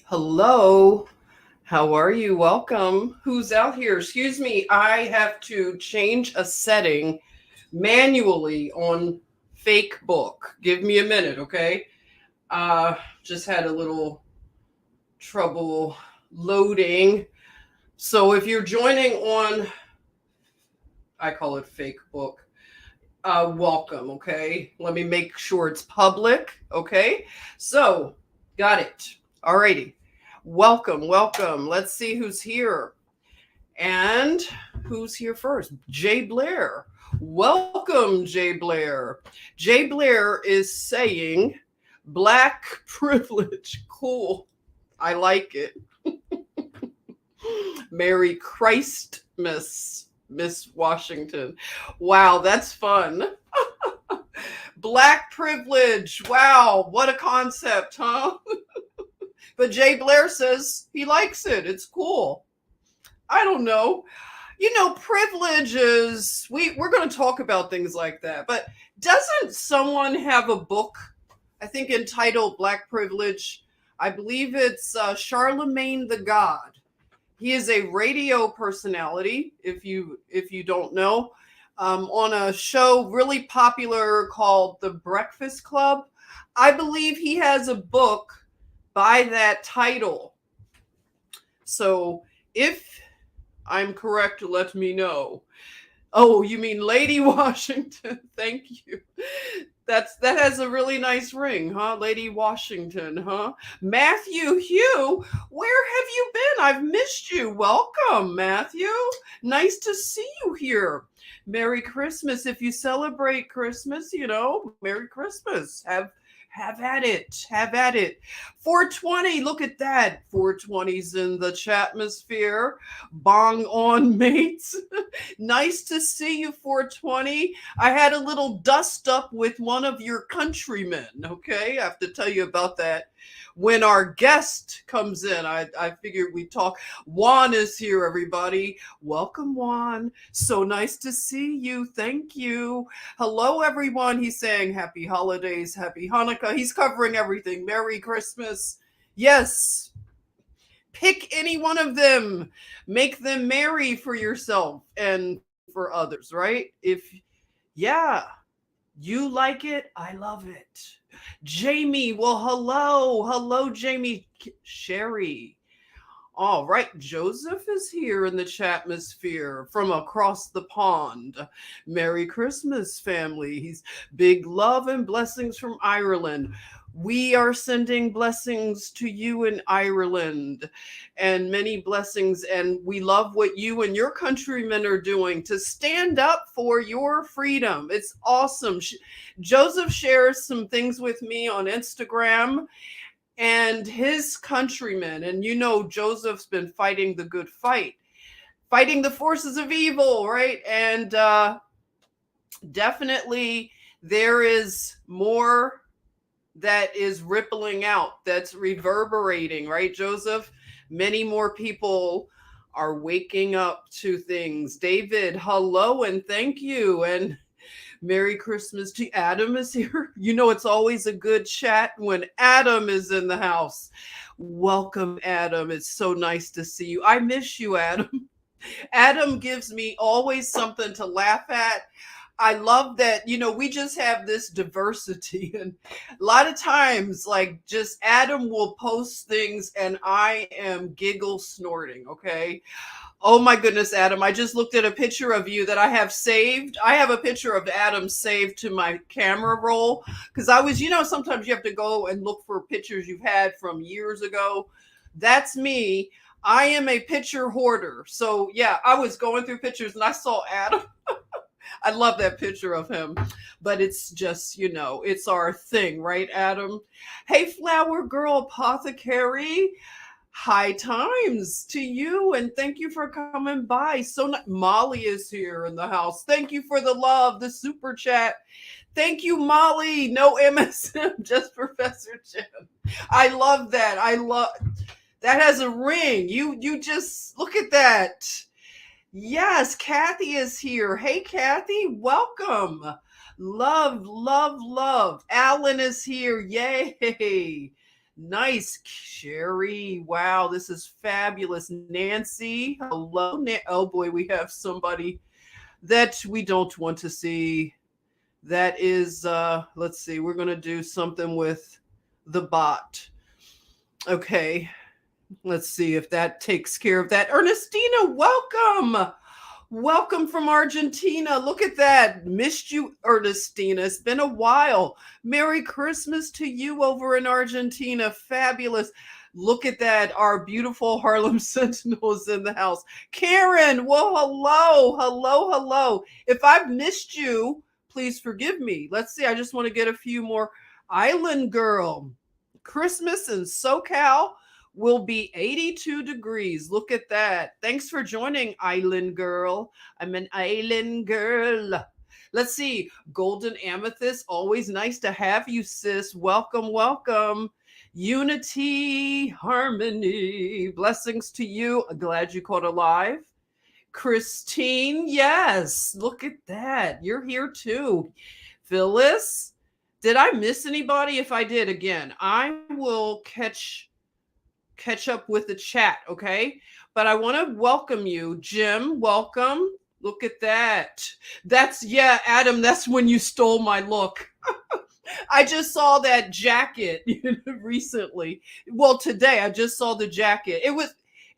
Hello, how are you? Welcome. Who's out here? Excuse me, I have to change a setting manually on Fake Book. Give me a minute, okay? Just had a little trouble loading. So if you're joining on, I call it Fake Book, welcome, okay? Let me make sure it's public, okay? So, got it. Alrighty. Welcome, welcome. Let's see who's here. And who's here first? Jay Blair. Welcome, Jay Blair. Jay Blair is saying Black privilege. Cool. I like it. Merry Christmas, Miss Washington. Wow, that's fun. Black privilege. Wow, what a concept, huh? But Jay Blair says he likes it. It's cool. I don't know. Privileges, we're going to talk about things like that. But doesn't someone have a book, I think, entitled Black Privilege? I believe it's Charlemagne the God. He is a radio personality, if you don't know, on a show really popular called The Breakfast Club. I believe he has a book by that title. So if I'm correct, let me know. Oh, you mean Lady Washington? Thank you. That has a really nice ring, huh? Lady Washington, huh? Matthew Hugh, where have you been? I've missed you. Welcome, Matthew. Nice to see you here. Merry Christmas. If you celebrate Christmas, Merry Christmas. Have at it. Have at it. 420, look at that. 420's in the chatmosphere. Bong on, mates. Nice to see you, 420. I had a little dust up with one of your countrymen, okay? I have to tell you about that when our guest comes in. I figured we'd talk. Juan is here, everybody. Welcome, Juan. So nice to see you. Thank you. Hello, everyone. He's saying happy holidays, happy Hanukkah. He's covering everything. Merry Christmas. Yes. Pick any one of them. Make them merry for yourself and for others, right? Yeah, you like it, I love it. Jamie, well, hello. Hello, Jamie. Sherry. All right, Joseph is here in the chatmosphere from across the pond. Merry Christmas, family. He's big love and blessings from Ireland. We are sending blessings to you in Ireland and many blessings. And we love what you and your countrymen are doing to stand up for your freedom. It's awesome. Joseph shares some things with me on Instagram and his countrymen. And Joseph's been fighting the good fight, fighting the forces of evil, right? And definitely there is more that is rippling out, that's reverberating, right, Joseph? Many more people are waking up to things. David, hello and thank you. And Merry Christmas to Adam is here. You know, it's always a good chat when Adam is in the house. Welcome, Adam. It's so nice to see you. I miss you, Adam. Adam gives me always something to laugh at. I love that, we just have this diversity. And a lot of times, like, just Adam will post things and I am giggle snorting. Okay. Oh my goodness, Adam. I just looked at a picture of you that I have saved. I have a picture of Adam saved to my camera roll because sometimes you have to go and look for pictures you've had from years ago. That's me. I am a picture hoarder. So yeah, I was going through pictures and I saw Adam. I love that picture of him, but it's just, it's our thing, right, Adam? Hey, Flower Girl Apothecary. High times to you, and thank you for coming by. Molly is here in the house. Thank you for the love, the super chat. Thank you, Molly. No MSM, just Professor Jim. I love that. That has a ring. You just look at that. Yes, Kathy is here. Hey, Kathy, welcome. Love, love, love. Alan is here. Yay. Nice, Sherry. Wow, this is fabulous. Nancy, hello. Oh boy, we have somebody that we don't want to see. That is, let's see, we're going to do something with the bot. Okay, let's see if that takes care of that. Ernestina, welcome. Welcome from Argentina. Look at that. Missed you, Ernestina. It's been a while. Merry Christmas to you over in Argentina. Fabulous. Look at that. Our beautiful Harlem Sentinels in the house. Karen, well, hello, hello, hello. If I've missed you, please forgive me. Let's see. I just want to get a few more. Island Girl. Christmas in SoCal will be 82 degrees. Look at that. Thanks for joining, Island Girl. I'm an island girl. Let's see. Golden Amethyst. Always nice to have you, sis. Welcome, welcome. Unity, harmony. Blessings to you. Glad you caught alive. Christine, yes. Look at that. You're here too. Phyllis, did I miss anybody? If I did, again, I will catch up with the chat, okay? But I want to welcome you. Jim, welcome. Look at that. Adam, that's when you stole my look. I just saw that jacket recently. Well, today I just saw the jacket.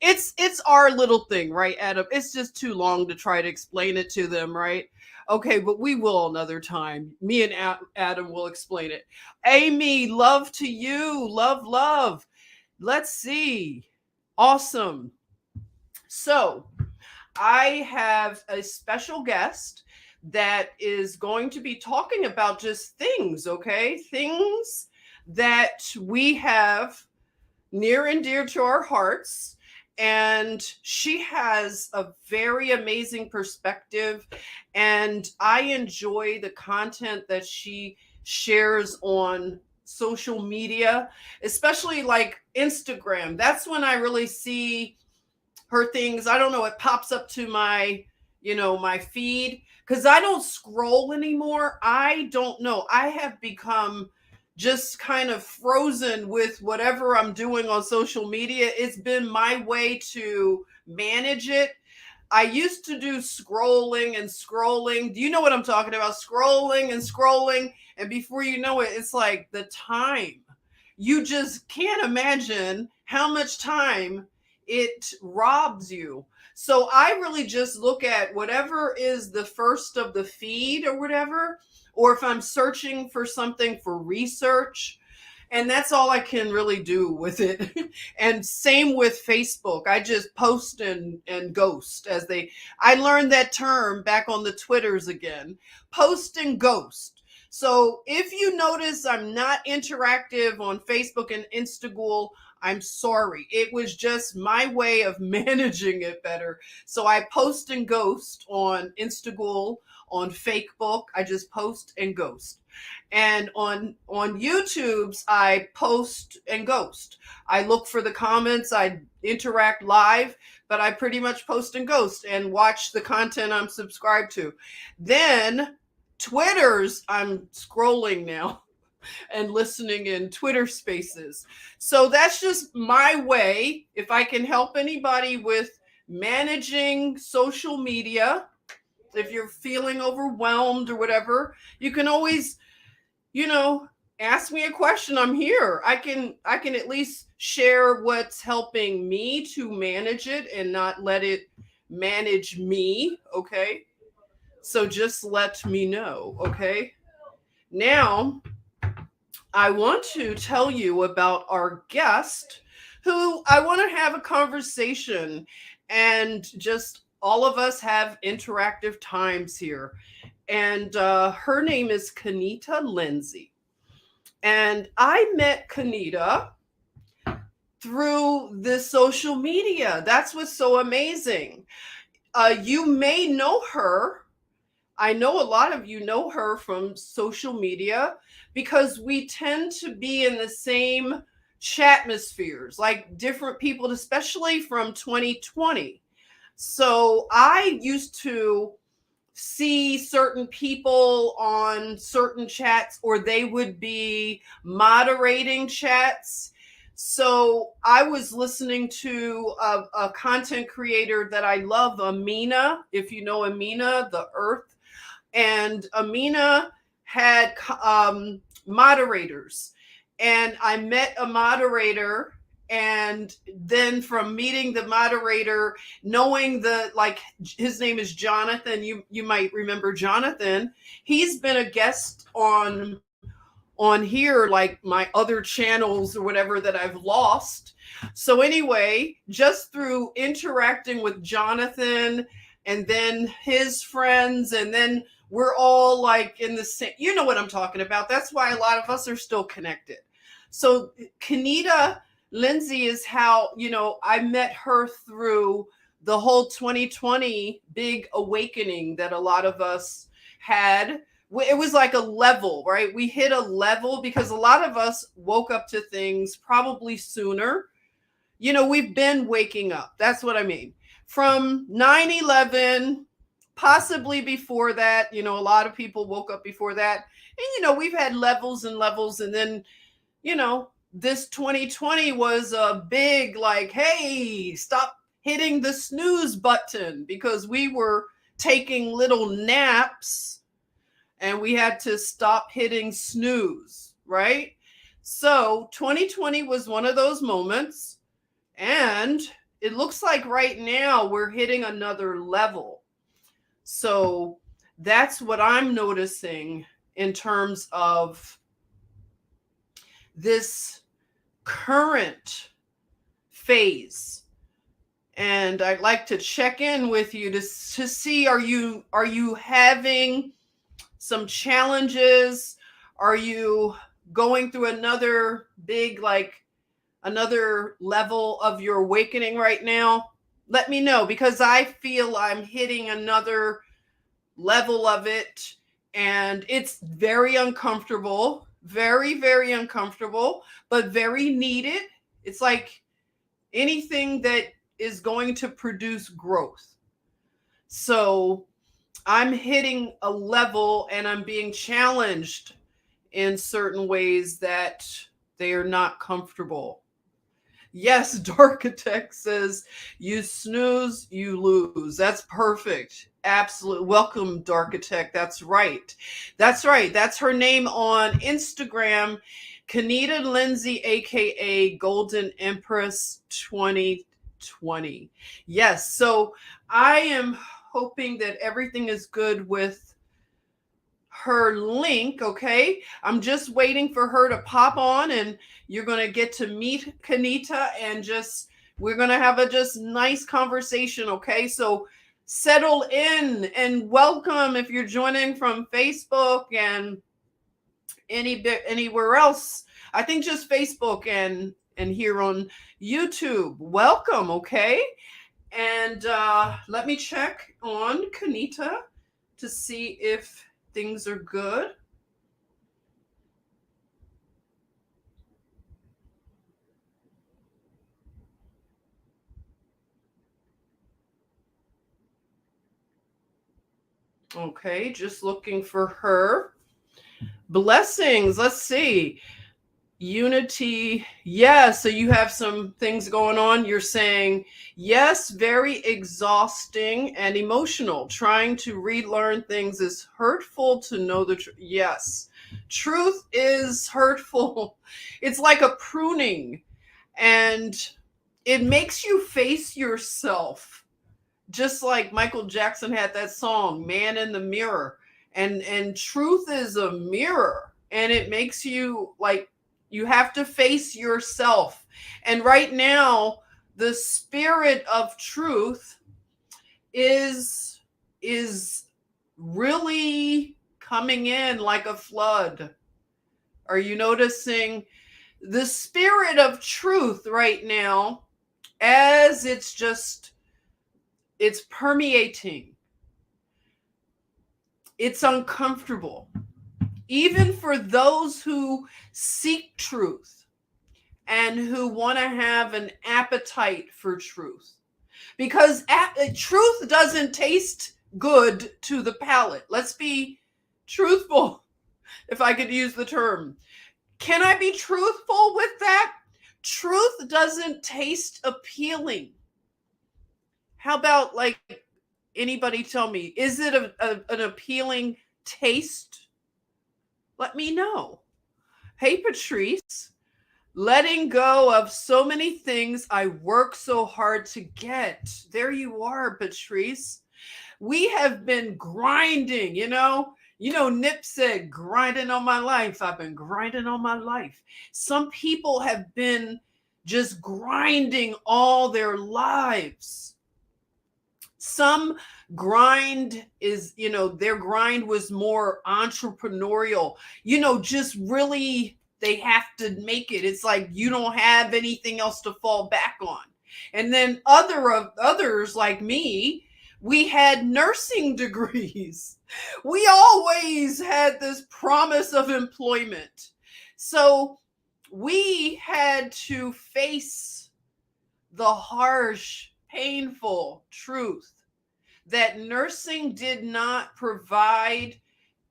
It's our little thing, right, Adam? It's just too long to try to explain it to them, right? Okay, but we will another time. Me and Adam will explain it. Amy, love to you. Love, love. Let's see. Awesome. So I have a special guest that is going to be talking about just things, okay? Things that we have near and dear to our hearts. And she has a very amazing perspective. And I enjoy the content that she shares on social media, especially like Instagram. That's when I really see her things. I don't know, it pops up to my feed because I don't scroll anymore. I don't know. I have become just kind of frozen with whatever I'm doing on social media. It's been my way to manage it. I used to do scrolling and scrolling. Do you know what I'm talking about? Scrolling and scrolling. And before you know it, it's like the time. You just can't imagine how much time it robs you. So I really just look at whatever is the first of the feed or whatever, or if I'm searching for something for research. And that's all I can really do with it. And same with Facebook. I just post and ghost I learned that term back on the Twitters again, post and ghost. So if you notice I'm not interactive on Facebook and Instagram, I'm sorry. It was just my way of managing it better. So I post and ghost on Instagram, on Facebook. I just post and ghost. And on YouTube's, I post and ghost. I look for the comments. I interact live, but I pretty much post and ghost and watch the content I'm subscribed to. Then Twitter's, I'm scrolling now and listening in Twitter spaces. So that's just my way. If I can help anybody with managing social media, if you're feeling overwhelmed or whatever, you can always, you know, ask me a question. I'm here. I can at least share what's helping me to manage it and not let it manage me, okay? So just let me know, okay? Now, I want to tell you about our guest who I want to have a conversation and just all of us have interactive times here. And her name is Kennitta Lindsey. And I met Kennitta through the social media. That's what's so amazing. You may know her. I know a lot of you know her from social media because we tend to be in the same chatmospheres, like different people, especially from 2020. So I used to see certain people on certain chats, or they would be moderating chats. So I was listening to a content creator that I love, Amina. If you know Amina, the Earth, and Amina had moderators, and I met a moderator, and then from meeting the moderator, knowing the, like, his name is Jonathan. You might remember Jonathan. He's been a guest on here, like my other channels or whatever that I've lost. So anyway, just through interacting with Jonathan and then his friends, and then we're all like in the same, you know what I'm talking about. That's why a lot of us are still connected. So Kennitta Lindsey is how, I met her through the whole 2020 big awakening that a lot of us had. It was like a level, right? We hit a level because a lot of us woke up to things probably sooner. We've been waking up. That's what I mean. From 9/11, possibly before that, a lot of people woke up before that. And, we've had levels and levels. And then, this 2020 was a big, like, hey, stop hitting the snooze button, because we were taking little naps and we had to stop hitting snooze, right? So 2020 was one of those moments. And it looks like right now we're hitting another level. So that's what I'm noticing in terms of this current phase. And I'd like to check in with you to see, are you having some challenges? Are you going through another big, like, another level of your awakening right now? Let me know, because I feel I'm hitting another level of it, and it's very uncomfortable, very, very uncomfortable, but very needed. It's like anything that is going to produce growth. So I'm hitting a level and I'm being challenged in certain ways that they are not comfortable. Yes, Darkitect says, you snooze, you lose. That's perfect. Absolutely. Welcome, Darkitect. That's right. That's right. That's her name on Instagram. Kennitta Lindsey, aka Golden Empress 2020. Yes. So I am hoping that everything is good with her link. Okay. I'm just waiting for her to pop on, and you're going to get to meet Kennitta, and we're going to have a just nice conversation. Okay. So settle in and welcome if you're joining from Facebook and anywhere else. I think just Facebook and here on YouTube. Welcome. Okay. And let me check on Kennitta to see if things are good. Okay, just looking for her. Blessings. Let's see. Unity. Yeah, so you have some things going on. You're saying, yes, very exhausting and emotional. Trying to relearn things is hurtful to know the truth. Yes, truth is hurtful. It's like a pruning, and it makes you face yourself. Just like Michael Jackson had that song, Man in the Mirror. And truth is a mirror, and it makes you like you have to face yourself. And right now, the spirit of truth is really coming in like a flood. Are you noticing the spirit of truth right now as it's permeating? It's uncomfortable, even for those who seek truth and who want to have an appetite for truth, because truth doesn't taste good to the palate. Let's be truthful, if I could use the term. Can I be truthful with that? Truth doesn't taste appealing. How about, like, anybody tell me, is it an appealing taste? Let me know. Hey, Patrice, letting go of so many things I work so hard to get. There you are, Patrice. We have been grinding, Nip said, grinding on my life. I've been grinding on my life. Some people have been just grinding all their lives. Some grind is, their grind was more entrepreneurial, just really, they have to make it. It's like you don't have anything else to fall back on. And then others like me, we had nursing degrees. We always had this promise of employment. So we had to face the harsh, painful truth that nursing did not provide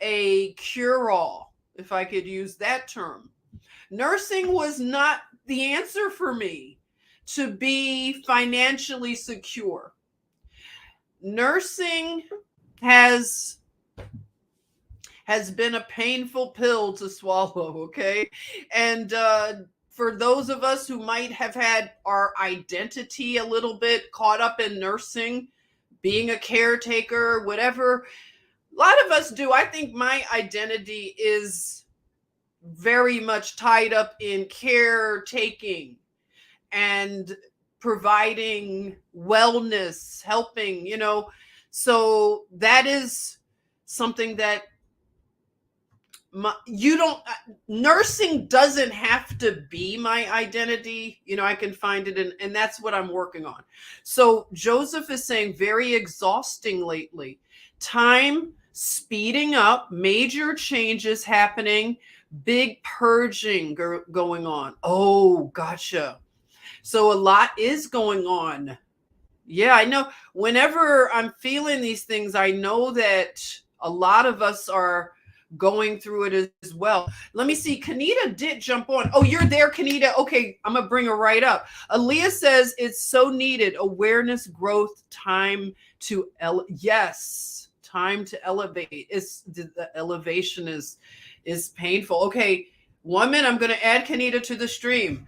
a cure-all, if I could use that term. Nursing was not the answer for me to be financially secure. Nursing has been a painful pill to swallow, okay? And for those of us who might have had our identity a little bit caught up in nursing, being a caretaker, whatever, a lot of us do. I think my identity is very much tied up in caretaking and providing wellness, helping, So that is something that nursing doesn't have to be my identity. I can find it in, and that's what I'm working on. So Joseph is saying very exhausting lately. Time speeding up, major changes happening, big purging going on. Oh, gotcha. So a lot is going on. Yeah, I know. Whenever I'm feeling these things, I know that a lot of us are going through it as well. Let me see. Kennitta did jump on. Oh, you're there, Kennitta. Okay, I'm going to bring her right up. Aaliyah says it's so needed. Awareness, growth, time to yes, time to elevate. The elevation is painful. Okay, 1 minute. I'm going to add Kennitta to the stream.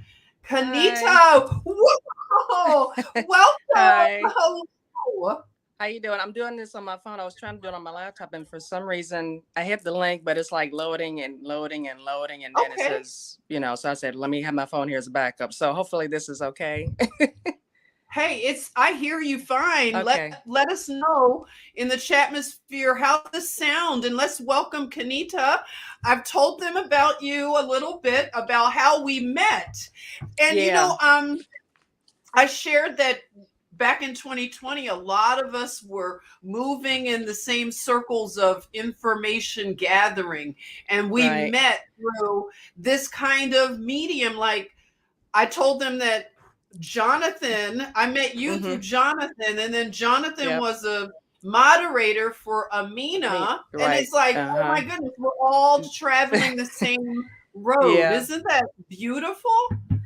Kennitta, whoa, welcome. Hi. Hello. How you doing? I'm doing this on my phone. I was trying to do it on my laptop, and for some reason, I hit the link, but it's like loading and loading and loading, and then it Okay. says, So I said, let me have my phone here as a backup. So hopefully this is okay. Hey, I hear you fine. Okay. Let us know in the chatmosphere how this sound, and let's welcome Kennitta. I've told them about you a little bit about how we met, and Yeah. I shared that back in 2020, a lot of us were moving in the same circles of information gathering, and we Right. met through this kind of medium. Like, I told them that I met you through Mm-hmm. Jonathan, and then Jonathan Yep. was a moderator for Amina, and Right. it's like, oh Uh-huh. my goodness, we're all traveling the same road. Yeah. Isn't that beautiful?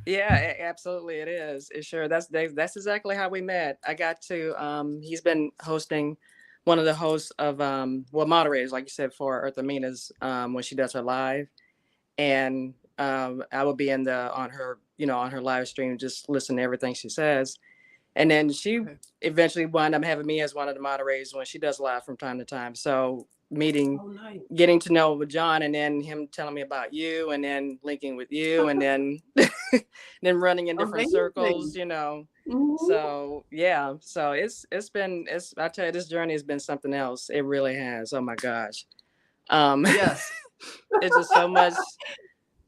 Yeah, absolutely it is. It sure that's exactly how we met. I got to he's been hosting one of the hosts of well moderators, like you said, for Earth Amina's when she does her live. And I will be in the on her, on her live stream, just listen to everything she says. And then she Okay. eventually wound up having me as one of the moderators when she does live from time to time. So meeting, Oh, nice. getting to know with John, and then him telling me about you, and then linking with you, and then then running in different Amazing. circles. Mhm. So yeah, so it's I tell you, this journey has been something else. It really has. Oh my gosh. Um, Yes. it's just so much,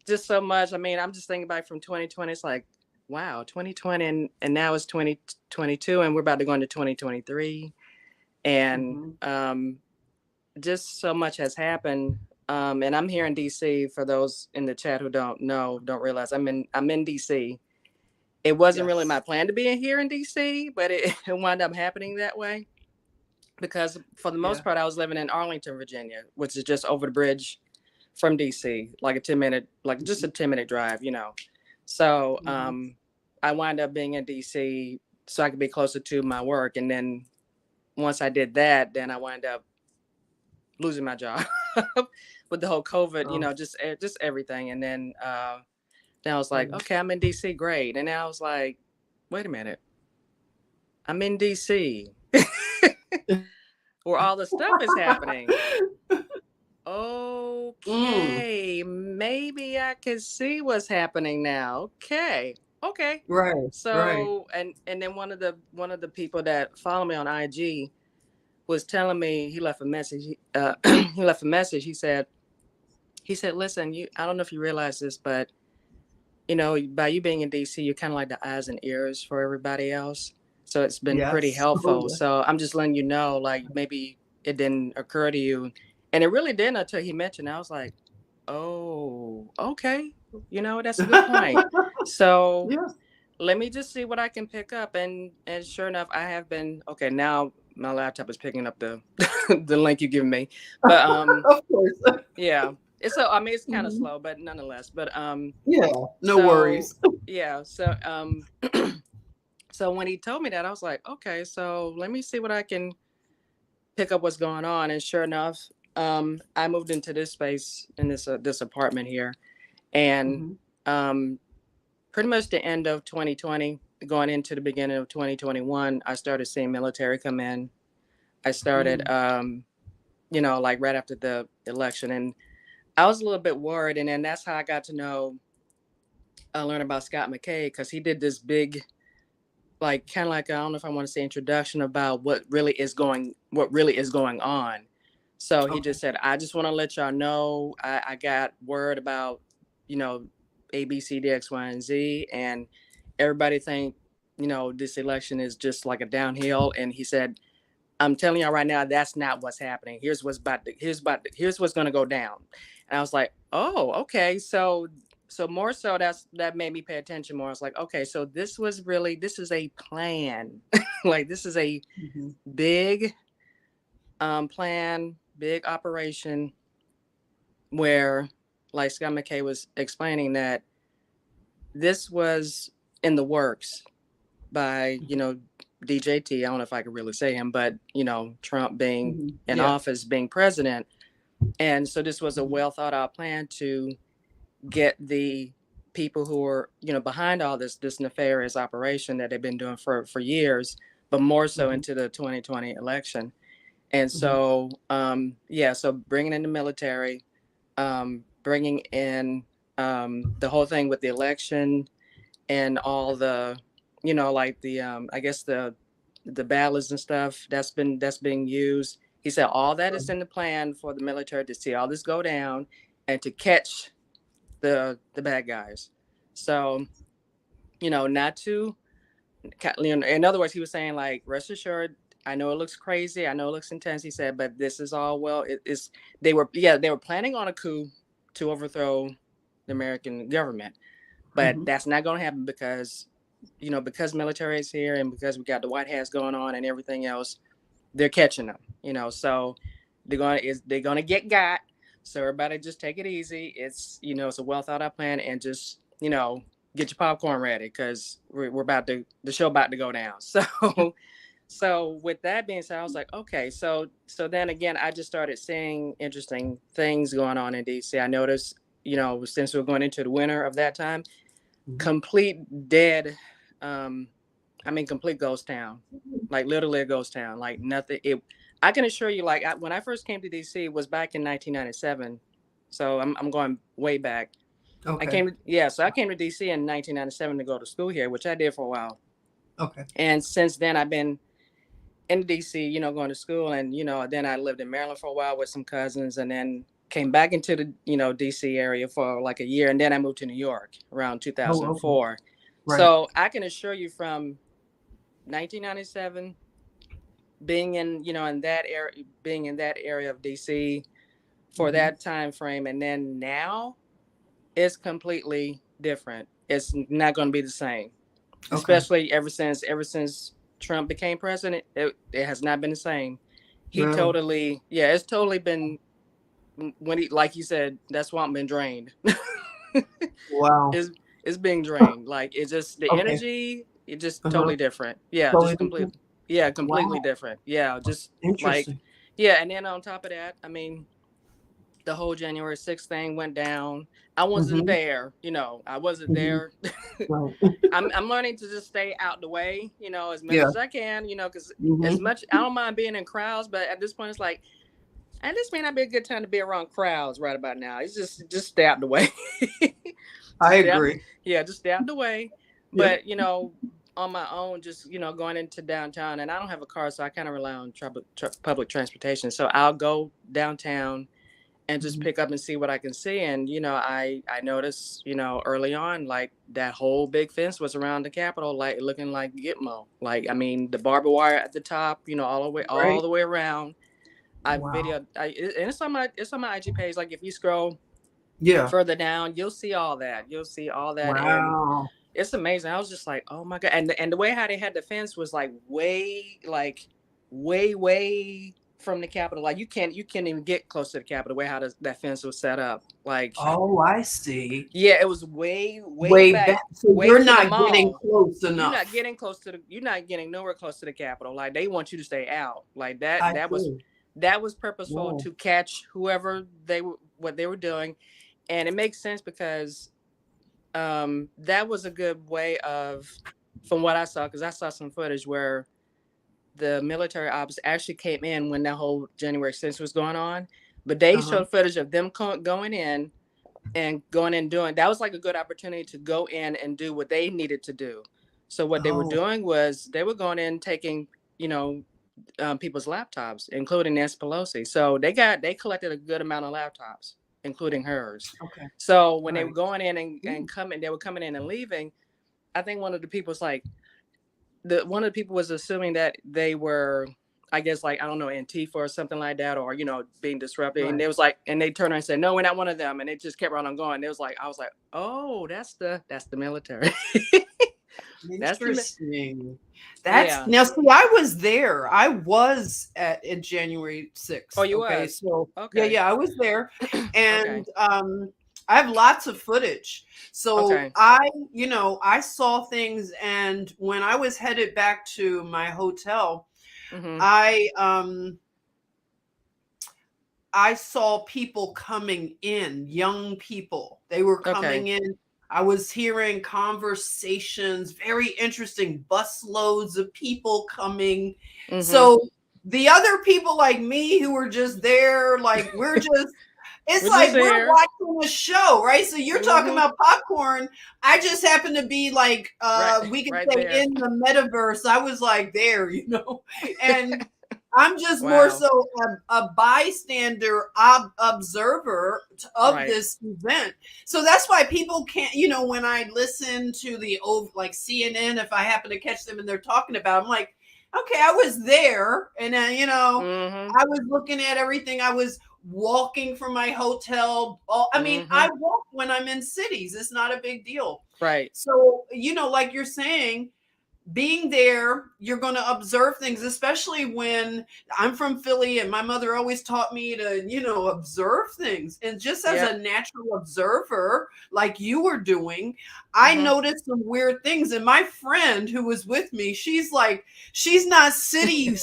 just so much. I mean, I'm just thinking back from 2020. It's like, wow, 2020, and now it's 2022, and we're about to go into 2023, and Hmm. just so much has happened. And I'm here in DC. For those in the chat who don't realize, I'm in DC. It wasn't really my Yes. plan to be in here in DC, but it, it wound up happening that way because for the Yeah. most part, I was living in Arlington, Virginia, which is just over the bridge from DC, like a 10-minute, like just a 10-minute drive. So Hmm. I wound up being in DC so I could be closer to my work. And then once I did that, then I wound up losing my job with the whole COVID, Oh. just everything. And then I was like, Mm. okay, I'm in DC, great. And then I was like, wait a minute, I'm in DC where all the stuff is happening. Mm. Okay, maybe I can see what's happening now. Okay. Right. Right. So and then one of the people that follow me on IG was telling me, he left a message. He left a message. He said, listen, I don't know if you realize this, but by you being in DC, you're kind of like the eyes and ears for everybody else. So it's been pretty Yes. Oh, helpful. yeah. So I'm just letting you know, like maybe it didn't occur to you, and it really didn't until he mentioned it. I was like, oh, okay. That's a good point. So Yes. let me just see what I can pick up, and sure enough, I have been okay. Now my laptop is picking up the the link you give me, but Of course. yeah, I mean, it's kind of Mhm. slow, but nonetheless, but Yeah. No so worries. yeah, so when he told me that, I was like, okay, so let me see what I can pick up what's going on. And sure enough, I moved into this space in this apartment here, and Hmm. um, pretty much the end of 2020, going into the beginning of 2021, I started seeing military come in. I started, Mm. like right after the election, and I was a little bit worried. And then that's how I got to learn about Scott McKay, because he did this big, like, kind of like, I don't know if I want to say introduction about what really is going on. So he Okay. just said, I just want to let y'all know I got word about, you know, A, B, C, D, X, Y, and Z, and everybody think, this election is just like a downhill. And he said, I'm telling y'all right now, that's not what's happening. Here's what's gonna go down. And I was like, oh, okay. So more so that made me pay attention more. I was like, okay, so this is a plan. Like, this is a Hmm. big plan, big operation, where, like Scott McKay was explaining, that this was in the works by, DJT. I don't know if I could really say him, but Trump being Hmm. in Yeah. office, being president. And so this was a Hmm. well thought out plan to get the people who are, behind all this nefarious operation that they've been doing for years, but more so Hmm. into the 2020 election. And Hmm. so yeah, so bringing in the military, bringing in the whole thing with the election, and all the, like the I guess the ballots and stuff that's being used. He said all that is in the plan for the military to see all this go down, and to catch the bad guys. So, not to, in other words, he was saying, like, rest assured, I know it looks crazy, I know it looks intense. He said, but this is all, well, it is. They were planning on a coup to overthrow the American government, but Hmm. that's not going to happen because, because military is here, and because we got the White Hats going on and everything else. they're catching them, so they're gonna get got. So everybody just take it easy. It's a well thought out plan, and just get your popcorn ready, because we're about to the show about to go down. So with that being said, I was like, okay, so then again, I just started seeing interesting things going on in DC. I noticed, since we're going into the winter of that time, complete dead, complete ghost town, like literally a ghost town, like nothing. I can assure you, like when I first came to DC, it was back in 1997. So I'm going way back. Okay. So I came to DC in 1997 to go to school here, which I did for a while. Okay. And since then I've been in DC, going to school, and then I lived in Maryland for a while with some cousins, and then came back into the DC area for like a year, and then I moved to New York around 2004. Okay. Right. So I can assure you, from 1997, being in that area of DC for that time frame, and then now it's completely different. It's not going to be the same, especially ever since Trump became president. It has not been the same. It's totally been, when he, like you said, that swamp been drained. Wow. It's being drained. Like, it's just the energy, it just totally different. Yeah, Totally just completely. different? Yeah, completely Wow. different. Yeah, just Interesting. like, yeah, and then on top of that, the whole January 6th thing went down. I wasn't there, I wasn't there. Right. I'm learning to just stay out the way, as much Yeah. as I can, because as much, I don't mind being in crowds, but at this point it's like, and this may not be a good time to be around crowds right about now. It's just stay out the way. I agree. Just stay out the way. But on my own, just going into downtown, and I don't have a car, so I kind of rely on public transportation. So I'll go downtown and just pick up and see what I can see. And I noticed early on, like, that whole big fence was around the Capitol, like looking like Gitmo. Like, the barbed wire at the top, all the way around. I videoed, and it's on my IG page. Like, if you scroll further down, you'll see all that. Wow. And it's amazing. I was just like, oh my God. And the way how they had the fence was like way from the Capitol. Like, you can't even get close to the Capitol, way how that fence was set up. Like, oh, I see. Yeah, it was way back. So you're not getting close enough. You're not getting nowhere close to the Capitol. Like, they want you to stay out. Like, that was purposeful to catch whoever what they were doing. And it makes sense, because that was a good way of, from what I saw, because I saw some footage where the military ops actually came in when that whole January 6th was going on, but they showed footage of them going in doing, that was like a good opportunity to go in and do what they needed to do. So what they were doing was they were going in, taking, people's laptops, including Nancy Pelosi. So they collected a good amount of laptops, including hers. Okay. So when they were going in and coming, they were coming in and leaving. I think one of the people was assuming that they were, I guess, like, I don't know, Antifa or something like that, or being disruptive. Right. And they was like, and they turned around and said, "No, we're not one of them." And it just kept on going. I was like, oh, that's the military. Interesting. Now, see, I was there. I was in January 6th. Oh, you were? So yeah, I was there, and I have lots of footage. So I saw things, and when I was headed back to my hotel, I saw people coming in, young people. They were coming in. I was hearing conversations, very interesting, busloads of people coming. So the other people like me who were just there, like, we're just, it's like we're watching a show, right? So you're talking about popcorn. I just happen to be like, we can say there. In the metaverse. I was like there, and I'm just more so a bystander, observer of this event. So that's why people can't, when I listen to the old, like, CNN, if I happen to catch them and they're talking about, I'm like, okay, I was there, and I was looking at everything. I was walking from my hotel. I walk when I'm in cities. It's not a big deal. Right. So, like you're saying, being there, you're going to observe things, especially when I'm from Philly and my mother always taught me to, observe things. And just as Yep. a natural observer, like you were doing, I Mm-hmm. noticed some weird things. And my friend who was with me, she's like, she's not city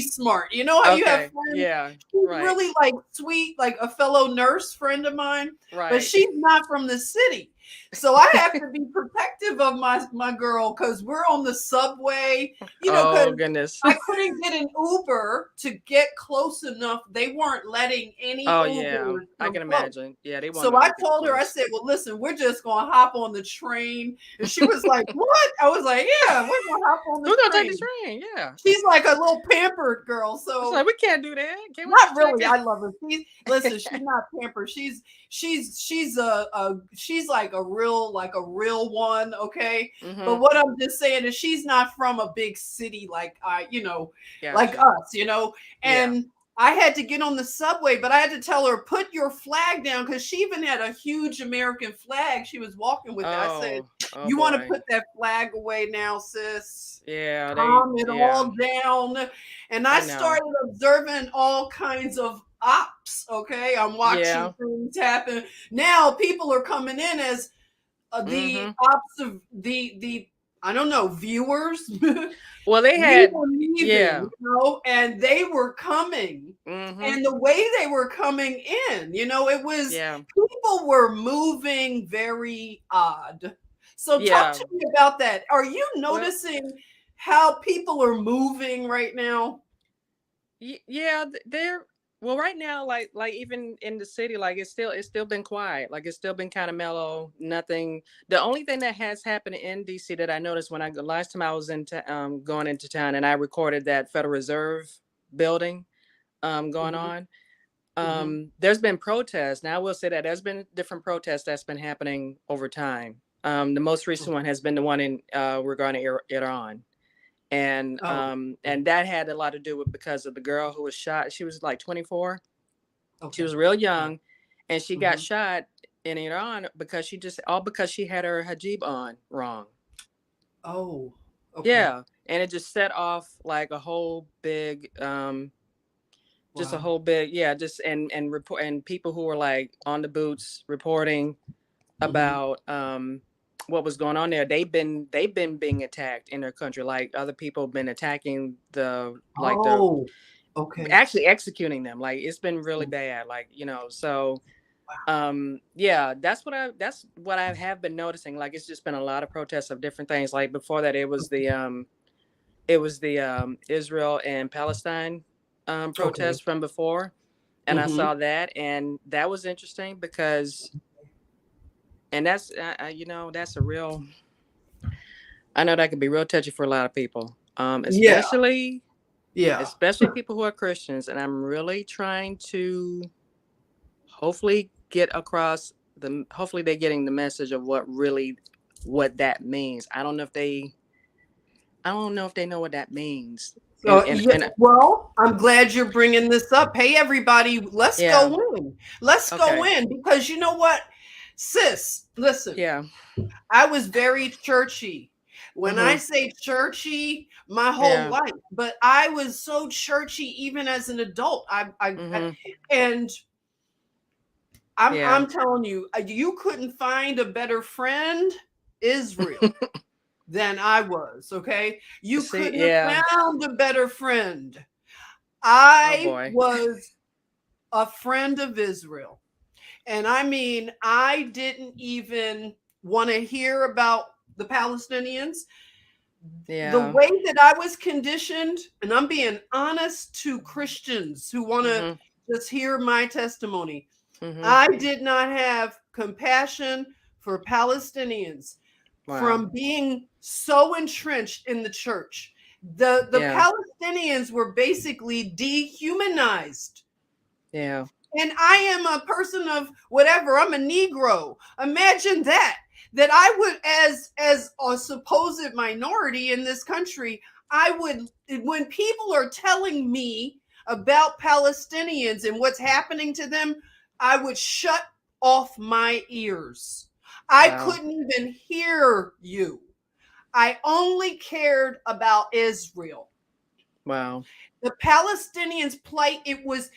smart. You know how you have Okay. friends? Yeah. She's Right. really like sweet, like a fellow nurse friend of mine, but Right. she's not from the city. So I have to be protective of my girl because we're on the subway, Oh because goodness. I couldn't get an Uber to get close enough. They weren't letting any Oh yeah. Ubers I come can close. imagine. Yeah, they won't So let I people told her, I close. said, well, listen, we're just going to hop on the train. And she was like, what? I was like, yeah, we're going to hop on the We're gonna take the train. train. Yeah. She's like a little pampered girl. It's So like we can't do that. Can't we not just check really. it? I love her. She's not pampered. She's like a real one. Okay. But Mm-hmm. what I'm just saying is she's not from a big city like like Gotcha. us. Yeah. And I had to get on the subway, but I had to tell her, put your flag down, because she even had a huge American flag. She was walking with it. I said, Oh. Oh you want to boy. put that flag away now, sis? Yeah. Calm it Yeah. all down. And I I know. started observing all kinds of ops. Okay. I'm watching Yeah. things happen. Now people are coming in as the Mm-hmm. ops of the I don't know, viewers. Well, they We had. were leaving, Yeah. and they were coming. Mm-hmm. And the way they were coming in, it was, Yeah. people were moving very odd. So talk Yeah. to me about that. Are you Well. noticing how people are moving right now? Yeah, they're well right now. Like even in the city, like it's still been quiet. Like it's still been kind of mellow. Nothing. The only thing that has happened in DC that I noticed when I last time I was going into town and I recorded that Federal Reserve building going Hmm. on. Hmm. There's been protests. Now I will say that there's been different protests that's been happening over time. The most recent one has been the one in regarding Iran, Oh, and that had a lot to do with because of the girl who was shot. She was like 24. She okay. was real Yeah. young, and she got Hmm. shot in Iran because she had her hijab on wrong. Oh, okay. Yeah, and it just set off like a whole big just a Wow. whole big, yeah, just and report, and people who were like on the boots reporting Hmm. about what was going on there. They've been being attacked in their country. Like other people have been attacking the Oh, okay. actually executing them. Like it's been really bad. Like so Wow. yeah, that's what I have been noticing. Like it's just been a lot of protests of different things. Like before that it was the Israel and Palestine Okay. protests from before, and I Hmm. saw that, and that was interesting because, and that's that's a real. I know that can be real touchy for a lot of people, Yeah. Yeah. especially people who are Christians, and I'm really trying to hopefully get across hopefully they're getting the message of what that means. I don't know if they know what that means, and So, and yeah, and well, I'm glad you're bringing this up. Hey, everybody, let's yeah, go in. Let's go okay, in, because you know what, sis, listen, yeah, I was very churchy. When I mm-hmm, say churchy, my whole yeah, life, but I was so churchy even as an adult. mm-hmm, And I'm yeah, I'm telling you, you couldn't find a better friend, Israel, than I was. Okay, you see, couldn't yeah, have found a better friend. oh I boy, was a friend of Israel. And I mean, I didn't even want to hear about the Palestinians. The yeah, way that I was conditioned, and I'm being honest to Christians who want to mm-hmm, just hear my testimony, mm-hmm, I did not have compassion for Palestinians wow, from being so entrenched in the church. The yeah, Palestinians were basically dehumanized. yeah, And I am a person of whatever, I'm a Negro. Imagine that I would, as a supposed minority in this country, I would, when people are telling me about Palestinians and what's happening to them, I would shut off my ears. I wow, couldn't even hear you. I only cared about Israel. Wow. The Palestinians' plight, it's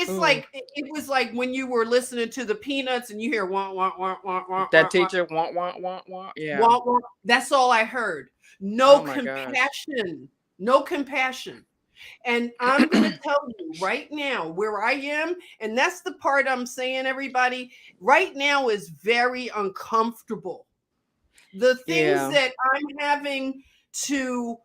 Ooh, like it was like when you were listening to the Peanuts and you hear wah wah wah wah wah that wah wah teacher, want. Yeah. wah wah. That's all I heard. No Oh my gosh. compassion. No compassion. And I'm going to tell you right now where I am, and that's the part I'm saying, everybody, right now is very uncomfortable. The things Yeah. that I'm having to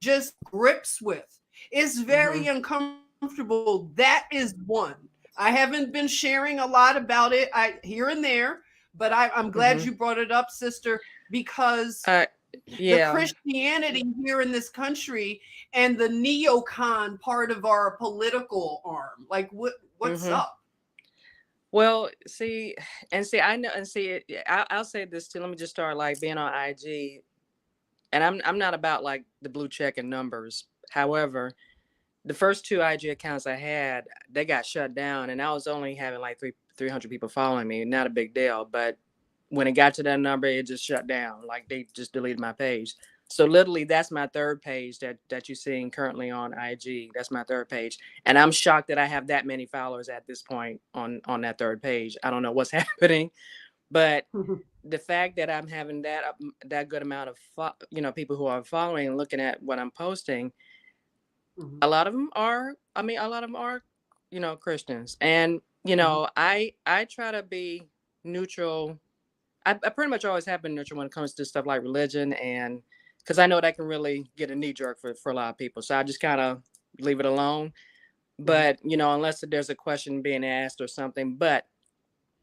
just grips with is very Hmm. uncomfortable. That is one. I haven't been sharing a lot about it, here and there, but I'm glad you Hmm. brought it up, sister, because Uh, the yeah. Christianity here in this country and the neocon part of our political arm. Like what's Hmm. up? Well, see, I know, and see, I'll say this too. Let me just start like being on IG, and I'm not about like the blue check and numbers. However, the first two IG accounts I had, they got shut down, and I was only having like 300 people following me. Not a big deal, but when it got to that number, it just shut down. Like they just deleted my page. So literally, that's my third page that you're seeing currently on IG. That's my third page, and I'm shocked that I have that many followers at this point on that third page. I don't know what's happening, but the fact that I'm having that good amount of people who are following and looking at what I'm posting, a lot of them are. I mean, a lot of them are, Christians, and I try to be neutral. I pretty much always have been neutral when it comes to stuff like religion, and because I know that can really get a knee jerk for a lot of people. So I just kind of leave it alone. But unless there's a question being asked or something. But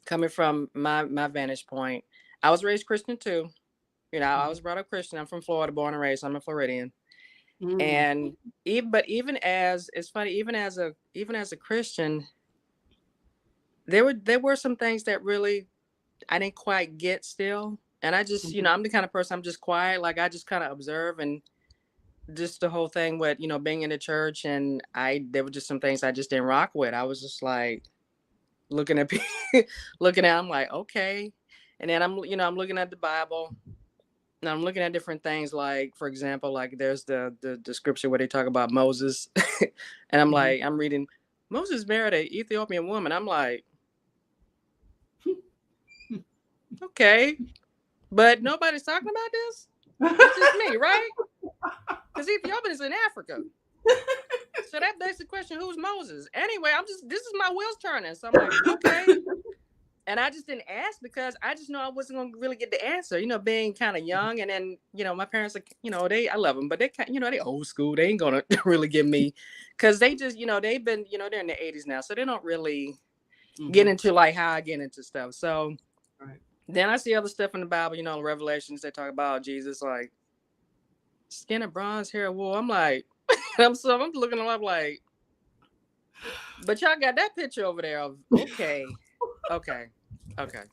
coming from my vantage point, I was raised Christian too. I was brought up Christian. I'm from Florida, born and raised. I'm a Floridian. Mm. And even as it's funny, even as a Christian, there were some things that really I didn't quite get still. And I just, Mhm. I'm the kind of person, I'm just quiet. Like I just kind of observe, and just the whole thing with, being in the church, and there were just some things I just didn't rock with. I was just like looking at people, I'm like, okay. And then I'm looking at the Bible, and I'm looking at different things. Like, for example, like there's the scripture where they talk about Moses. And Mhm. I'm reading, Moses married a Ethiopian woman. I'm like, okay, but nobody's talking about this. It's just me, right? Because Ethiopia is in Africa. So that begs the question, who's Moses? Anyway, this is my wheels turning. So I'm like, okay. And I just didn't ask because I just know I wasn't going to really get the answer, being kind of young. And then, my parents are, I love them, but they old school. They ain't going to really give me, because they just, they've been, they're in their 80s now. So they don't really get Mhm. into like how I get into stuff. So Right. then I see other stuff in the Bible, Revelations, they talk about Jesus, like skin of bronze, hair of wool. I'm like, I'm looking them up like, but y'all got that picture over there of, okay, okay, okay.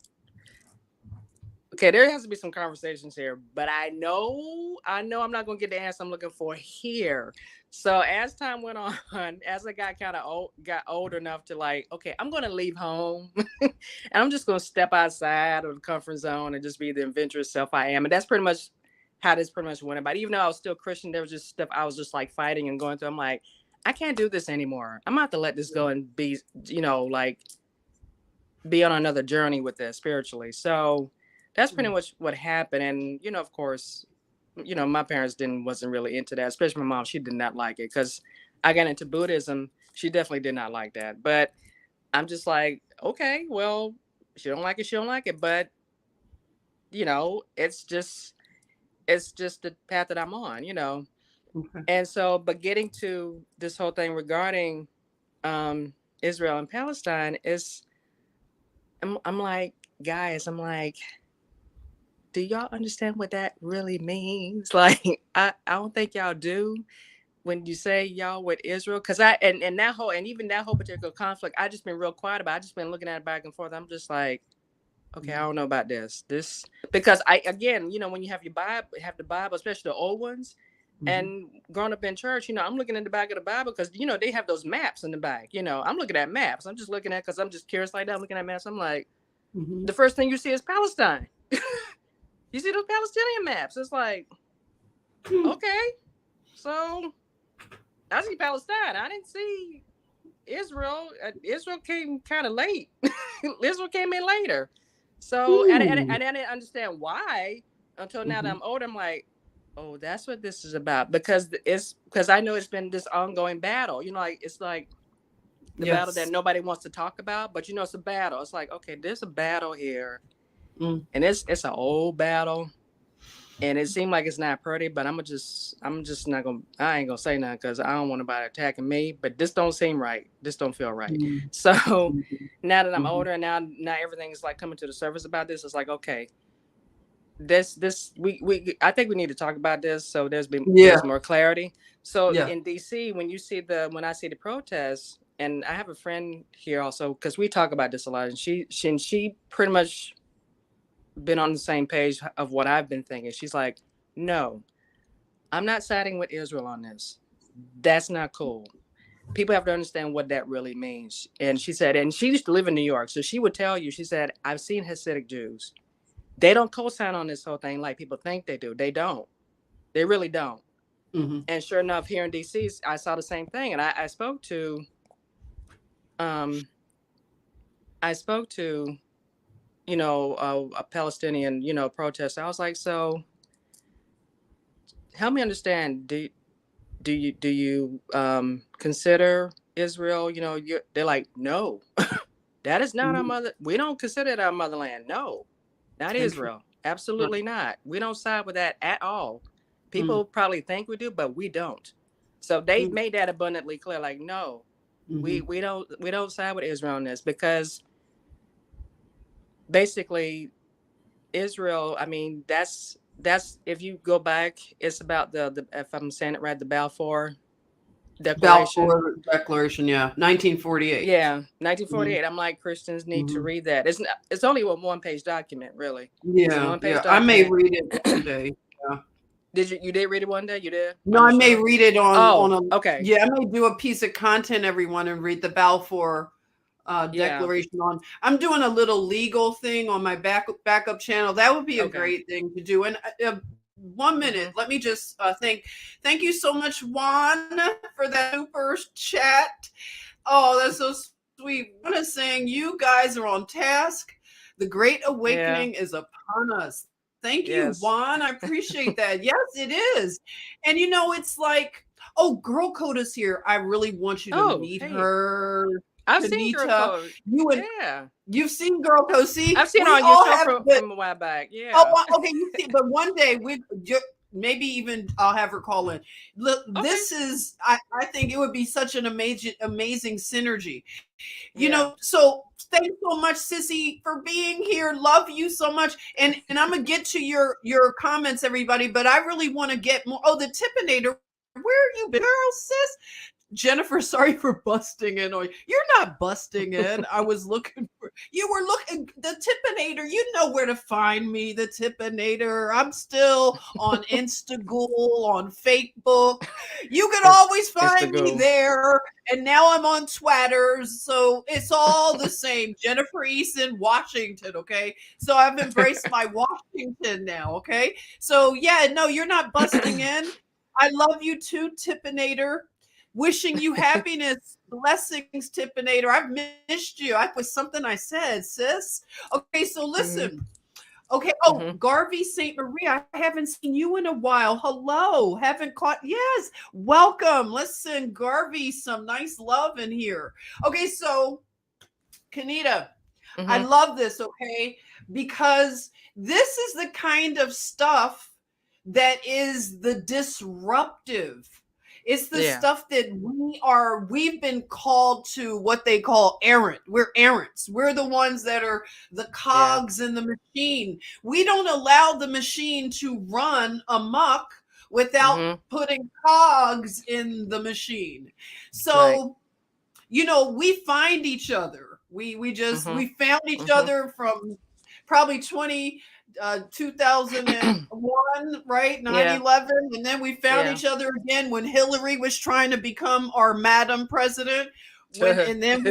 Okay, there has to be some conversations here, but I know I'm not gonna get the answer I'm looking for here. So as time went on, as I got kind of got old enough to like, okay, I'm gonna leave home, and I'm just gonna step outside of the comfort zone and just be the adventurous self I am, and that's pretty much how this pretty much went about. Even though I was still Christian, there was just stuff I was just like fighting and going through. I'm like, I can't do this anymore. I'm gonna have to let this go and be, like be on another journey with this spiritually. So that's pretty Mhm. much what happened. And of course, my parents wasn't really into that. Especially my mom, she did not like it because I got into Buddhism. She definitely did not like that. But I'm just like, okay, well, she don't like it, she don't like it. But it's just the path that I'm on. Okay. And so, but getting to this whole thing regarding um Israel and Palestine is, I'm like, guys, I'm like, do y'all understand what that really means? Like, I don't think y'all do when you say y'all with Israel. Cause and that whole, and even that whole particular conflict, I just been real quiet about. I just been looking at it back and forth. I'm just like, okay, I don't know about this, because again, when you have your Bible, have the Bible, especially the old ones, Mhm. and growing up in church, I'm looking in the back of the Bible because, they have those maps in the back, I'm looking at maps. I'm just looking cause I'm just curious like that. I'm looking at maps. I'm like, Mhm. the first thing you see is Palestine. You see those Palestinian maps? It's like, okay, so I see Palestine. I didn't see Israel. Israel came kind of late. Israel came in later. So I didn't understand why until now that I'm older. I'm like, oh, that's what this is about, because I know it's been this ongoing battle. Like it's like the battle that nobody wants to talk about, but it's a battle. It's like, okay, there's a battle here, and it's an old battle. And it seemed like it's not pretty, but I ain't gonna say nothing because I don't want nobody attacking me. But this don't seem right. This don't feel right. So now that I'm older and now everything is like coming to the surface about this, it's like, okay, I think we need to talk about this so there's more clarity. So in DC, when I see the protests, and I have a friend here also because we talk about this a lot, and she pretty much been on the same page of what I've been thinking. She's like, no, I'm not siding with Israel on this. That's not cool. People have to understand what that really means. And she said, and she used to live in New York, so she would tell you, she said, I've seen Hasidic Jews. They don't co-sign on this whole thing like people think they do. They don't. They really don't. And sure enough, here in DC, I saw the same thing. And I spoke to a Palestinian, protester. I was like, so help me understand. Do you consider Israel? They're like, no, that is not our mother. We don't consider it our motherland. No, not Israel. Absolutely not. We don't side with that at all. People probably think we do, but we don't. So they made that abundantly clear. Like, no, we don't side with Israel on this, because basically Israel, I mean, that's if you go back, it's about the if I'm saying it right, the Balfour Declaration. Balfour Declaration, 1948. Yeah, 1948. I'm like, Christians need to read that. It's only a one-page document, really. Yeah, document. I may read it one day. Yeah. You did read it one day? You did? No, I may read it on okay. Yeah, I may do a piece of content, everyone, and read the Balfour Declaration on. I'm doing a little legal thing on my backup channel. That would be a great thing to do. And 1 minute, let me just thank you so much, Juan, for that super chat. Oh, that's so sweet. Juan is saying you guys are on task. The Great Awakening is upon us. Thank you, Juan. I appreciate that. Yes, it is. And it's like, Girl Code is here. I really want you to meet her. I've seen Girl Code. You've seen Girl Code. See, I've seen her on your show from a while back. Yeah. Oh, okay. You see, but one day maybe even I'll have her call in. Look, this is. I think it would be such an amazing synergy. So thanks so much, Sissy, for being here. Love you so much. And I'm gonna get to your comments, everybody. But I really want to get more. Oh, the Tippinator. Where are you, girl, sis? Jennifer, sorry for busting in on you. You're not busting in. I was looking for you. Were looking the Tippinator. You know where to find me, the Tippinator. I'm still on Instagram, on Facebook. You can always find me there. And now I'm on Twitter, so it's all the same. Jennifer Eason, Washington. Okay, so I've embraced my Washington now. Okay, so no, you're not busting in. I love you too, Tippinator. Wishing you happiness, blessings, Tippinator. I've missed you. I was something I said, sis. Okay, so listen. Okay. Garvey St. Marie, I haven't seen you in a while. Hello. Haven't caught. Yes. Welcome. Let's send Garvey some nice love in here. Okay, so Kennitta, I love this, okay? Because this is the kind of stuff that is the disruptive. It's the stuff that we've been called to what they call errant. We're errants. We're the ones that are the cogs in the machine. We don't allow the machine to run amok without putting cogs in the machine. So, we find each other. We found each other from probably 2001, right? 9/11. And then we found each other again when Hillary was trying to become our Madam President. and then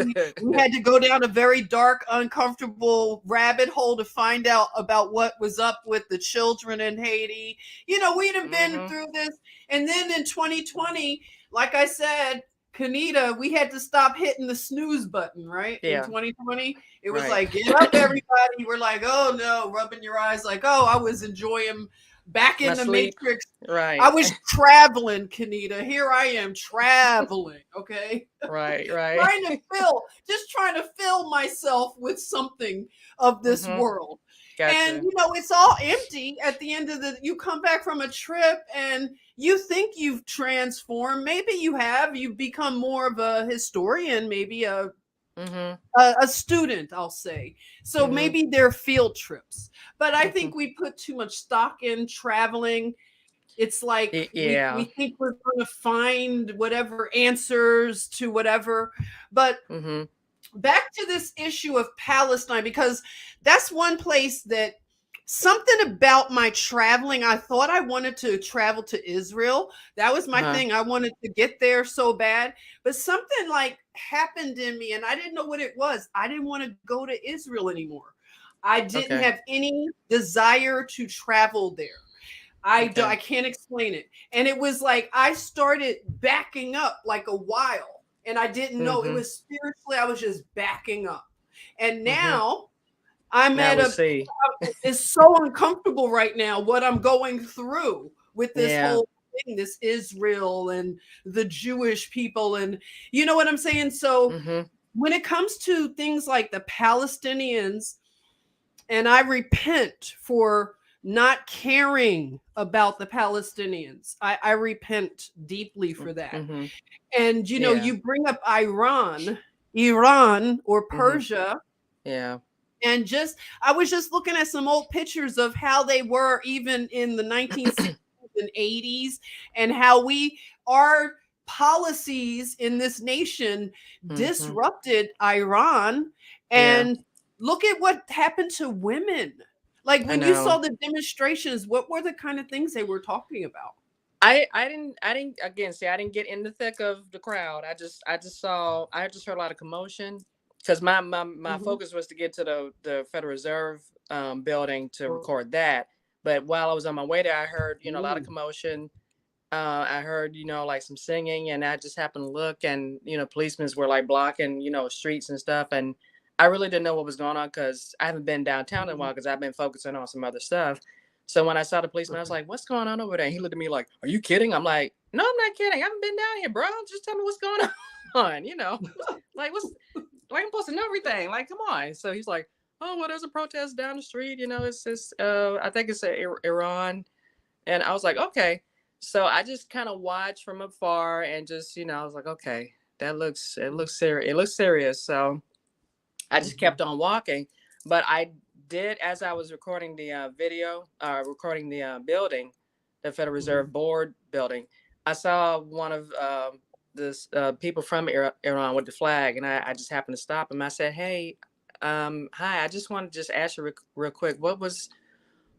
we had to go down a very dark, uncomfortable rabbit hole to find out about what was up with the children in Haiti. We'd have been through this. And then in 2020, like I said, Kennitta, we had to stop hitting the snooze button, right? In Yeah. 2020, it was Right. like, get up, everybody. We're like, oh no, rubbing your eyes like, oh, I was enjoying back in My the sleep. Matrix. Right. I was traveling, Kennitta. Here I am traveling, okay? Right. trying to fill myself with something of this world. Gotcha. And it's all empty at the end of you come back from a trip and you think you've transformed. Maybe you've become more of a historian, maybe a student, I'll say. So maybe they're field trips. But I think we put too much stock in traveling. It's like we think we're going to find whatever answers to whatever. But back to this issue of Palestine, because that's one place that something about my traveling, I thought I wanted to travel to Israel. That was my thing. I wanted to get there so bad. But something like happened in me and I didn't know what it was. I didn't want to go to Israel anymore. I didn't have any desire to travel there. I can't explain it. And it was like I started backing up like a while. And I didn't know it was spiritually, I was just backing up. And now I'm it's so uncomfortable right now what I'm going through with this whole thing, this Israel and the Jewish people. And you know what I'm saying? So when it comes to things like the Palestinians, and I repent for not caring about the Palestinians. I repent deeply for that. And, you bring up Iran or Persia. Yeah. And I was just looking at some old pictures of how they were even in the 1960s and 80s and how our policies in this nation disrupted Iran. And look at what happened to women. Like when you saw the demonstrations, what were the kind of things they were talking about? I didn't again say I didn't get in the thick of the crowd. I just heard a lot of commotion because my focus was to get to the Federal Reserve building to record that. But while I was on my way there, I heard a lot of commotion. I heard like some singing, and I just happened to look, and policemen were like blocking streets and stuff, and I really didn't know what was going on because I haven't been downtown in a while because I've been focusing on some other stuff. So when I saw the policeman, I was like, "What's going on over there?" And he looked at me like, "Are you kidding?" I'm like, "No, I'm not kidding. I haven't been down here, bro. Just tell me what's going on." Like I'm supposed to know everything. Like, come on. So he's like, "Oh, well, there's a protest down the street. It's this. I think it's Iran." And I was like, "Okay." So I just kind of watched from afar and just I was like, "Okay, it looks serious. It looks serious." So I just kept on walking, but I did, as I was recording the recording the building, the Federal Reserve Board building, I saw one of this people from Iran with the flag, and I just happened to stop him. I said, "Hey, hi, I just wanted to just ask you real quick, what was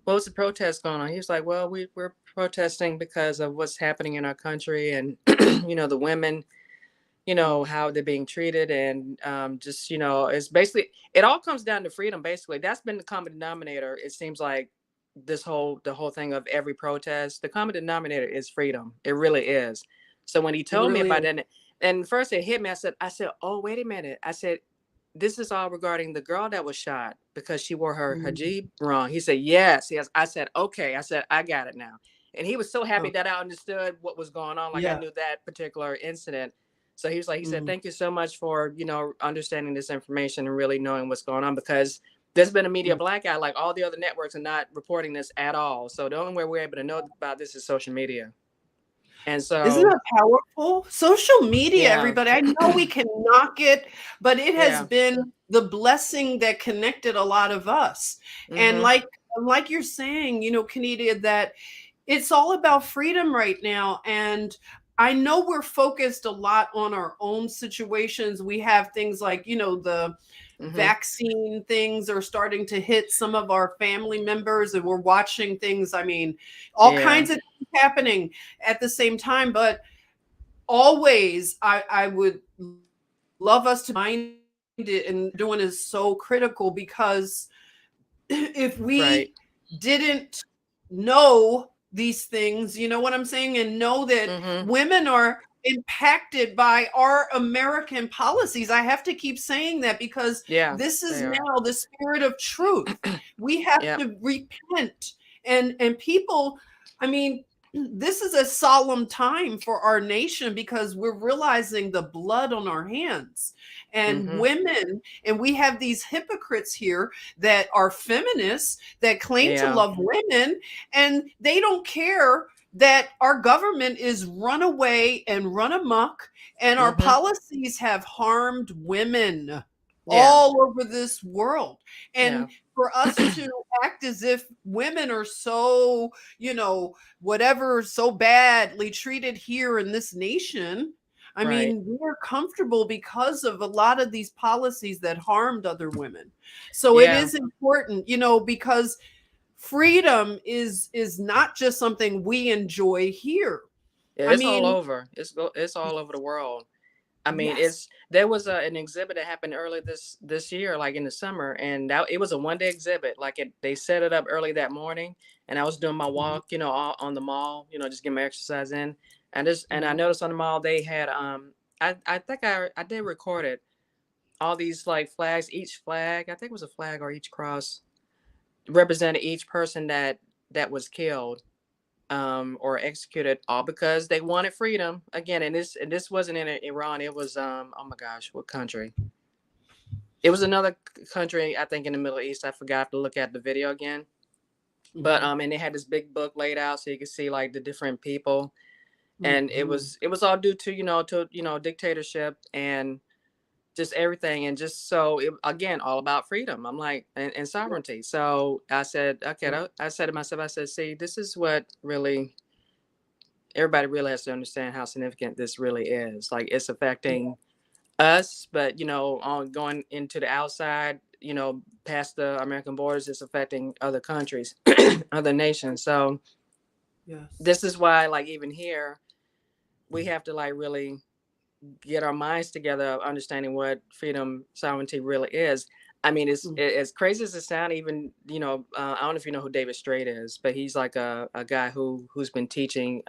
the protest going on?" He was like, "Well, we're protesting because of what's happening in our country, and the women." How they're being treated, and just it's basically, it all comes down to freedom. Basically, that's been the common denominator. It seems like the whole thing of every protest, the common denominator is freedom. It really is. So when he told me about that, and first it hit me, I said, "Oh, wait a minute." I said, "This is all regarding the girl that was shot because she wore her hijab wrong." He said, yes. I said, "Okay." I said, "I got it now." And he was so happy that I understood what was going on. Like I knew that particular incident. So he said, "Thank you so much for, understanding this information and really knowing what's going on, because there's been a media blackout. Like all the other networks are not reporting this at all. So the only way we're able to know about this is social media." And so isn't that powerful? Social media, everybody. I know we can knock it, but it has been the blessing that connected a lot of us. And like you're saying, Kennitta, that it's all about freedom right now. And I know we're focused a lot on our own situations. We have things like, the vaccine things are starting to hit some of our family members, and we're watching things. I mean, all kinds of things happening at the same time. But always, I would love us to mind it, and doing is so critical because if Right. we didn't know these things, you know what I'm saying, and know that Mm-hmm. women are impacted by our American policies. I have to keep saying that because Yeah, this is they are. now the spirit of truth. We have Yeah. to repent, and people, I mean, this is a solemn time for our nation because we're realizing the blood on our hands and Mm-hmm. women, and we have these hypocrites here that are feminists that claim to Yeah. love women, and they don't care that our government is run away and run amok, and our Mm-hmm. policies have harmed women Yeah. all over this world. Yeah. And for us to act as if women are so, whatever, so badly treated here in this nation. I Right. mean, we're comfortable because of a lot of these policies that harmed other women. So it Yeah. is important, because freedom is not just something we enjoy here. Yeah, I it's all mean, over. It's all over the world. I mean, yes. it's there was an exhibit that happened early this year, like in the summer, and that it was a 1 day exhibit. Like they set it up early that morning, and I was doing my Mhm, walk, on the mall, just getting my exercise in, and I mhm. noticed on the mall they had I think I did record it, all these like flags, each flag I think it was a flag or each cross represented each person that was killed or executed, all because they wanted freedom again. And this wasn't in Iran. It was oh my gosh, what country? It was another country, I think, in the Middle East. I forgot to look at the video again. But Mhm, and they had this big book laid out so you could see like the different people, and it mhm. was it was all due to dictatorship and just everything, and just so it again all about freedom. I'm like, and Yeah, sovereignty. So I said, okay, yeah, I said to myself, I said, see, this is what really everybody really has to understand how significant this really is. Like it's yeah. affecting us, but on going into the outside, past the American borders, it's affecting other countries, other nations. So Yes. this is why, like even here, we have to like really get our minds together, of understanding what freedom, sovereignty really is. I mean, Mm. as crazy as it sounds. Even I don't know if you know who David Strait is, but he's like a guy who's been teaching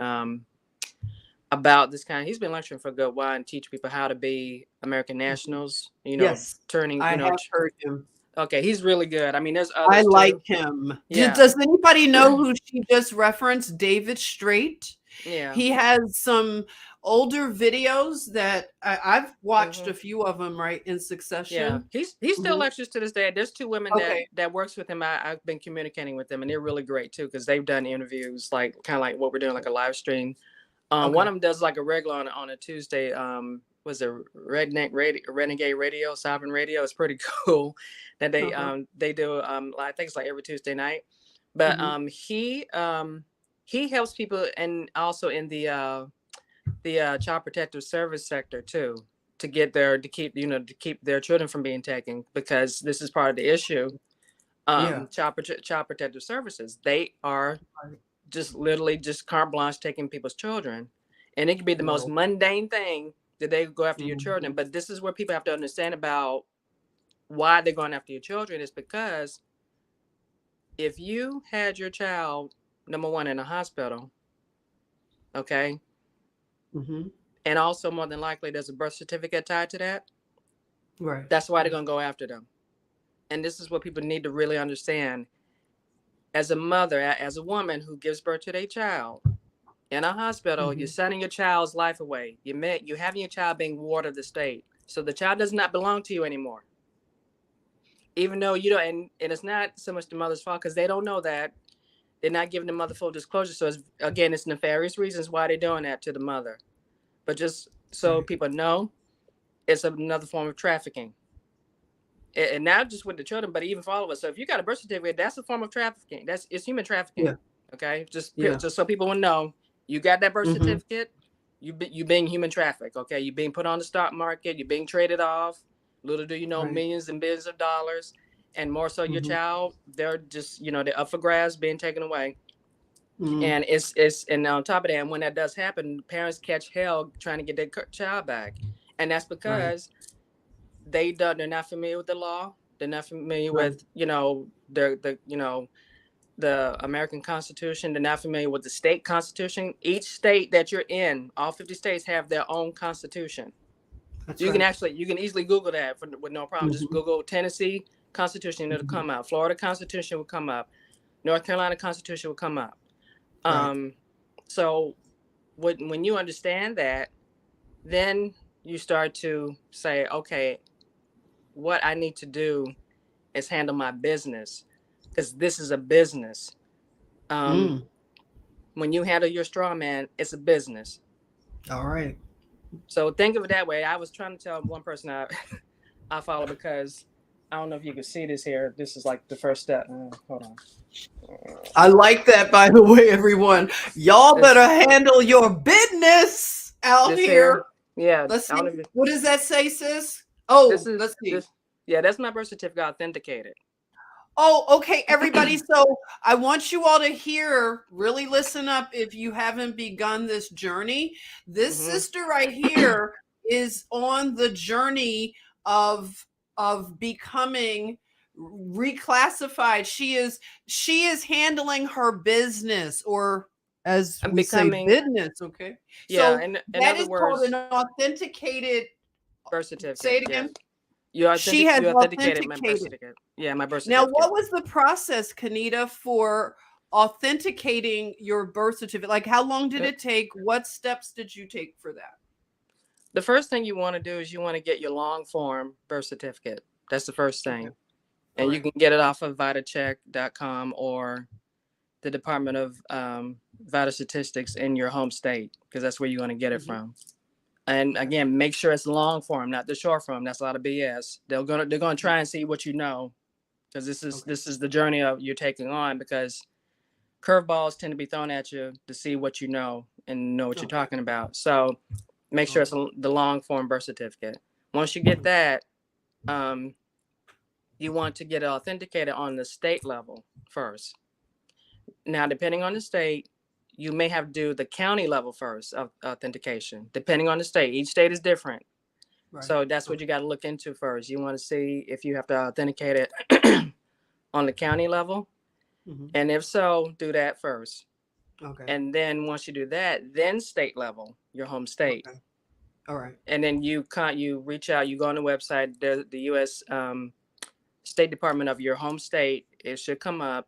about this kind. He's been lecturing for a good while and teach people how to be American Mhm. nationals. Yes, Turning. I have heard him. Okay, he's really good. I mean, there's I others like too. him. Yeah, Does anybody know who she just referenced? David Strait. yeah, He has some older videos that I've watched hmm a few of them right in yeah. succession. He still Mhm. lectures to this day. There's two women Okay. that works with him. I've been communicating with them, and they're really great too because they've done interviews like kind of like what we're doing, like a live stream. One Okay. of them does like a regular on a Tuesday. Was a renegade radio, sovereign radio. It's pretty cool that Uh-huh. they do. I think it's like every Tuesday night. But Mhm. he helps people, and also in the child protective service sector too, to get their to keep to keep their children from being taken, because this is part of the issue. Yeah. Child protective services, they are Right. just literally just carte blanche taking people's children, and it can be the most Wow. mundane thing that they go after your children. Mhm. But this is where people have to understand about why they're going after your children, is because if you had your child, number one, in a hospital, okay, Mhm. and also more than likely there's a birth certificate tied to that, Right. that's why they're Right. going to go after them. And this is what people need to really understand. As a mother, as a woman who gives birth to their child in a hospital, you're Mhm. sending your child's life away. You having your child being ward of the state. So the child does not belong to you anymore. Even though you don't, and it's not so much the mother's fault because they don't know that. They're not giving the mother full disclosure. So it's nefarious reasons why they're doing that to the mother. But just so Right. people know, it's another form of trafficking. And not just with the children, but even for all of us. So if you got a birth certificate, that's a form of trafficking. It's human trafficking. Yeah. Okay, Yeah. just so people will know, you got that birth Mhm. certificate, you being human trafficked. Okay, you being put on the stock market, you being traded off. Little do you know, Right. millions and billions of dollars, and more so your Mhm. child. They're just they're up for grabs, being taken away. Mhm. And it's and on top of that, and when that does happen, parents catch hell trying to get their child back, and that's Right. because they're not familiar with the law. They're not familiar Right. with, the American Constitution. They're not familiar with the state constitution. Each state that you're in, all 50 states have their own constitution. That's You can right. easily Google that with no problem. Just Hmm. Google Tennessee Constitution, it'll Hmm. come up. Florida Constitution will come up. North Carolina Constitution will come up. Right. Um, so when you understand that, then you start to say, okay, what I need to do is handle my business, because this is a business. Um, Mm. when you handle your straw man, it's a business. All right. So think of it that way. I was trying to tell one person I follow, because I don't know if you can see this here. This is like the first step. Hold on. I like that, by the way, everyone. Y'all This better handle your business out this here. here. Yeah, Let's I see. don't even. What does that say, sis? This Oh, is let's see. this. Yeah, that's my birth certificate authenticated. Oh, okay, everybody. So I want you all to hear, really listen up if you haven't begun this journey. This Hmm. sister right here is on the journey of becoming reclassified. She is handling her business, or as I'm we say, becoming. business. Okay. Yeah, So in that other is called an words, authenticated, birth say certificate. it Yeah, again. She has you authenticated my birth authenticated. certificate. Yeah, my birth Now, certificate. what was the process, Kennitta, for authenticating your birth certificate? Like, how long did Uh, it take? What steps did you take for that? The first thing you want to do is you want to get your long form birth certificate. That's the first Okay. thing. All And you right. can get it off of vitacheck.com or the Department of Vital Statistics in your home state, because that's where you're going to get it Mhm. from. And Okay. again, make sure it's long form, not the short form. That's a lot of BS. They're gonna try and see what you know, because Okay. this is the journey of you're taking on, because curveballs tend to be thrown at you to see what you know and know what you're Okay. talking about. So make sure it's Okay. the long form birth certificate. Once you get that, um, you want to get it authenticated on the state level first. Now, depending on the state, you may have to do the county level first of authentication, depending on the state. Each state is different. Right. So that's what Okay. you got to look into first. You want to see if you have to authenticate it on the county level. Hmm. And if so, do that first. Okay. And then once you do that, then state level, your home state. Okay. All right. And then you reach out, you go on the website, the U.S. State Department of your home state. It should come up.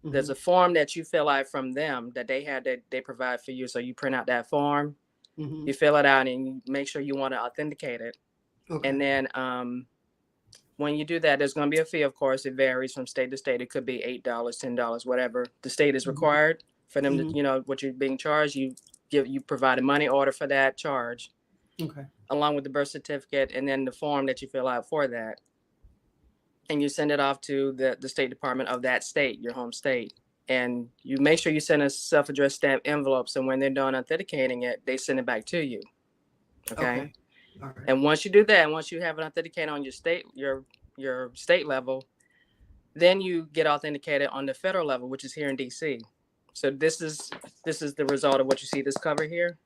There's Hmm. a form that you fill out from them that they provide for you. So you print out that form, Hmm. you fill it out, and you make sure you want to authenticate it. And Okay. then when you do that, there's going to be a fee. Of course, it varies from state to state. It could be $8, $10, whatever the state is Hmm. required for them to, Hmm. what you're being charged. You provide a money order for that charge, Okay. along with the birth certificate, and then the form that you fill out for that, and you send it off to the State Department of that state, your home state. And you make sure you send a self-addressed stamped envelope, so when they're done authenticating it, they send it back to you. Okay. Okay. All right. And once you do that, once you have it authenticated on your state level, then you get authenticated on the federal level, which is here in DC. So this is the result of what you see this cover here.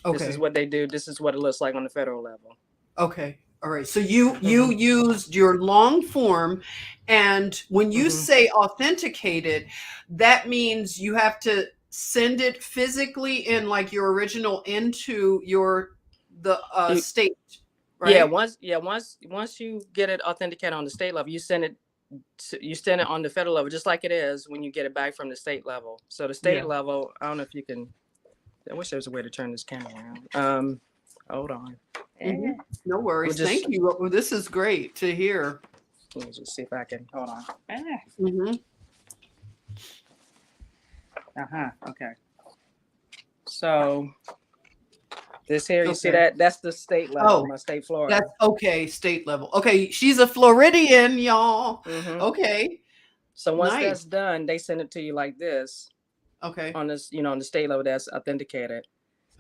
This is Okay. what they do. This is what it looks like on the federal level. Okay. All right. So you Mm-hmm. used your long form, and when you Mm-hmm. say authenticated, that means you have to send it physically in, like, your original into the You, state, right? once you get it authenticated on the state level, you send it on the federal level, just like it is when you get it back from the state level. So the state Yeah. level, I don't know if you can. I wish there was a way to turn this camera around. Hold on. Hmm. No I'm worries. just Thank you. Well, this is great to hear. Let me just see if I can. Hold on. Hmm. Okay. So this here, you see Okay. that? That's the state level, Oh, my state, Florida. that's okay. State level. Okay. She's a Floridian, y'all. Mm-hmm. Okay. So once Nice. that's done, they send it to you like this Okay. on this, on the state level that's authenticated.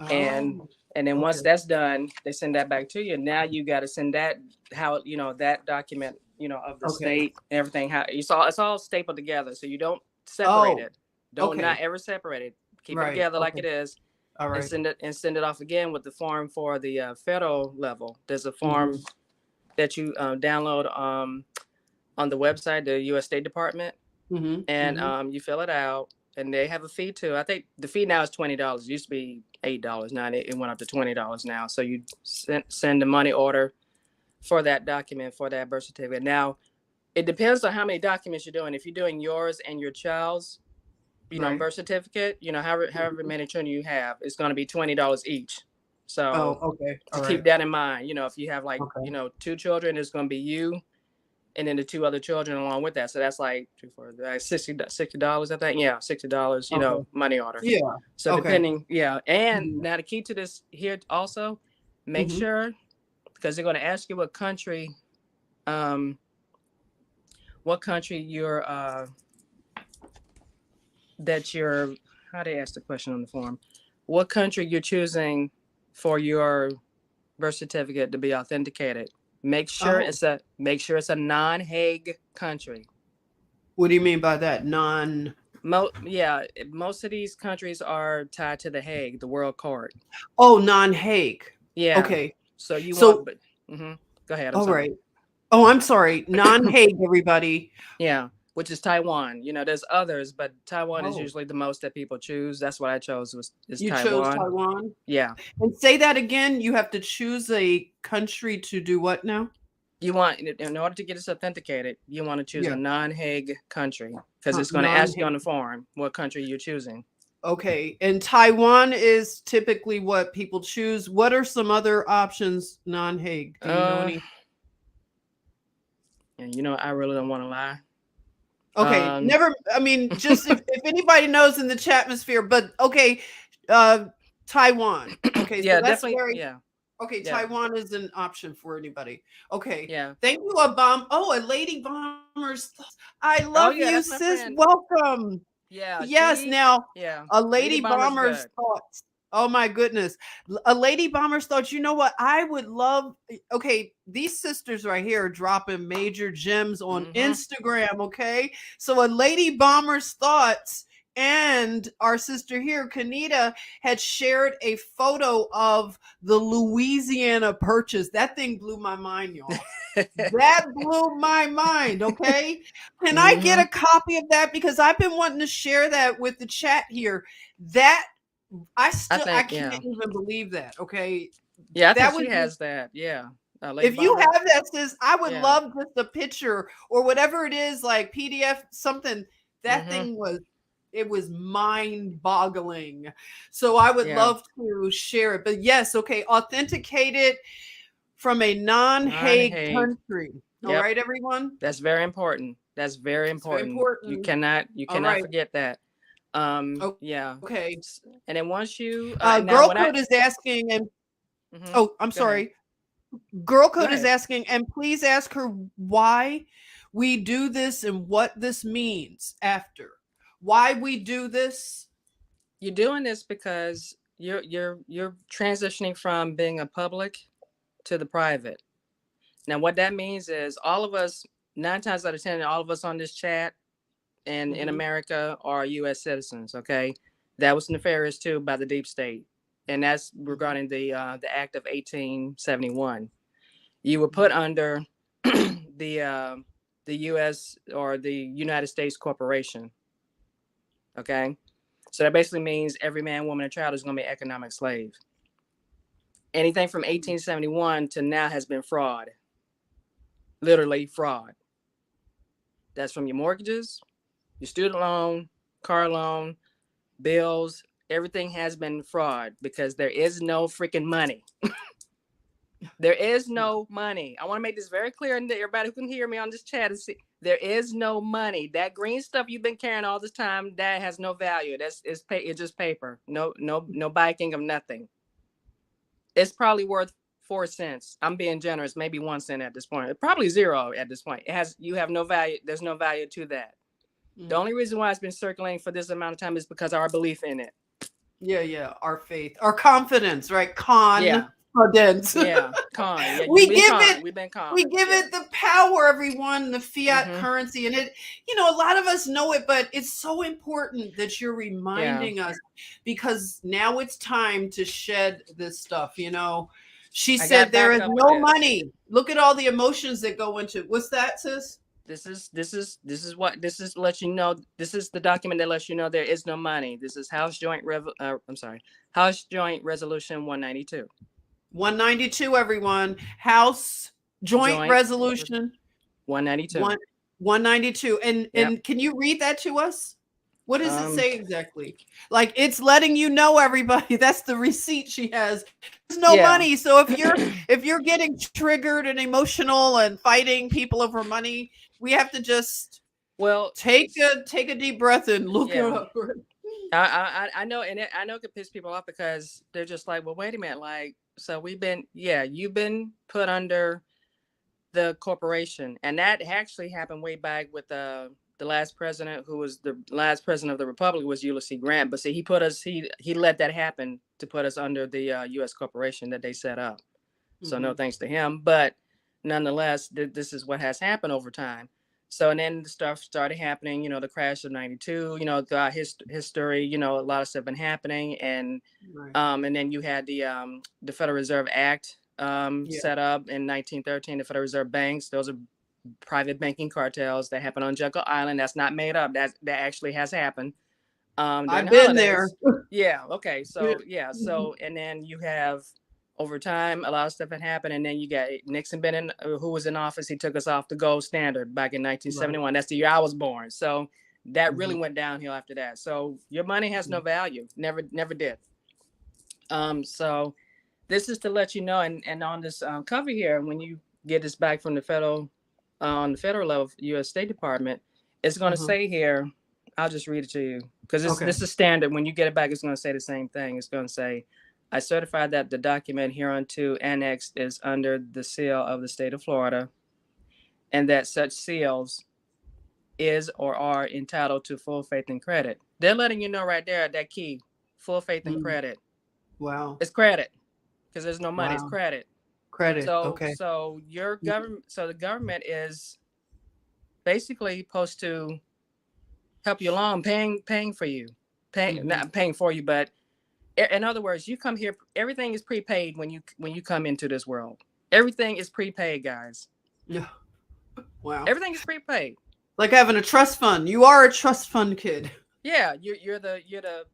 And Oh, and then once okay. that's done, they send that back to you. Now you got to send that, how, that document, of the Okay. state, everything, how it's all stapled together, so you don't separate Oh, it. Don't okay. not ever separate it. Keep it Right. together like Okay. it is, All and right. send it off again with the form for the federal level. There's a Hmm. form that you download on the website, the U.S. State Department, Mm-hmm. and Mm-hmm. you fill it out, and they have a fee too. I think the fee now is $20. It used to be $8. Now it went up to $20 now. So you send the money order for that document, for that birth certificate. Now it depends on how many documents you're doing. If you're doing yours and your child's, Right. birth certificate, however many children you have, it's going to be $20 each. Oh, So okay. All just keep right. that in mind. If you have like, Okay. 2 children, it's going to be you and then the 2 other children along with that. So that's like like $60, I think. Yeah, $60, Okay. money order. Yeah. So Okay. depending, yeah. And Mhm. now the key to this here also, make Mhm. sure, because they're going to ask you um, what country you're, how they ask the question on the form, what country you're choosing for your birth certificate to be authenticated. Oh, Make sure it's a non-Hague country. what do you mean by that? Non. Yeah, most of these countries are tied to the Hague, the World Court. Oh, non-Hague. Yeah, Okay. so you want, So, but go ahead. I'm all sorry. right. Oh, I'm sorry. Non-Hague, everybody. Yeah, which is Taiwan. There's others, but Taiwan is Oh, usually the most that people choose. That's what I chose is you chose Taiwan. Taiwan? Yeah, And say that again. You have to choose a country to do what now? you want, in order to get this authenticated, you want to choose Yeah. a non-Hague country because it's going to ask you on Non-Hague. the form what country you're choosing. Okay. And Taiwan is typically what people choose. What are some other options non-Hague? Do you know Uh, any? and I really don't want to lie. Okay, Um, never. I mean, just if anybody knows in the chat atmosphere, but okay, uh, Taiwan. Okay, so yeah, that's definitely. very Yeah, okay. yeah, Taiwan is an option for anybody. Okay, yeah. thank you, a bomb. Oh, a lady bombers. I Oh love yeah, you, that's my sis. friend. Welcome. Yeah, Yes, now yeah. a Lady lady Bomber's bomber's good. thoughts. Oh my goodness. A lady bomber's thoughts. You know what? I would love. Okay, these sisters right here are dropping major gems on Mm-hmm. Instagram. Okay. So a lady bomber's thoughts and our sister here, Kennitta, had shared a photo of the Louisiana Purchase. That thing blew my mind, y'all. That blew my mind. Okay. Can I get Mm-hmm. a copy of that? Because I've been wanting to share that with the chat here. That I I think, can't yeah, even believe that. Okay. yeah. I think That she would just, has that. Yeah, Lady if you Bomber. have that, sis, I would Yeah. love just a picture or whatever it is, like PDF, something. That Mm-hmm. thing was, it was mind boggling. So I would Yeah. love to share it. But yes, okay, authenticate it from a non-Hague Non-Hague. country. All Yep. right, everyone. That's very important. That's very It's very important. You important. cannot you All cannot right. forget that. Yeah. Okay. And then once you and now Girl when I Code is asking, and mm-hmm, oh, I'm go ahead. sorry. Girl Go Code is ahead. asking, and please ask her why we do this and what this means after. Why we do this. You're doing this because you're transitioning from being a public to the private. Now what that means is all of us, 9 times out of 10, all of us on this chat and in Mm-hmm. America are US citizens, okay? That was nefarious too by the deep state. And that's Mm-hmm. regarding the Act of 1871. You were put Mm-hmm. under the US or the United States corporation. Okay. So that basically means every man, woman, and child is going to be economic slave. Anything from 1871 to now has been fraud, literally fraud. That's from your mortgages, your student loan, car loan, bills. Everything has been fraud because there is no freaking money. There is no money. I want to make this very clear, and everybody who can hear me on this chat is see, there is no money. That green stuff you've been carrying all this time, that has no value. It's just paper. No biking of nothing. It's probably worth 4 cents. I'm being generous, maybe 1 cent at this point. Probably zero at this point. You have no value. There's no value to that. Mm-hmm. The only reason why it's been circulating for this amount of time is because of our belief in it. Yeah. Our faith, our confidence, right? Confidence. Yeah. Con. Yeah. we We've give con. it We've been con. we give Yeah. it the power, everyone, the fiat Mm-hmm. currency, and it, a lot of us know it, but it's so important that you're reminding us, because now it's time to shed this stuff. She I got said there back is up with no this. money. Look at all the emotions that go into it. What's that, sis? This is let you know. This is the document that lets you know there is no money. This is House Joint Resolution 192. 192, everyone. House Joint Joint Resolution 192. one 192. Yep. And can you read that to us? What does it Um. say exactly? Like it's letting you know, everybody. That's the receipt she has. There's no Yeah. money. So if you're getting triggered and emotional and fighting people over money, we have to just Well. take a deep breath and look it Yeah. up. I know, and I know it could piss people off because they're just like, well, wait a minute, like, so you've been put under the corporation, and that actually happened way back with the last president, who was the last president of the republic, was Ulysses Grant. But see, he let that happen to put us under the U.S. corporation that they set up. So no thanks to him, but nonetheless, this is what has happened over time. So and then the stuff started happening, the crash of '92, throughout history, a lot of stuff been happening, Right. and then you had the Federal Reserve Act Yeah. set up in 1913. The Federal Reserve banks; those are private banking cartels that happen on Jekyll Island. That's not made up. That actually has happened during I've the been there. holidays. Yeah. Okay. So yeah. So and then you have over time a lot of stuff had happened, and then you got Nixon been in, who was in office. He took us off the gold standard back in 1971. Right. That's the year I was born. So that really went downhill after that. So your money has no value. Never did. So this is to let you know, and on this cover here, when you get this back from the federal on the federal level, U.S. State Department, it's going to say here. I'll just read it to you because this is standard. When you get it back, it's going to say the same thing. It's going to say, I certify that the document hereunto annexed is under the seal of the state of Florida, and that such seals is or are entitled to full faith and credit. They're letting you know right there, that key, full faith and credit. Wow. It's credit because there's no money. It's Wow. credit. Credit. So Okay. so your government, so the government is basically supposed to help you along, paying for you, not paying for you, but in other words, you come here, everything is prepaid when you come into this world. Everything is prepaid, guys. Yeah. Wow. Everything is prepaid. Like having a trust fund. You are a trust fund kid. Yeah, you're the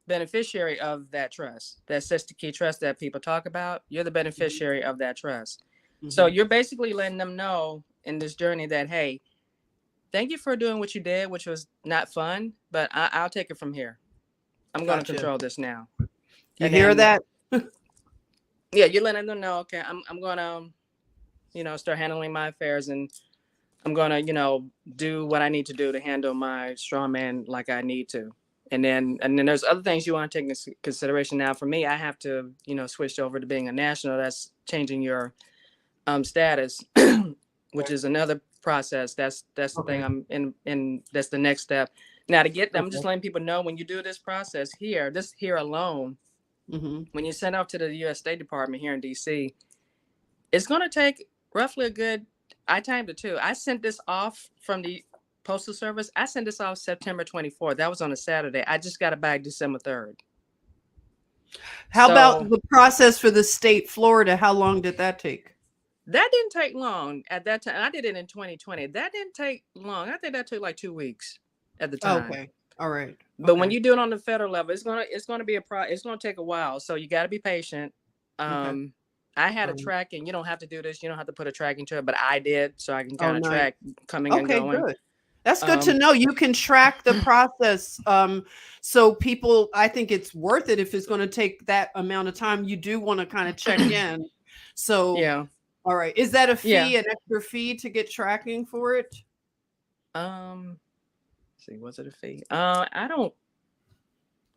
beneficiary of that trust, that sister key trust that people talk about. You're the beneficiary of that trust. So you're basically letting them know in this journey that, hey, thank you for doing what you did, which was not fun, but I'll take it from here. I'm going to control this now. You hear that? Yeah, you're letting them know, okay, I'm going to, start handling my affairs, and I'm going to, do what I need to do to handle my strong man like I need to. And then there's other things you want to take into consideration. Now, for me, I have to, switch over to being a national. That's changing your status, which is another process. That's the thing I'm in. That's the next step. Now I'm just letting people know, when you do this process here, alone, when you send off to the U.S. State Department here in D.C., it's going to take roughly I timed it too. I sent this off from the Postal Service. I sent this off September 24th. That was on a Saturday. I just got it back December 3rd. How about the process for the state, Florida? How long did that take? That didn't take long at that time. I did it in 2020. That didn't take long. I think that took like 2 weeks at the time. Okay. All right. But when you do it on the federal level, it's gonna be it's gonna take a while. So you got to be patient. I had a tracking. You don't have to do this. You don't have to put a tracking to it, but I did, so I can kind of track coming and going. Good. That's good to know. You can track the process. So people, I think it's worth it if it's going to take that amount of time. You do want to kind of check in. So yeah. All right. Is that a fee, an extra fee to get tracking for it? See, was it a fee? I don't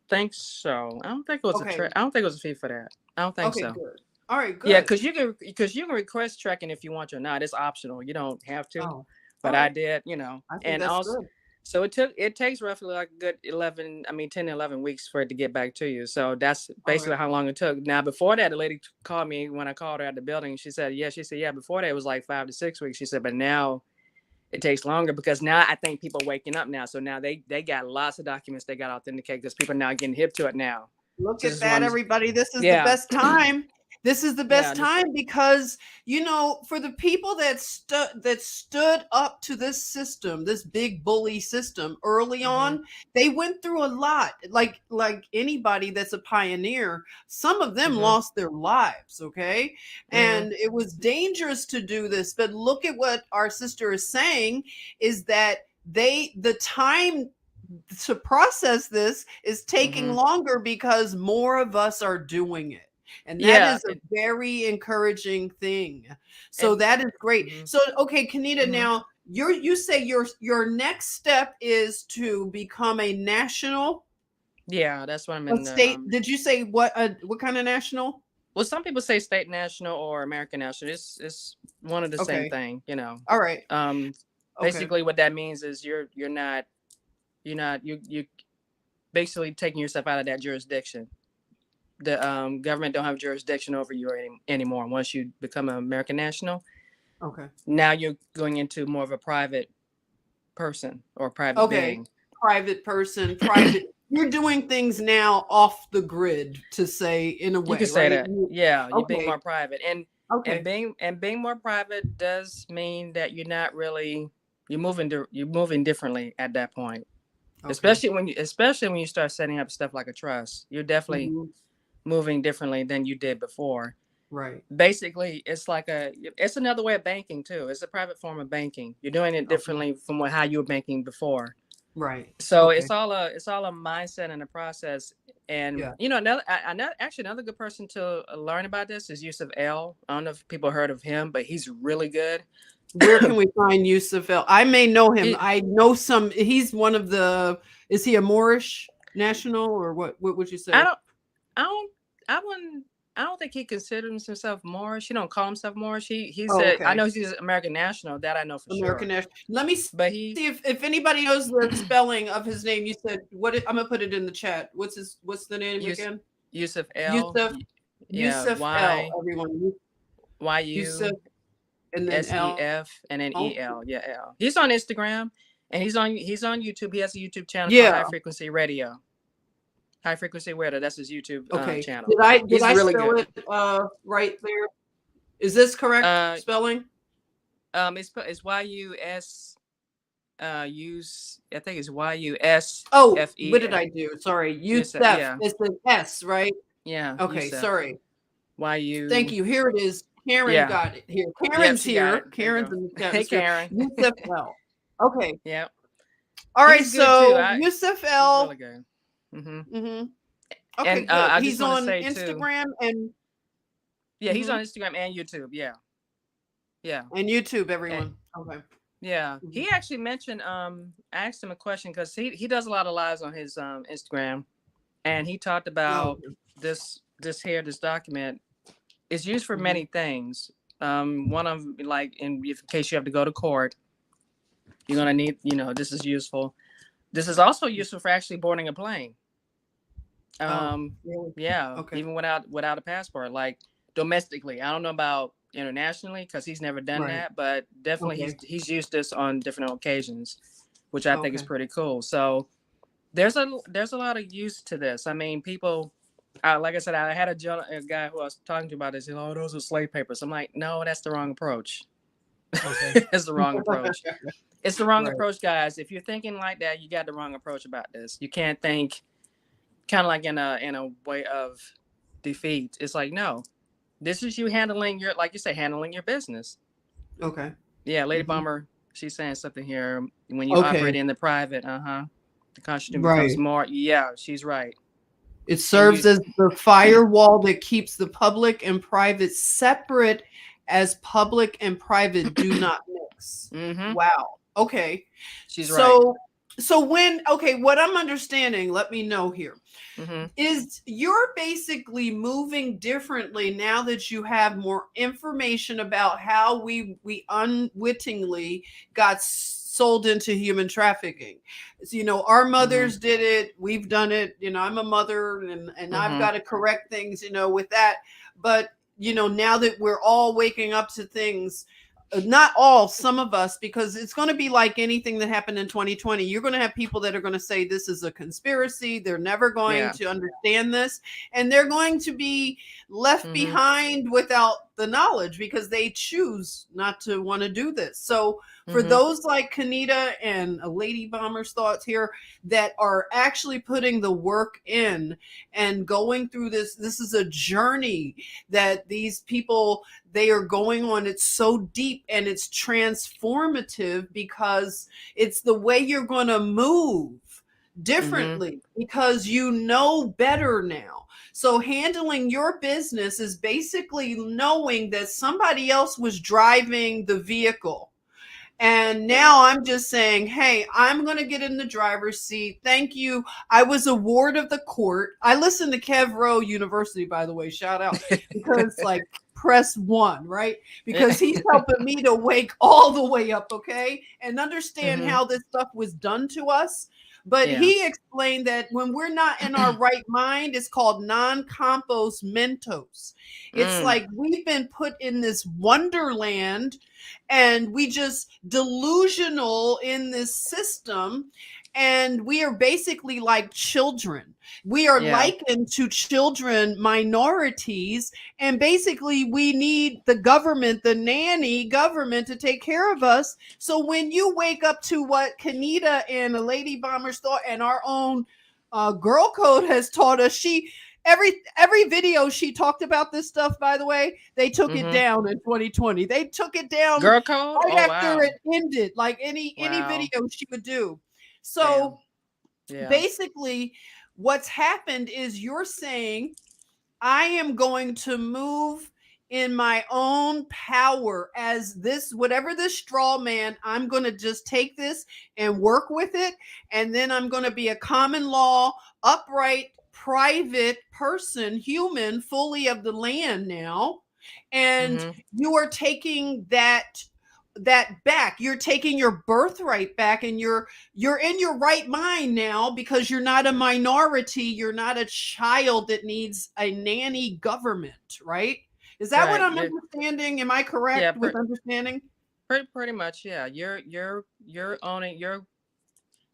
think so. I don't think it was I don't think it was a fee for that. I don't think so. Good. All right, good. Yeah, because you can request tracking if you want to or not. It's optional. You don't have to. But I did, and also good. So it takes roughly like a good 10 to 11 weeks for it to get back to you. So that's basically how long it took. Now, before that, the lady called me when I called her at the building. She said, before that it was like 5 to 6 weeks. She said, but now it takes longer because now I think people are waking up now. So now they got lots of documents they got to authenticate because people are now getting hip to it now. Look at that, everybody. This is the best time. This is the Yeah, best this time because, for the people that stood up to this system, this big bully system early hmm on, they went through a lot. Like anybody that's a pioneer, some of them hmm lost their lives, okay? hmm And it was dangerous to do this, but look at what our sister is saying is that the time to process this is taking hmm longer because more of us are doing it. And that yeah, is a very encouraging thing. So and that is great. hmm So okay, Kennitta, hmm now you say your next step is to become a national, yeah, that's what I'm a in the state. Did you say what kind of national? well, some people say state national or American national. It's one of the same Okay. thing, you know. All right. Um, Okay. Basically, what that means is you basically taking yourself out of that jurisdiction. The government don't have jurisdiction over you anymore. Once you become an American national, Okay. now you're going into more of a private person or private Okay. being. Private person, private. You're doing things now off the grid, to say, in a You can way, say right? that. Yeah, you're being Okay. more private, and Okay. being more private does mean that you're not really you're moving differently at that point. Okay. Especially when you start setting up stuff like a trust, you're definitely Mhm. moving differently than you did before. Right. Basically, it's another way of banking too. It's a private form of banking. You're doing it Okay. differently from how you were banking before. Right. So Okay. it's all a mindset and a process. And Yeah. another good person to learn about this is Yusuf L. I don't know if people heard of him, but he's really good. Where can we find Yusuf El? I may know him. he I know some. He's one of the. Is he a Moorish national or what? What would you I say? don't I don't I wouldn't I don't think he considers himself Moorish. He don't call himself Moorish. He Oh, said I okay. know he's American national. That I know for American sure. national. Let me see But he if anybody knows the spelling of his name. You said what? I'm gonna put it in the chat. What's the name Yus, again? Yusuf L. Yusuf Yeah, Yusuf L. Everyone. Yusuf YU and then L. SEF and then Oh, EL. Yeah, L. He's on Instagram and he's on YouTube. He has a YouTube channel called yeah. High Frequency Radio. High Frequency Radio. That's his YouTube Okay. channel. Did He's I really spell good. it right there? Is this correct Uh, spelling? it's YUS use. I think it's YUSFEF. Oh, what did I do? Sorry. Yusef. Yusef. Yeah, It's an S, right? yeah. Okay, Yusef. sorry. Thank YU. you. Here it is. Karen Yeah. got it here. Yep. Karen's She got here. it. There you Karen's go. in the chat. Hey, That's good. Karen. Yusef L. Okay. Yep. All right. He's good too. So Yusef He's really L. good. Hmm. Mm-hmm. Okay, And good. I just He's want to on say too. Instagram and Yeah, he's mhm, on Instagram and YouTube. Yeah, yeah, and YouTube, and everyone. Okay. yeah. Mhm. He actually mentioned. I asked him a question because he does a lot of lives on his Instagram, and he talked Oh, about okay. this document is used for Mhm. many things. One of like in case you have to go to court, you're gonna need. This is useful. This is also useful for actually boarding a plane. Oh, Um, really? yeah, Okay. even without a passport, like domestically. I don't know about internationally because he's never done Right. that, but definitely Okay. he's used this on different occasions, which I think is Okay. pretty cool. So there's a lot of use to this. I mean, people. Like I said, I had a guy who I was talking to about this. He's like, "Oh, those are slave papers." I'm like, "No, that's the wrong approach. Okay. It's the wrong approach. It's the wrong Right. approach, guys. If you're thinking like that, you got the wrong approach about this. You can't think kind of like in a way of defeat. It's like, no, this is you handling your, like you say, handling your business. Okay. Yeah, Lady Mhm. Bomber, she's saying something here. When you Okay. operate in the private, the constitution becomes Right. more. Yeah, she's right. It And serves as the firewall that keeps the public and private separate as public and private do not mix. mm-hmm, Wow. Okay. she's right. So what I'm understanding, let me know here, Mm-hmm, is you're basically moving differently now that you have more information about how we unwittingly got sold into human trafficking. So, our mm-hmm, mothers did it, we've done it, I'm a mother and I've mm-hmm, got to correct things, with that. But now that we're all waking up to things, not all, some of us, because it's going to be like anything that happened in 2020. You're going to have people that are going to say this is a conspiracy. They're never going Yeah. to understand this, and they're going to be left Mm-hmm. behind without the knowledge because they choose not to want to do this. So for Mm-hmm. those like Kennitta and a Lady Bomber's thoughts here that are actually putting the work in and going through this is a journey that these people, they are going on. It's so deep and it's transformative because it's the way you're going to move Mm-hmm. differently because you know better now. So handling your business is basically knowing that somebody else was driving the vehicle. And now I'm just saying, hey, I'm going to get in the driver's seat. Thank you. I was a ward of the court. I listened to Kev Rowe University, by the way, shout out, because like press one, right? Because he's helping me to wake all the way up, okay? And understand Mm-hmm. how this stuff was done to us. But Yeah. he explained that when we're not in our right mind, it's called non-compos mentos. It's Mm. like we've been put in this wonderland and we just delusional in this system, and we are basically like children. We are Yeah. likened to children minorities, and basically we need the government, the nanny government, to take care of us. So when you wake up to what Kenita and a Lady Bomber's thought and our own girl code has taught us, she every video she talked about this stuff, by the way, they took it Mm-hmm. down in 2020. They took it down Girl code. right Oh after wow. it ended, like any Wow. video she would do. Damn. So Yeah. basically what's happened is you're saying I am going to move in my own power as this, whatever this straw man, I'm going to just take this and work with it. And then I'm going to be a common law, upright, private person, human, fully of the land now. And Mm-hmm. you are taking that back. You're taking your birthright back, and you're in your right mind now because you're not a minority. You're not a child that needs a nanny government, right? Is that what Right. I'm Yeah. understanding? Am I Yeah. correct with understanding? Pretty much. Yeah. You're owning. You're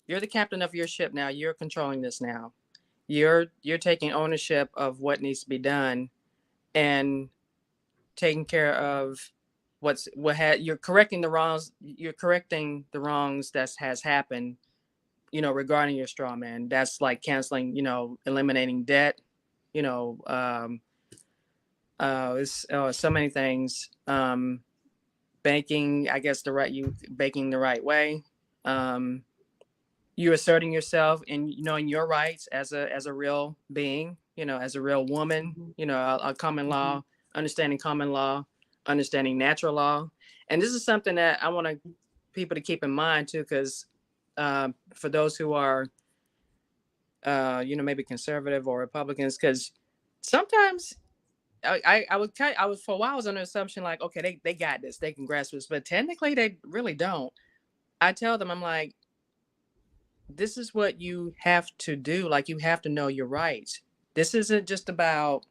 the captain of your ship now. You're controlling this now. You're taking ownership of what needs to be done and taking care of what had you're correcting the wrongs. You're correcting the wrongs that has happened, regarding your straw man. That's like canceling, eliminating debt, you know it's so many things. Banking, I guess, you banking the right way. um you asserting yourself and knowing your rights as a real being, as a real woman, Mhm, a common mhm, law, common law, understanding natural law. And this is something that I want people to keep in mind too, because for those who are maybe conservative or Republicans, because sometimes I was for a while I was under the assumption like, okay, they got this, they can grasp this, but technically they really don't. I tell them, I'm like, this is what you have to do. Like, you have to know your rights. This isn't just about,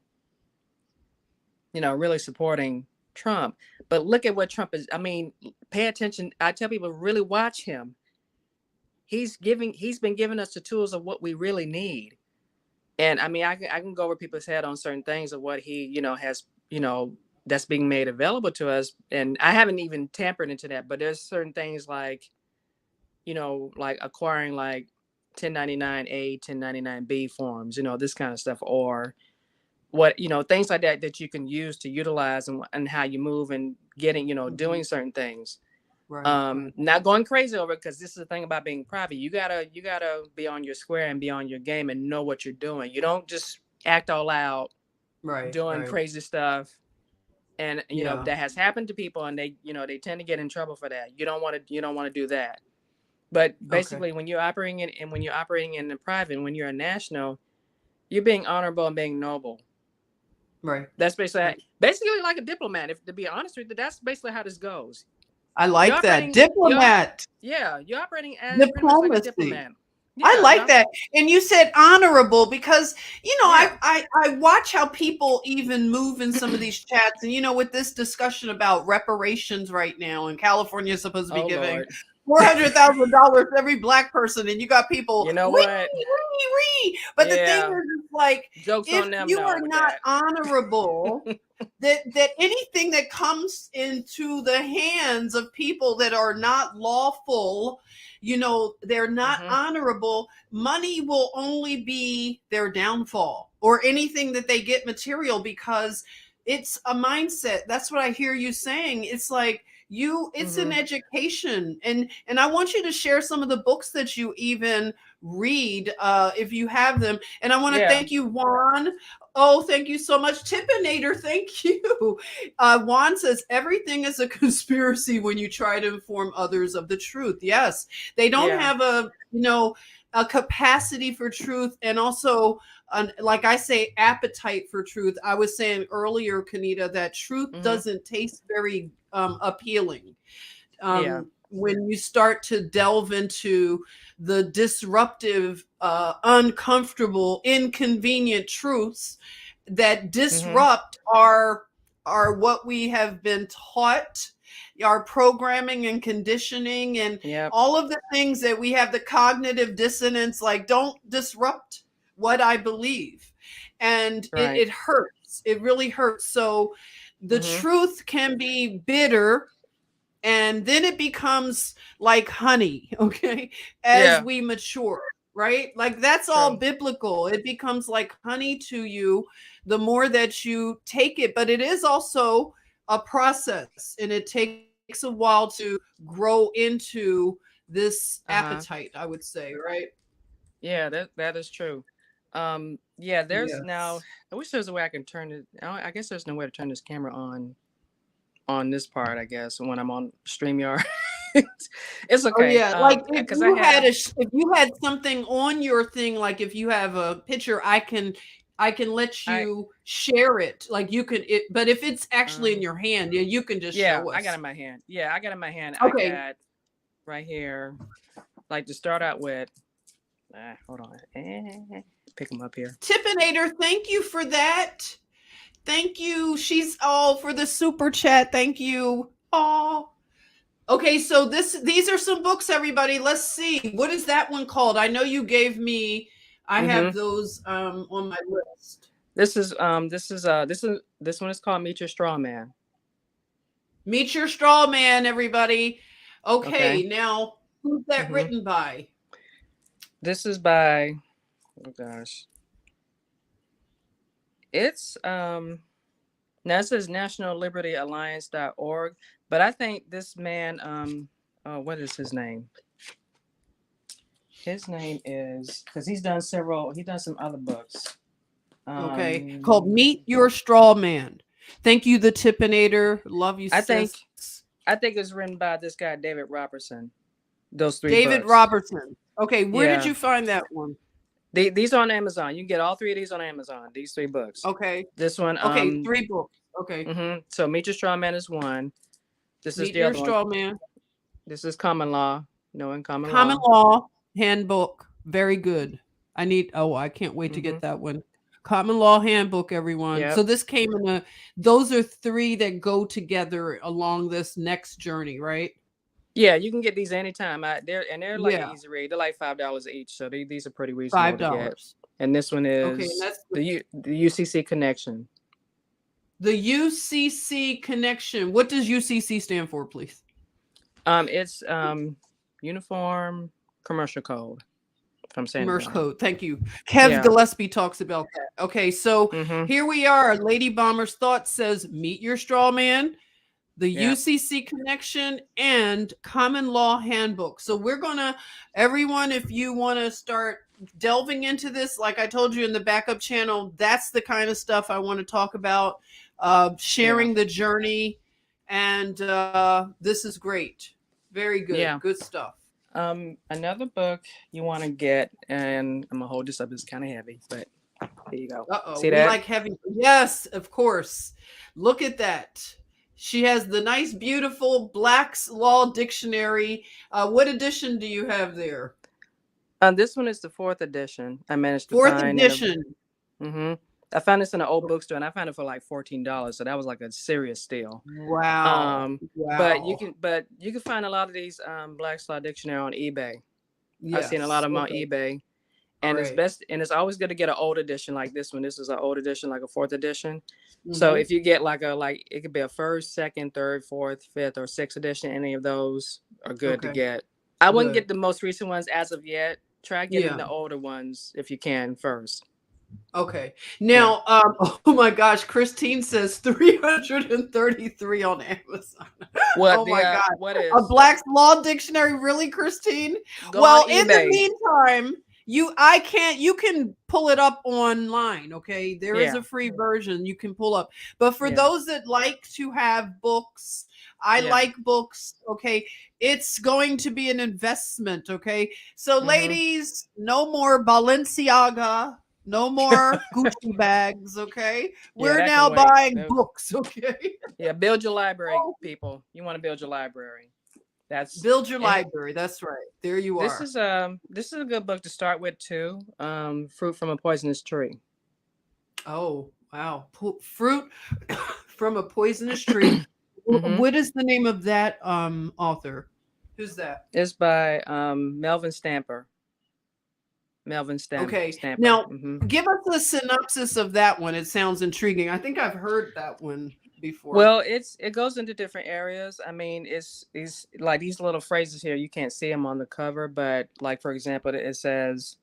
really supporting Trump, but look at what Trump is. I mean, pay attention. I tell people, really watch him. He's been giving us the tools of what we really need. And I mean, I can go over people's head on certain things of what he, has, that's being made available to us. And I haven't even tampered into that, but there's certain things like, like acquiring like 1099A, 1099B forms, this kind of stuff, or what, things like that you can use to utilize and how you move and getting, mhm. doing certain things. Right, right, Not going crazy over it, because this is the thing about being private. You gotta be on your square and be on your game and know what you're doing. You don't just act all out right, doing right. crazy stuff. And Yeah. that has happened to people, and they tend to get in trouble for that. You don't want to do that. But Okay. basically, when you're operating in the private, when you're a national, you're being honorable and being noble. Right. That's Right. basically like a diplomat. If to be honest with you, that's basically how this goes. I You're like that. operating, you're Diplomat. yeah, you're operating as pretty much like a Diplomacy. diplomat. I Yeah, like no. that. And you said honorable because, Yeah. I watch how people even move in some of these chats. And, with this discussion about reparations right now, and California is supposed to be Oh giving Lord. $400,000 to every black person. And you got people, You know wee, what? wee, wee. But the thing Yeah. is, it's like, Jokes if on them you now are with not that. honorable, that anything that comes into the hands of people that are not lawful, they're not Hmm. honorable, money will only be their downfall, or anything that they get material, because it's a mindset. That's what I hear you saying. It's like, it's an Hmm. education. And I want you to share some of the books that you even read, if you have them. And I want to Yeah. thank you, Juan. Oh, thank you so much. Tippinator, thank you. Juan says everything is a conspiracy when you try to inform others of the truth. Yes, they don't Yeah. have a capacity for truth, and also, like I say, appetite for truth. I was saying earlier, Kennitta, that truth Hmm. doesn't taste very appealing. Yeah. When you start to delve into the disruptive, uncomfortable, inconvenient truths that Hmm. disrupt our what we have been taught, our programming and conditioning, and Yep. all of the things that we have, the cognitive dissonance, like, don't disrupt what I believe. And it, Right. it hurts. It really hurts. So the Hmm. truth can be bitter, and then it becomes like honey, okay, as Yeah. we mature, right? Like, that's all True. biblical. It becomes like honey to you the more that you take it. But it is also a process, and it takes a while to grow into this Uh-huh. appetite, I would say, right? Yeah, that is true. Yeah, there's now, Yes. I wish there was a way I can turn it. I guess there's no way to turn this camera on this part, I guess, when I'm on StreamYard. It's Oh okay. yeah, like, if Because I you had have if you had something on your thing, like if you have a picture, I can let I you share it. Like, you can it, but if it's actually in um your hand, yeah, you can just yeah, show I got it us. in my hand. Yeah, I got it in my hand. I Okay. got right here, like to start out with. Hold on. Pick them up here. Tippinator, thank you for that. Thank you. She's all for the super chat. Thank you. Oh. Okay, so these are some books, everybody. Let's see. What is that one called? I know you gave me, I have Hmm. those on my list. This one is called Meet Your Straw Man. Meet Your Straw Man, everybody. Okay. Okay, now, who's that Hmm. written by? This is by, oh gosh, it's now it says National Liberty Alliance.org, but I think this man, oh, what is his name? His name is, because he's done some other books. Okay, called Um, Meet Your Straw Man. Thank you, the Tippinator. Love you, I think sis. I think it's written by this guy David Robertson. Those three David books. Robertson. Okay, where did Yeah, you find that one? these are on Amazon. You can get all three of these on Amazon. These three books. Okay, This one, okay, three books. Okay, So Meet Your Straw Man is one. This is Meet the Your other one. Straw Man. This is Common Law. Knowing Common Common Law. Law Handbook. Very good. I can't wait to Hmm. get that one. Common Law Handbook, everyone. So Yep. this came in those are three that go together along this next journey, right? Yeah, you can get these anytime. They're like an Yeah, easy read. They're like $5 each, so these are pretty reasonable five to get. dollars. And this one Okay, and is that's the UCC Connection. the UCC connection. What does UCC stand for, please? It's Uniform Commercial Code. If I'm saying it Commerce right. code. Thank you. Kev Yeah. Gillespie talks about that. Okay, so Mm-hmm. here we are. Lady Bomber's Thought says, meet your straw man, the Yeah. UCC connection, and common law handbook. So we're gonna, everyone, if you want to start delving into this, like I told you in the backup channel, that's the kind of stuff I want to talk about. Yeah. Sharing the journey, and this is great. Very good. Yeah. Good stuff. Another book you want to get, and I'm gonna hold this up. It's kind of heavy, but here you go. Uh-oh, See we that? like heavy. Yes, of course. Look at that. She has the nice, beautiful Black's Law Dictionary. What edition do you have there? This one is the fourth edition. I managed to Fourth find in a. edition. Mm-hmm. I found this in an old bookstore, and I found it for like $14. So that was like a serious steal. Wow. But Wow. you can find a lot of these Black's Law Dictionary on eBay. I've seen a lot Yes. of them on Okay. eBay, All and right. it's always good to get an old edition like this one. This is an old edition, like a fourth edition. So Mm-hmm. if you get like it could be a first, second, third, fourth, fifth, or sixth edition. Any of those are good to Okay. get. I wouldn't Good. get the most recent ones as of yet. Try getting Yeah. the older ones if you can first. Okay. Yeah. Now, oh my gosh, Christine says 333 on Amazon. What Oh the my God. what A is? Black's Law Dictionary, really, Christine? Go on Well, in the eBay. meantime, you can pull it up online, okay? There is Yeah. a free version you can pull up. But for Yeah. those that like to have books, I Yeah. like books, okay? It's going to be an investment, okay? So Mm-hmm. ladies, no more Balenciaga, no more Gucci bags, okay? Yeah, We're that can now wait. buying books, okay? Yeah, build your library, people. You want to build your library. That's Build your and library. That's right. There you are. this is a good book to start with too. Fruit from a Poisonous Tree. Oh, wow. Fruit from a poisonous tree. Mm-hmm. What is the name of that author? Who's that? It's by Melvin Stamper. Okay. Stamper. Now, Mm-hmm. give us a synopsis of that one. It sounds intriguing. I think I've heard that one before. Well, it goes into different areas. I mean, it's like these little phrases here. You can't see them on the cover, but like for example, it says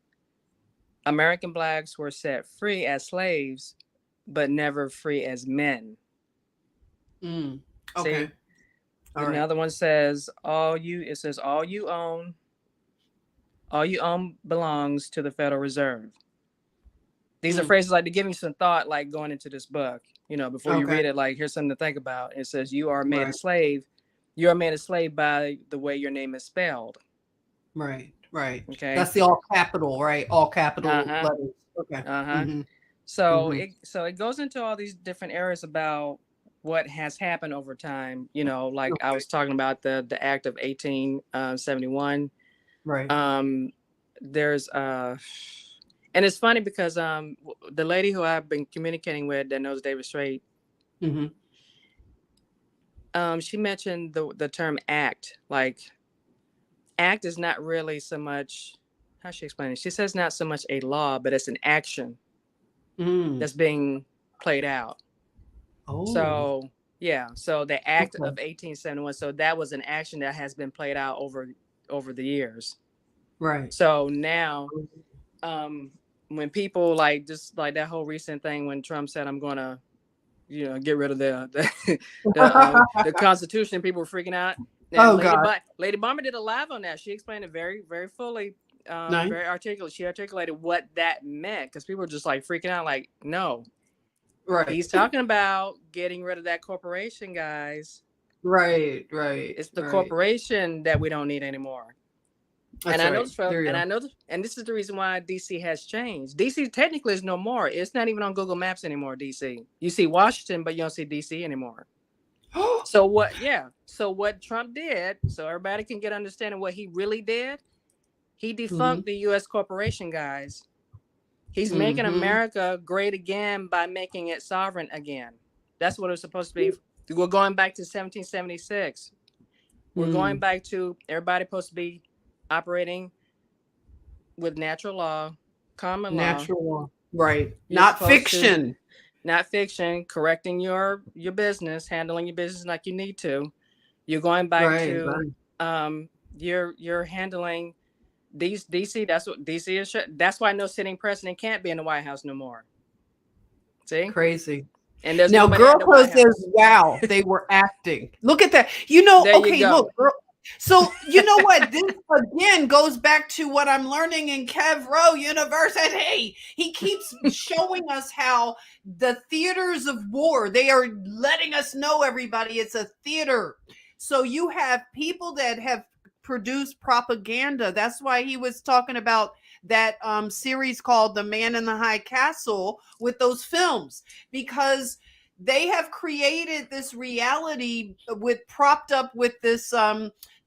American blacks were set free as slaves, but never free as men. Mm. See, Okay. All right. another one says it says all you own belongs to the Federal Reserve. These are phrases like to give you some thought, like going into this book, before you read it, like here's something to think about. It says you are made a slave. You are made a slave by the way your name is spelled. Right. Right. Okay. That's the all capital, right? All capital letters. Okay. Mm-hmm. So it goes into all these different areas about what has happened over time. Like I was talking about the Act of 1871. Right. There's and it's funny because the lady who I've been communicating with that knows David Strait, she mentioned the term act. Like act is not really so much, how she explained it? She says not so much a law, but it's an action that's being played out. Oh. So yeah, so the Act of 1871. So that was an action that has been played out over the years. Right. So now, when people like just like that whole recent thing when Trump said I'm going to, get rid of the Constitution, people were freaking out. And Lady Bomber did a live on that. She explained it very, very fully, very articulate. She articulated what that meant because people were just like freaking out, like, no. Right. He's talking about getting rid of that corporation, guys. Right. It's the corporation that we don't need anymore. That's and this is the reason why DC has changed. DC technically is no more. It's not even on Google Maps anymore, DC. You see Washington, but you don't see DC anymore. So what Trump did, so everybody can get understanding what he really did, he defunct the US corporation, guys. He's making America great again by making it sovereign again. That's what it's supposed to be. We're going back to 1776. We're going back to everybody supposed to be operating with natural law, common law. Natural law. Right. Not fiction. Not fiction. Correcting your business, handling your business like you need to. You're going back to you're handling DC. That's what DC is. That's why no sitting president can't be in the White House no more. See? Crazy. And there's now Girl Code says, wow, they were acting. Look at that. Look, girl. So you know what? This again goes back to what I'm learning in Kev Rowe University. He keeps showing us how the theaters of war, they are letting us know, everybody, it's a theater. So you have people that have produced propaganda. That's why he was talking about that series called The Man in the High Castle with those films, because they have created this reality propped up with this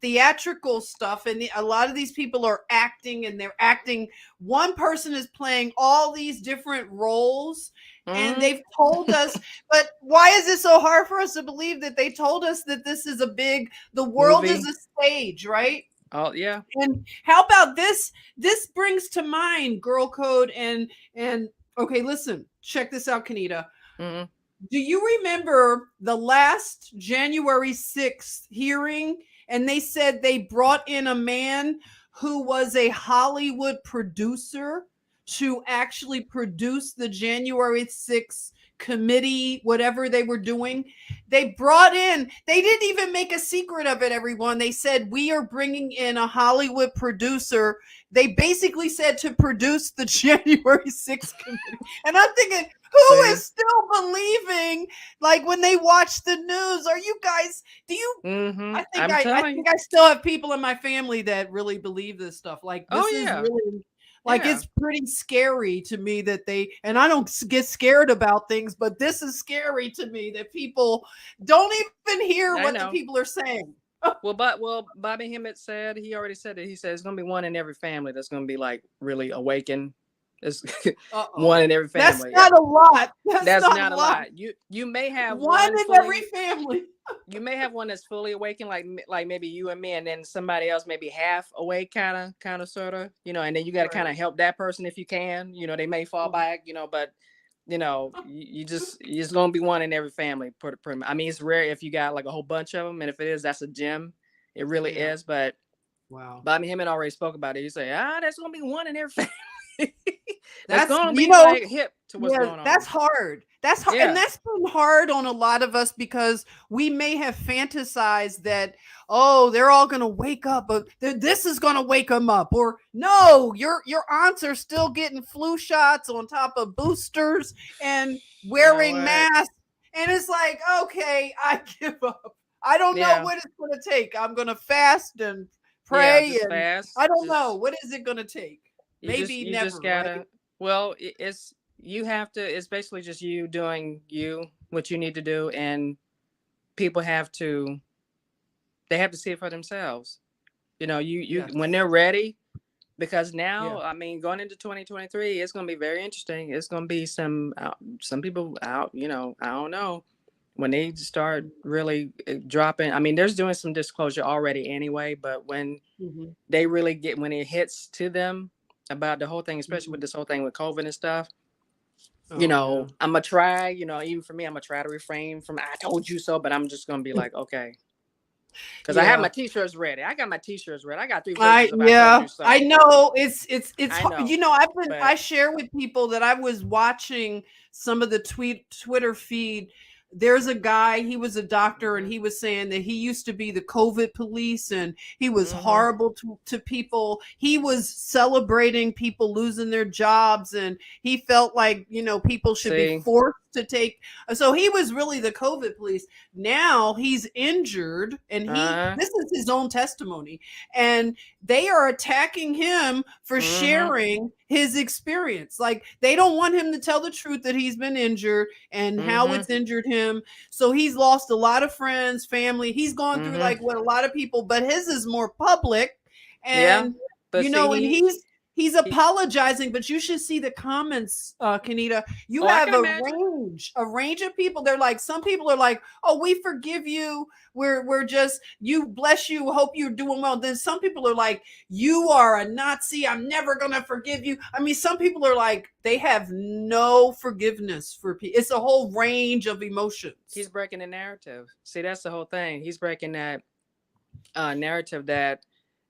theatrical stuff, and a lot of these people are acting, and they're acting. One person is playing all these different roles, and they've told us. But why is it so hard for us to believe that they told us that this is the world is Movie. a stage, right? Oh yeah. And how about this? This brings to mind Girl Code and okay, listen, check this out, Kennitta. Mm-hmm. Do you remember the last January 6th hearing? And they said they brought in a man who was a Hollywood producer to actually produce the January 6th committee, whatever they were doing. They brought in, they didn't even make a secret of it, everyone. They said, we are bringing in a Hollywood producer. They basically said to produce the January 6th committee. And I'm thinking, who is still believing, like when they watch the news? Are you guys, do you, Mm-hmm. I think I still have people in my family that really believe this stuff. Like this is really, like it's pretty scary to me that they, and I don't get scared about things, but this is scary to me that people don't even hear what the people are saying. Well, Bobby Hemmett said, he already said it. He said it's going to be one in every family that's going to be like really awakened. It's one in every family. That's not a lot. That's not a lot. You may have one in every family. You may have one that's fully awakened, like maybe you and me, and then somebody else maybe half awake, kind of, sort of, and then you got to kind of help that person if you can. They may fall back, but you just gonna be one in every family. I mean, it's rare if you got like a whole bunch of them, and if it is, that's a gem. It really is. But wow, Bobby Hemmett already spoke about it. He said, there's gonna be one in every family. That's gonna be like hip to what's going on. That's hard. That's hard. And that's been hard on a lot of us because we may have fantasized that, oh, they're all going to wake up, but this is going to wake them up. Or no, your aunts are still getting flu shots on top of boosters and wearing masks. And it's like, okay, I give up. I don't know what it's going to take. I'm going to fast and pray. And fast. I don't know. What is it going to take? Maybe you never. Just gotta, right? Well, it's basically just you doing what you need to do, and people have to see it for themselves. When they're ready, because now, I mean, going into 2023, it's going to be very interesting. It's going to be some people out, I don't know, when they start really dropping. I mean, there's doing some disclosure already anyway, but when they really when it hits to them about the whole thing, especially with this whole thing with COVID and stuff, I'm gonna try, even for me, I'm gonna try to refrain from I told you so, but I'm just gonna be like, okay. Because I have my t-shirts ready. I got my t-shirts ready. I got 3 versions of I told you so. I know it's I share with people that I was watching some of the Twitter feed. There's a guy, he was a doctor, and he was saying that he used to be the COVID police, and he was horrible to people. He was celebrating people losing their jobs, and he felt like, people should be forced to take. So he was really the COVID police. Now he's injured, and this is his own testimony, and they are attacking him for sharing his experience. Like, they don't want him to tell the truth that he's been injured and how it's injured him. So he's lost a lot of friends, family. He's gone through like what a lot of people, but his is more public. And and he's apologizing, but you should see the comments, Kennitta. You have a range of people. They're like, some people are like, oh, we forgive you. We're just, you bless you. Hope you're doing well. Then some people are like, you are a Nazi. I'm never going to forgive you. I mean, some people are like, they have no forgiveness for people. It's a whole range of emotions. He's breaking the narrative. See, that's the whole thing. He's breaking that narrative that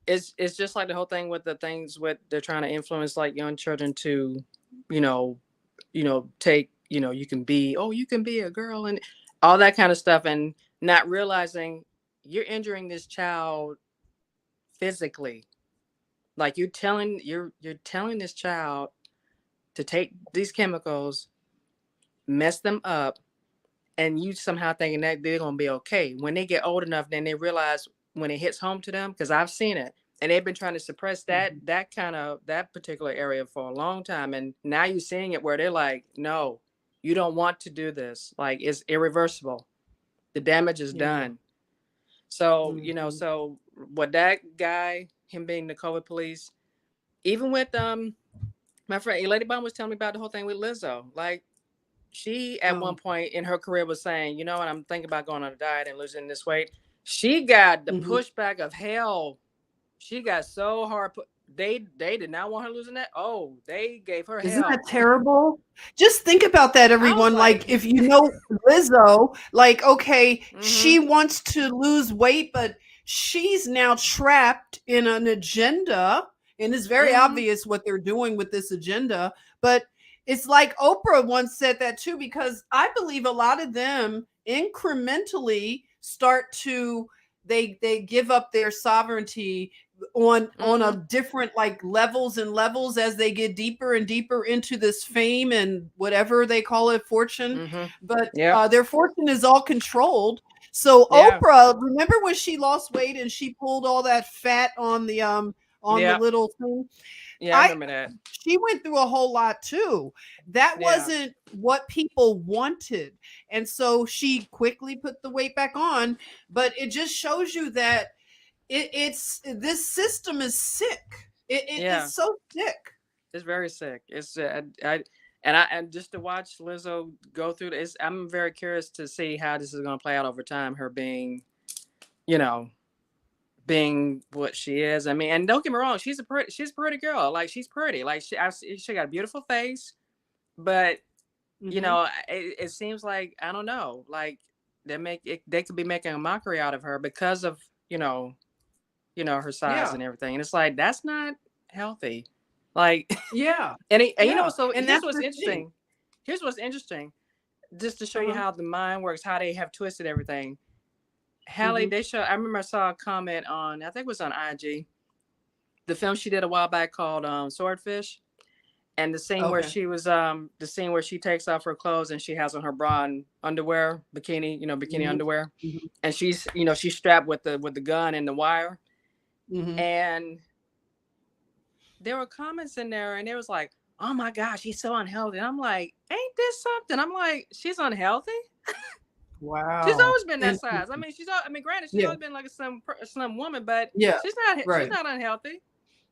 it's just like the whole thing with the things with they're trying to influence like young children to, take, you can be a girl and all that kind of stuff, and not realizing you're injuring this child physically. Like you're telling this child to take these chemicals, mess them up, and you somehow thinking that they're gonna be okay. When they get old enough, then they realize when it hits home to them, because I've seen it, and they've been trying to suppress that particular area for a long time, and now you're seeing it where they're like, no, you don't want to do this. Like, it's irreversible. The damage is done. So so what that guy, him being the COVID police, even with my friend Lady Bomb was telling me about the whole thing with Lizzo. Like she at one Oh. point in her career was saying, you know what, I'm thinking about going on a diet and losing this weight. She got the Mhm. pushback of hell. She got so hard. They did not want her losing that. Oh, they gave her Isn't that hell. terrible? Just think about that, I was everyone. like, Like, if you know Lizzo, like, okay, mm-hmm, she wants to lose weight, but she's now trapped in an agenda. And it's very mm-hmm, obvious what they're doing with this agenda. But it's like Oprah once said that too, because I believe a lot of them incrementally start to they give up their sovereignty on a mm-hmm, different like levels and levels as they get deeper and deeper into this fame and whatever they call it, fortune. mm-hmm. But Yep. their fortune is all controlled. So Yeah. Oprah, remember when she lost weight and she pulled all that fat on the Yeah. little thing? Yeah. I I remember that. She went through a whole lot too. That Yeah. wasn't what people wanted. And so she quickly put the weight back on, but it just shows you that it's this system is sick. Yeah. It's so sick. It's very sick. It's and just to watch Lizzo go through this, I'm very curious to see how this is going to play out over time. Her being, you know, being what she is. I mean, and don't get me wrong, she's a pretty girl. Like she's pretty. Like she got a beautiful face, but you Hmm. know, it seems like I don't know, like they could be making a mockery out of her because of her size Yeah, and everything, and it's like that's not healthy. Like, yeah, and yeah. so And here's that's what's the thing. interesting. Here's what's interesting, just to show you Uh-huh. how the mind works, how they have twisted everything. Halle, Hmm. they show. I remember I saw a comment on, I think it was on IG, the film she did a while back called Swordfish, and Okay. the scene where she takes off her clothes and she has on her bra and underwear, bikini Hmm. underwear, Hmm. and she's strapped with the gun and the wire, Hmm. and there were comments in there, and it was like, oh my gosh, she's so unhealthy. And I'm like, ain't this something? I'm like, she's unhealthy. She's Wow. always been that And size. I mean, granted, she's yeah, always been like a slim woman, but yeah, she's right. not unhealthy.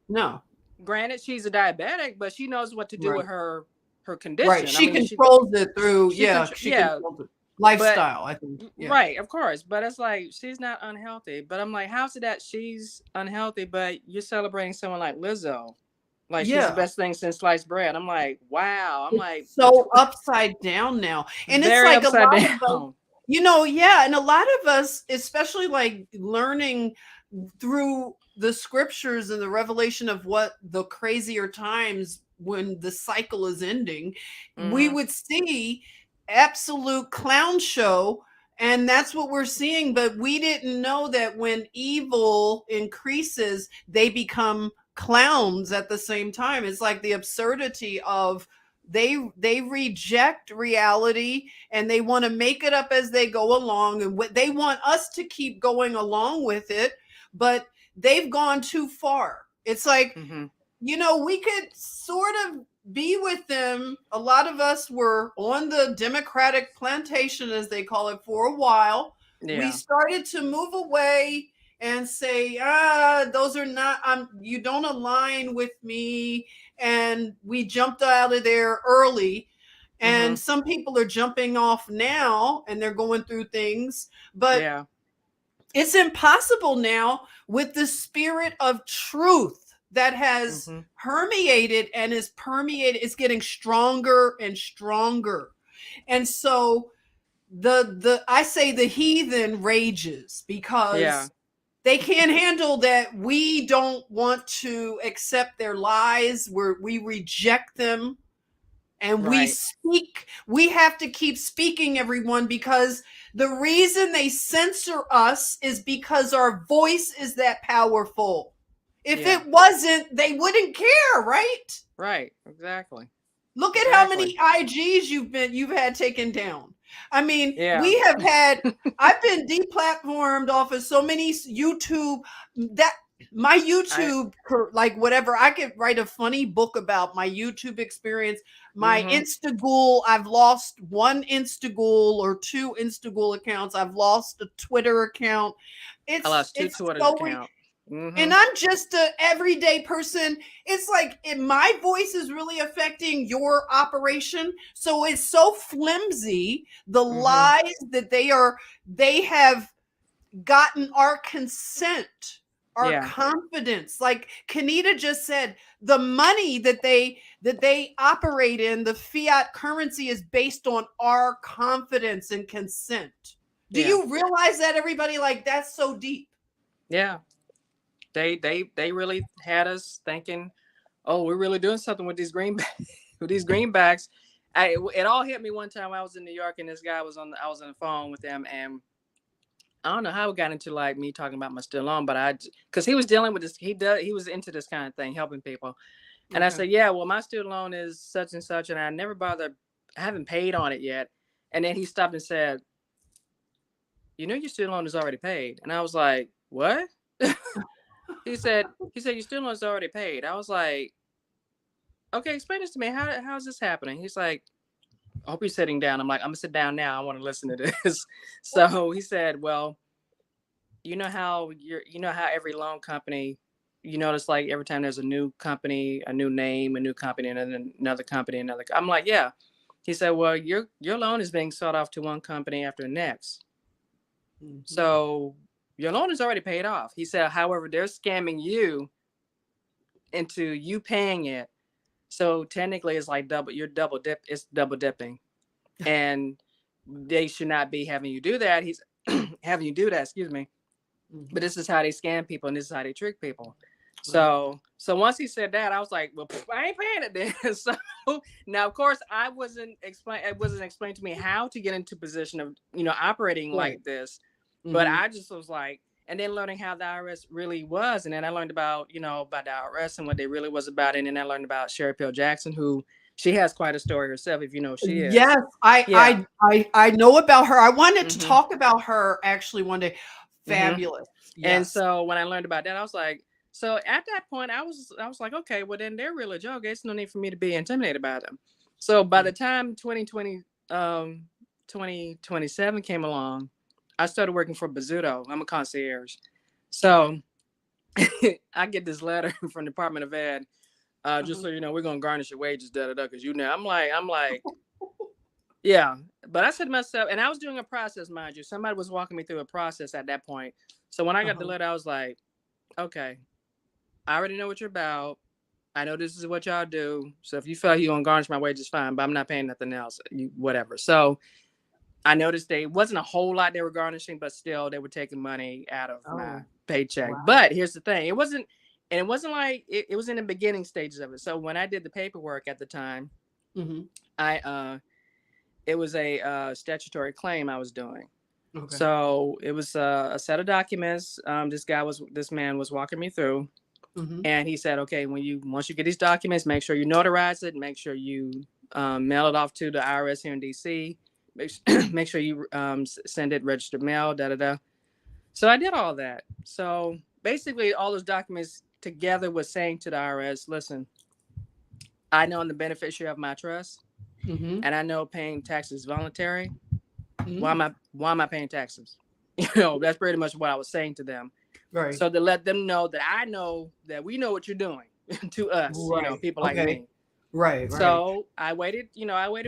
No, Granted, she's a diabetic, but she knows what to do right, with her right. condition. I She mean, controls it through, she yeah, control, she yeah, controls it. but Lifestyle, I think. Yeah. right, of course. But it's like she's not unhealthy. But I'm like, how's it that she's unhealthy, but you're celebrating someone like Lizzo? Like she's the Yeah. best thing since sliced bread. I'm like, wow. I'm It's like, so upside down now. And it's very like a upside lot of us, down. yeah, and a lot of us, especially like learning through the scriptures and the revelation of what the crazier times when the cycle is ending, we Mm-hmm. would see absolute clown show. And that's what we're seeing. But we didn't know that when evil increases, they become clowns at the same time. It's like the absurdity of they reject reality and they want to make it up as they go along, and what they want us to keep going along with it, but they've gone too far. It's like, Mm-hmm. we could sort of be with them. A lot of us were on the Democratic plantation, as they call it, for a while. We Yeah. started to move away and say, those are not, you don't align with me. And we jumped out of there early. Mm-hmm. And some people are jumping off now and they're going through things. But Yeah. it's impossible now with the spirit of truth that has Mm-hmm. permeated and is permeated. It's getting stronger and stronger. And so the I say the heathen rages Yeah. because they can't handle that we don't want to accept their lies, where we reject them, and Right. we have to keep speaking, everyone, because the reason they censor us is because our voice is that powerful. If Yeah. it wasn't, they wouldn't care, right? Right. Exactly. Look at how Exactly. many IGs you've had taken down. I mean, Yeah. I've been deplatformed off of so many YouTube, that my I. YouTube, like whatever, I could write a funny book about my YouTube experience. My Mm-hmm. Instagool, I've lost one Instagool or two Instagool accounts. I've lost a Twitter account. I It's lost two it's Twitter so account. Mm-hmm. And I'm just a everyday person. It's like my voice is really affecting your operation. So it's so flimsy, the Mm-hmm. lies that they have gotten our consent, our Yeah. confidence. Like Kenita just said, the money that they operate in, the fiat currency, is based on our confidence and consent. Do Yeah. you realize that, everybody? Like, that's so deep. Yeah. They really had us thinking, oh, we're really doing something with these with these greenbacks. It all hit me one time. I was in New York, and this guy I was on the phone with him, and I don't know how it got into like me talking about my student loan, but because he was dealing with this, he was into this kind of thing, helping people. And I Okay. said, yeah, well, my student loan is such and such, and I haven't paid on it yet. And then he stopped and said, you know, your student loan is already paid. And I was like, what? He said, your student loan is already paid. I was like, okay, explain this to me. How's this happening? He's like, I hope you're sitting down. I'm like, I'm gonna sit down now. I want to listen to this. So he said, well, you know how every loan company, you notice like every time there's a new company, a new name, a new company, and then another company, I'm like, yeah. He said, well, your loan is being sold off to one company after the next. Mhm. So your loan is already paid off. He said, however, they're scamming you into you paying it. So technically it's like it's double dipping. And they should not be having you do that. He's having you do that, excuse me. But this is how they scam people, and this is how they trick people. So once he said that, I was like, well, I ain't paying it then. So now, of course, it wasn't explained to me how to get into position of, operating Right. like this. But Mhm. I just was like, and then learning how the IRS really was. And then I learned about the IRS and what they really was about. And then I learned about Sherry Peel Jackson, who she has quite a story herself, if you know who she is. Yes, I Yeah. I I know about her. I wanted to Mm-hmm. talk about her actually one day. Mm-hmm. Fabulous. And Yes. so when I learned about that, I was like, so at that point, I was like, okay, well then they're real joke. It's no need for me to be intimidated by them. So by the time 2027 came along, I started working for Bazzuto. I'm a concierge. So I get this letter from the Department of Ed. Just so you know, we're gonna garnish your wages, da da da. Because I'm like, yeah. But I said to myself, and I was doing a process, mind you. Somebody was walking me through a process at that point. So when I got the Uh-huh. letter, I was like, okay, I already know what you're about. I know this is what y'all do. So if you feel like you're gonna garnish my wages, fine. But I'm not paying nothing else. Whatever. So I noticed it wasn't a whole lot they were garnishing, but still they were taking money out of my Oh, paycheck. wow. But here's the thing: it wasn't like it was in the beginning stages of it. So when I did the paperwork at the time, Mhm. I it was a statutory claim I was doing. Okay. So it was a set of documents. This man was walking me through, Mhm. and he said, okay, once you get these documents, make sure you notarize it, make sure you mail it off to the IRS here in DC, make sure you send it registered mail, da da da. So I did all that. So basically, all those documents together was saying to the IRS, listen, I know I'm the beneficiary of my trust, Mhm. and I know paying taxes is voluntary. Why Mhm. am I paying taxes? That's pretty much what I was saying to them. Right. So to let them know that I know that we know what you're doing to us, Right. people like Okay. me. Right. Right. So I waited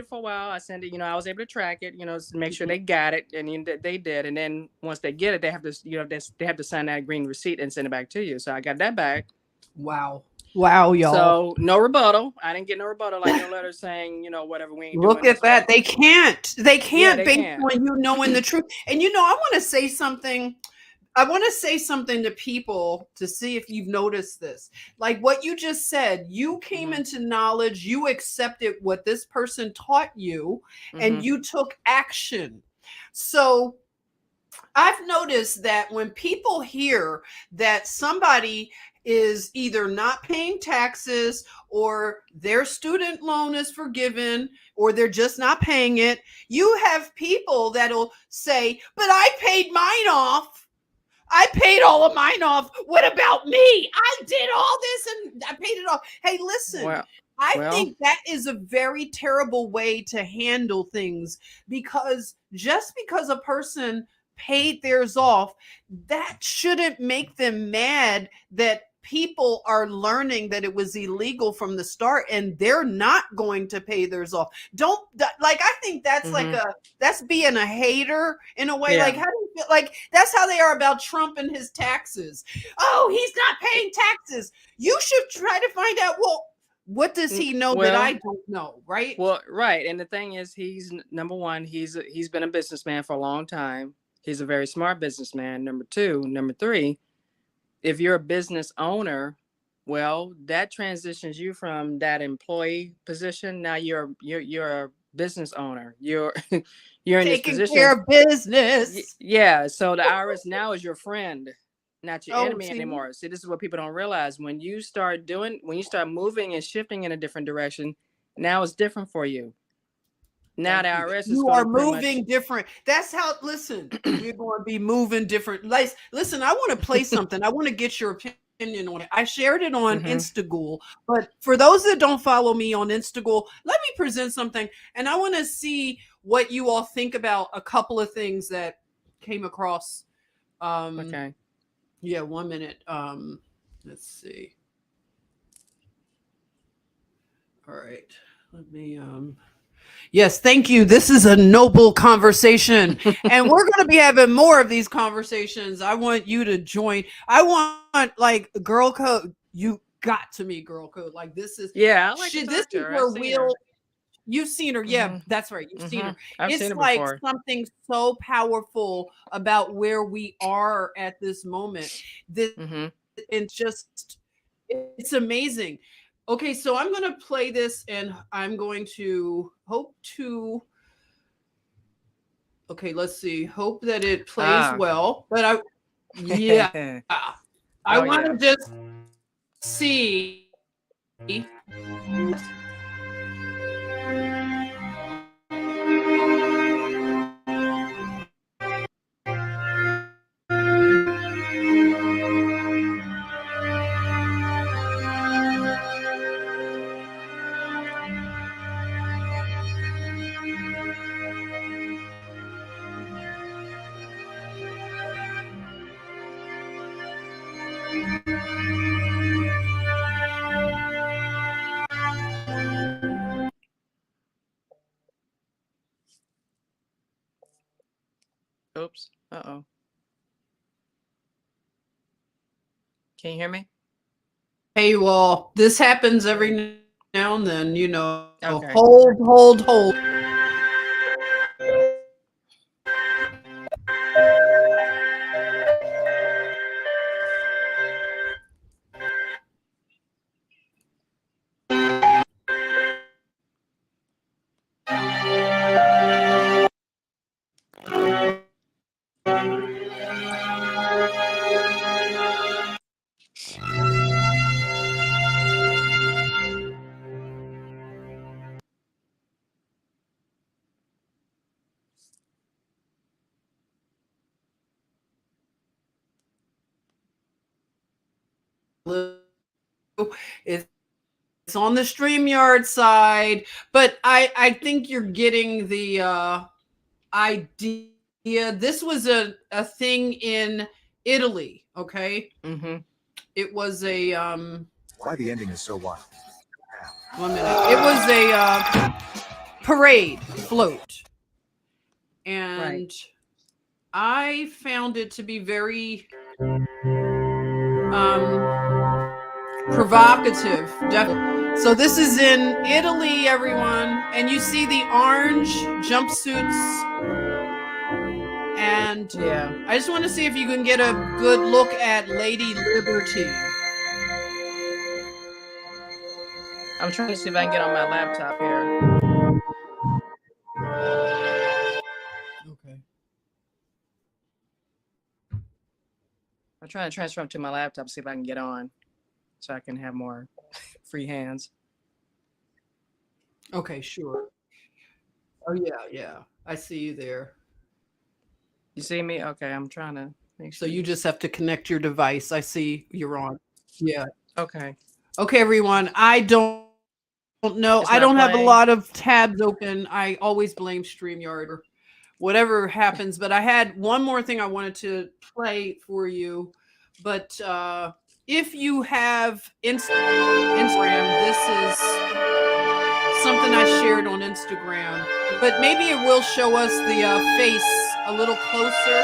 for a while. I sent it, I was able to track it, to make sure they got it, and they did. And then once they get it, they have to, they have to sign that green receipt and send it back to you. So I got that back. Wow. Wow, y'all. So no rebuttal. I didn't get no rebuttal, like no letter saying, whatever, we ain't Look doing at this. that. They can't. They Yeah, can't they based can't. on you knowing the truth. And I want to say something. I want to say something to people to see if you've noticed this. Like what you just said, you came Mm-hmm. into knowledge, you accepted what this person taught you, and Mm-hmm. you took action. So I've noticed that when people hear that somebody is either not paying taxes or their student loan is forgiven or they're just not paying it, you have people that'll say, but I paid mine off. I paid all of mine off. What about me? I did all this and I paid it off. Hey, listen, Well, I well, think that is a very terrible way to handle things because just because a person paid theirs off, that shouldn't make them mad that people are learning that it was illegal from the start and they're not going to pay theirs off. Don't like, I think that's like that's being a hater in a way. Yeah. Like, how do you feel? Like, that's how they are about Trump and his taxes. Oh, he's not paying taxes. You should try to find out, well, what does he know that I don't know, right? Well, right. And the thing is, he's number one, he's been a businessman for a long time. He's a very smart businessman. Number two, number three, if you're a business owner, well, that transitions you from that employee position. Now you're a business owner. You're you're in this Taking position. care of business. Yeah. So the IRS now is your friend, not your enemy see? anymore. See, this is what people don't realize. When you start moving and shifting in a different direction, now it's different for you. Now the IRS is You going are to pretty moving much... different. That's how, listen, we're going to be moving different. Like, listen, I want to play something. I want to get your opinion on it. I shared it on Instagram, but for those that don't follow me on Instagram, let me present something. And I want to see what you all think about a couple of things that came across. Okay. Yeah, 1 minute. Let's see. All right. Let me Yes, thank you. This is a noble conversation. And we're going to be having more of these conversations. I want you to join. I want, like, Girl Code. You got to meet Girl Code. Like, this is, yeah, I like to this talk is to her. where we'll, you've seen her. Yeah, that's right. You've seen her. I've It's seen her like before. something so powerful about where we are at this moment. This, it's just, it's amazing. Okay, so I'm going to play this and I'm going to hope to, okay, let's see, hope that it plays well. But I want to just see. Oops. Uh-oh. Can you hear me? Hey, well, this happens every now and then, you know. Okay. Hold. It's on the StreamYard side, but I think you're getting the idea. This was a thing in Italy, okay? It was a why the ending is so wild. 1 minute. It was a parade float. And I found it to be very provocative, definitely. So this is in Italy, everyone, and you see the orange jumpsuits. And I just want to see if you can get a good look at Lady Liberty. I'm trying to see if I can get on my laptop here. Okay. I'm trying to transfer them to my laptop, see if I can get on, so I can have more free hands. Okay, sure. Oh yeah. I see you there. You see me? Okay, I'm trying to make sure. So you just have to connect your device. I see you're on. Yeah. Okay. Okay, everyone. I don't know. I don't have a lot of tabs open. I always blame StreamYard. whatever happens. But I had one more thing I wanted to play for you. But if you have Instagram, this is something I shared on Instagram. But maybe it will show us the face a little closer.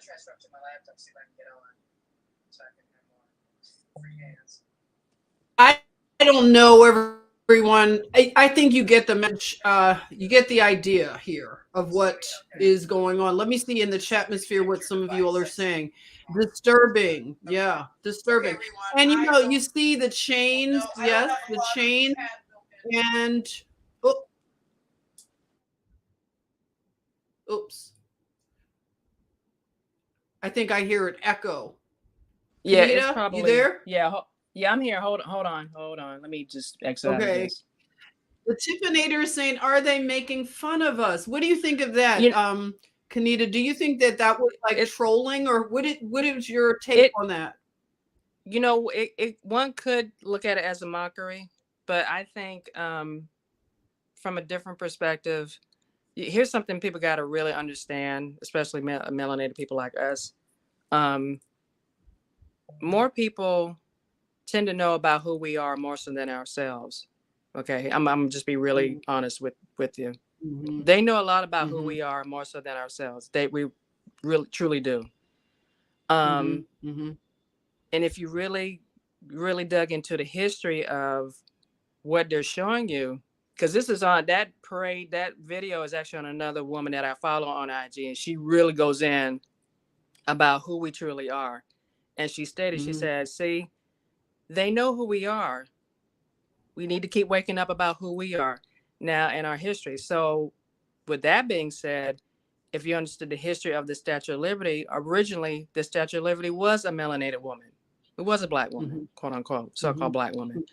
Transfer up to my laptop, see if I can get on, so I can have more free hands. I don't know everyone. I think you get the message. You get the idea here of what is going on. Let me see in the chatmosphere what some of you all are saying. Disturbing, yeah, disturbing. And you see the chains, yes, the chain, and oh, oops. I think I hear an echo. Yeah, Kennitta, it's probably you there? Yeah, I'm here. Hold on. Let me just exit out of Okay. this. The Tiffinator is saying, "Are they making fun of us?" What do you think of that, Kennitta? Do you think that was like trolling, or what is your take on that? One could look at it as a mockery, but I think from a different perspective, here's something people got to really understand, especially melanated people like us. More people tend to know about who we are more so than ourselves. Okay, I'm just be really honest with you. Mm-hmm. They know a lot about who we are more so than ourselves. We really truly do. And if you really dug into the history of what they're showing you, because this is on that parade, that video is actually on another woman that I follow on IG, and she really goes in about who we truly are. And she stated, she said, see, they know who we are. We need to keep waking up about who we are now in our history. So with that being said, if you understood the history of the Statue of Liberty, originally the Statue of Liberty was a melanated woman. It was a black woman, quote unquote, so-called black woman.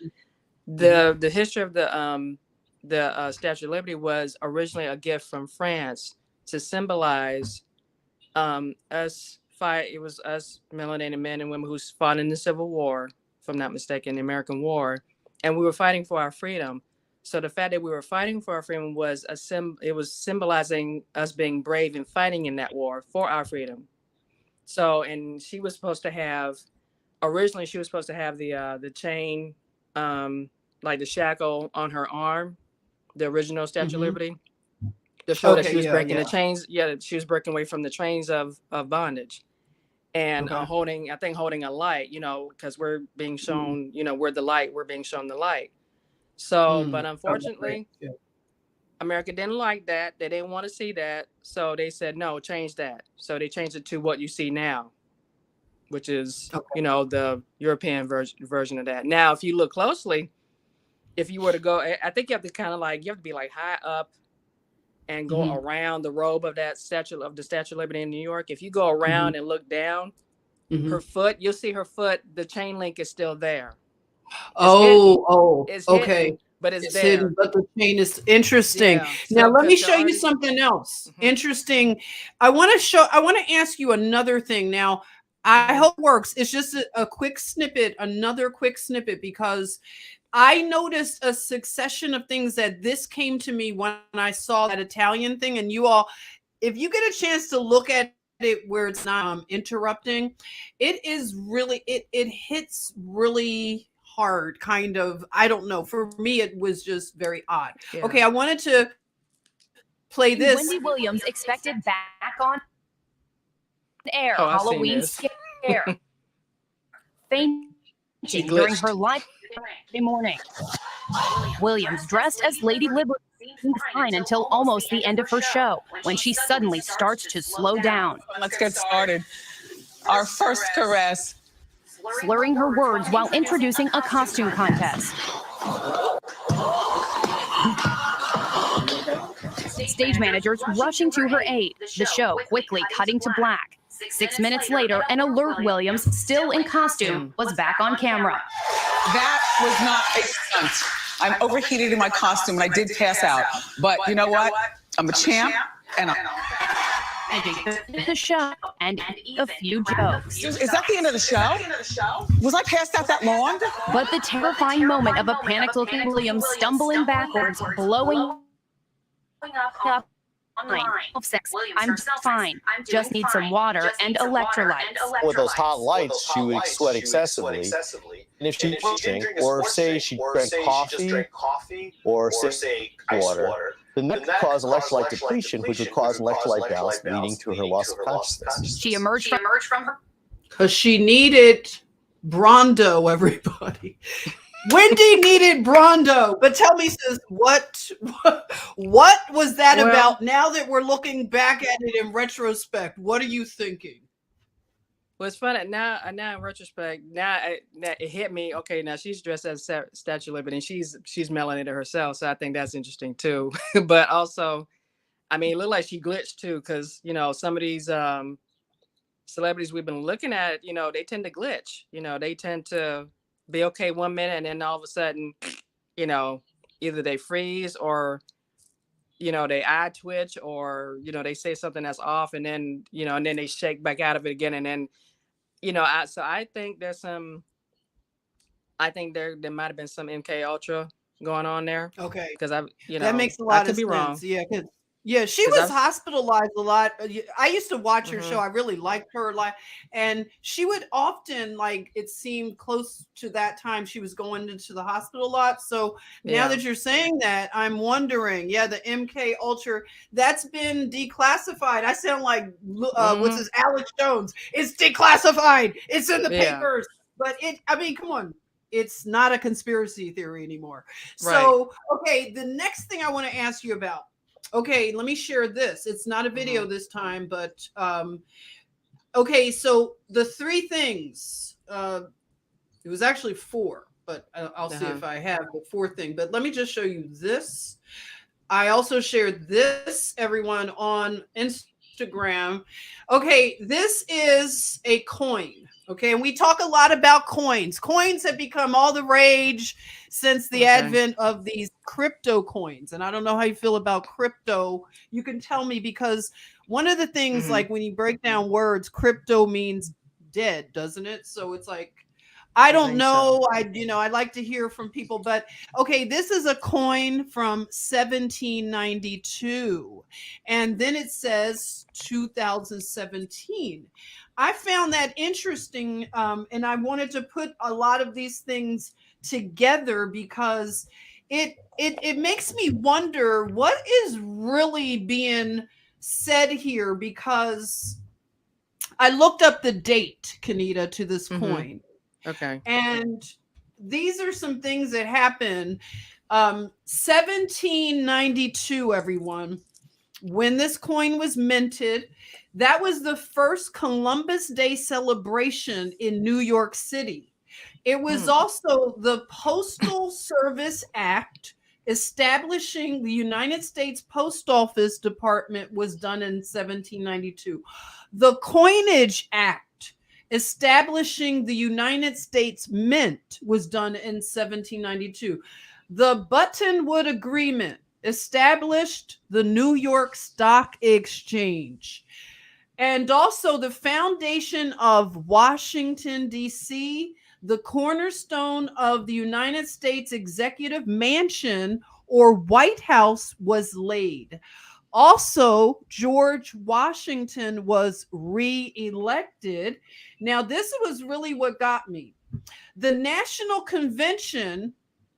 The history of the Statue of Liberty was originally a gift from France to symbolize us fight. It was us melanated men and women who fought in the Civil War, if I'm not mistaken, the American War, and we were fighting for our freedom. So the fact that we were fighting for our freedom was it was symbolizing us being brave and fighting in that war for our freedom. So, and she was supposed to have, originally she was supposed to have the chain, like the shackle on her arm, the original Statue of Liberty, to show that she was breaking the chains. Yeah, she was breaking away from the chains of bondage, and holding a light. Because we're being shown, we're the light. We're being shown the light. So, but unfortunately, America didn't like that. They didn't want to see that. So they said, no, change that. So they changed it to what you see now, which is, the European version of that. Now, if you look closely, if you were to go, I think you have to you have to be like high up and go around the robe of that Statue of Liberty in New York. If you go around and look down, her foot, you'll see her foot, the chain link is still there. It's hidden, but it's there. Hidden, but the chain is interesting. Yeah. Now let me show you something else. Interesting. I want to ask you another thing. Now, I hope it works. It's just a quick snippet, another quick snippet, because I noticed a succession of things that this came to me when I saw that Italian thing. And you all, if you get a chance to look at it where it's not interrupting, it is really, it hits really hard, kind of. I don't know. For me, it was just very odd. Yeah. Okay, I wanted to play this. Wendy Williams expected back on. air Oh, I've seen Halloween this. scare. Fainting during her live morning. Williams dressed as Lady Liberty seemed fine until almost the end of her show, when she suddenly starts to slow down. Let's get started. Our first caress. Slurring her words while introducing a costume contest. Stage managers rushing to her aid, the show quickly cutting to black. 6 minutes later, an alert Williams, still in costume, was back on camera. That was not a stunt. I'm overheated in my costume and I did pass out. But you know what? I'm a champ and The show and a few jokes. Is that the end of the show? Was I passed out that long? But the terrifying moment of a panicked-looking Williams stumbling backwards, blowing up. I'm fine. Just need some water and electrolytes. With those hot lights, she would sweat excessively. And if she didn't drink, or say she drank coffee, or say water, then that could cause electrolyte depletion, which would cause electrolyte balance, leading to her loss of consciousness. She emerged from her. Because she needed Brondo, everybody. Wendy needed Brondo. But tell me, sis, what was that about? Now that we're looking back at it in retrospect, what are you thinking? Well, it's funny now in retrospect. Now it hit me. Okay, now she's dressed as Statue of Liberty, and she's melanated herself, so I think that's interesting too. But also, I mean, it looked like she glitched too, because some of these celebrities we've been looking at, they tend to glitch. They tend to be okay 1 minute, and then all of a sudden, either they freeze or they eye twitch, or they say something that's off, and then and then they shake back out of it again, and then so I think there's some. I think there might have been some MK Ultra going on there. Okay, because that makes a lot of sense. Be wrong. Yeah, she was hospitalized a lot. I used to watch her show. I really liked her a lot. And she would often, it seemed close to that time, she was going into the hospital a lot. So now that you're saying that, I'm wondering, the MK Ultra, that's been declassified. I sound like, what's this, Alex Jones. It's declassified. It's in the papers. But come on. It's not a conspiracy theory anymore. Right. So, okay, the next thing I want to ask you about. Okay, let me share this. It's not a video this time, but okay, so the three things, it was actually four, but I'll see if I have the fourth thing. But let me just show you this. I also shared this, everyone, on Instagram. Okay, this is a coin. Okay, and we talk a lot about coins. Coins have become all the rage since the advent of these crypto coins. And I don't know how you feel about crypto. You can tell me, because one of the things, like when you break down words, crypto means dead, doesn't it? So it's like, I don't know. So. I'd like to hear from people, but okay, this is a coin from 1792. And then it says 2017. I found that interesting, and I wanted to put a lot of these things together because it makes me wonder what is really being said here, because I looked up the date, Kennitta, to this coin. Okay. And these are some things that happened. 1792, everyone, when this coin was minted. That was the first Columbus Day celebration in New York City. It was also the Postal Service Act establishing the United States Post Office Department was done in 1792. The Coinage Act establishing the United States Mint was done in 1792. The Buttonwood Agreement established the New York Stock Exchange. And also the foundation of Washington, D.C., the cornerstone of the United States Executive Mansion, or White House, was laid. Also, George Washington was re-elected. Now, this was really what got me. A national convention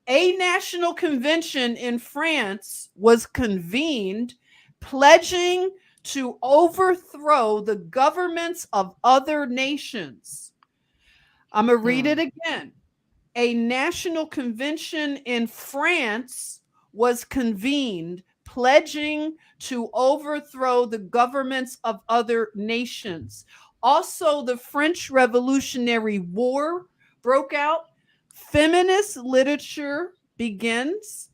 in France was convened, pledging to overthrow the governments of other nations. I'm going to read it again. A national convention in France was convened, pledging to overthrow the governments of other nations. Also, the French Revolutionary War broke out. Feminist literature begins.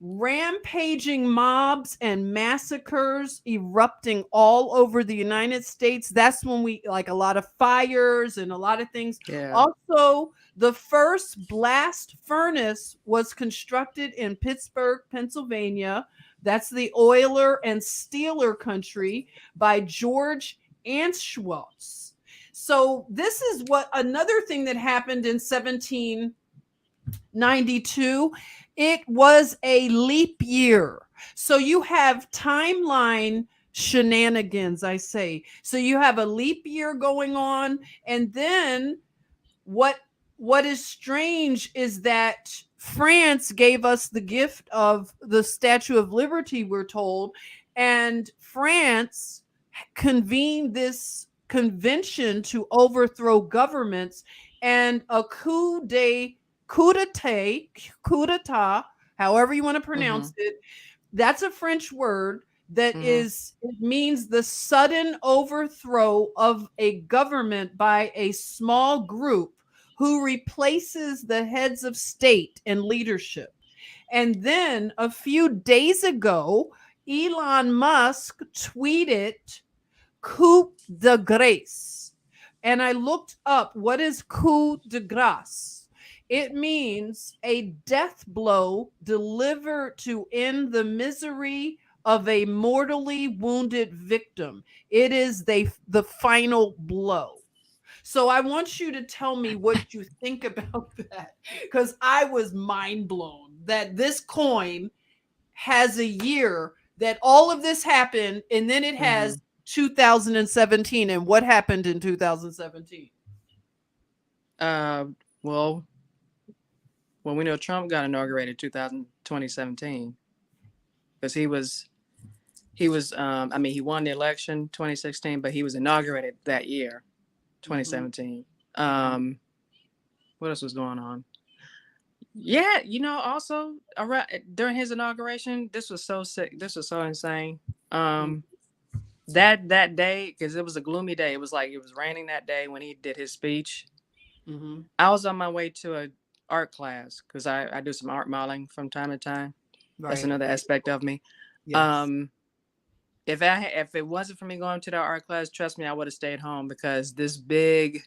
Rampaging mobs and massacres erupting all over the United States. That's when we like a lot of fires and a lot of things. Yeah. Also, the first blast furnace was constructed in Pittsburgh, Pennsylvania. That's the oiler and steeler country by George Anschutz. So this is what another thing that happened in 1792. It was a leap year. So you have timeline shenanigans, I say. So you have a leap year going on, and then what is strange is that France gave us the gift of the Statue of Liberty, we're told, and France convened this convention to overthrow governments, and a coup d'etat, however you want to pronounce it. That's a French word that it means the sudden overthrow of a government by a small group who replaces the heads of state and leadership. And then a few days ago, Elon Musk tweeted coup de grace. And I looked up what is coup de grace. It means a death blow delivered to end the misery of a mortally wounded victim. It is the final blow. So I want you to tell me what you think about that, because I was mind blown that this coin has a year that all of this happened, and then it has 2017. And what happened in 2017? Well, we know Trump got inaugurated 2017 because he won the election 2016, but he was inaugurated that year, 2017. What else was going on? Yeah, also around during his inauguration, this was so sick. This was so insane. That day, because it was a gloomy day. It was raining that day when he did his speech. I was on my way to a art class because I do some art modeling from time to time. That's another aspect of me. Yes. If it wasn't for me going to the art class, trust me, I would have stayed home, because this big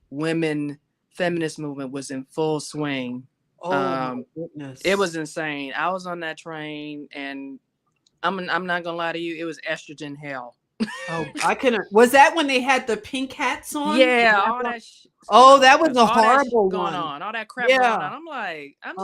women feminist movement was in full swing. Oh my goodness. It was insane. I was on that train, and I'm not gonna lie to you, it was estrogen hell. Oh, was that when they had the pink hats on? Yeah, all that. That was a horrible going one. On, all that crap going on. I'm like, I'm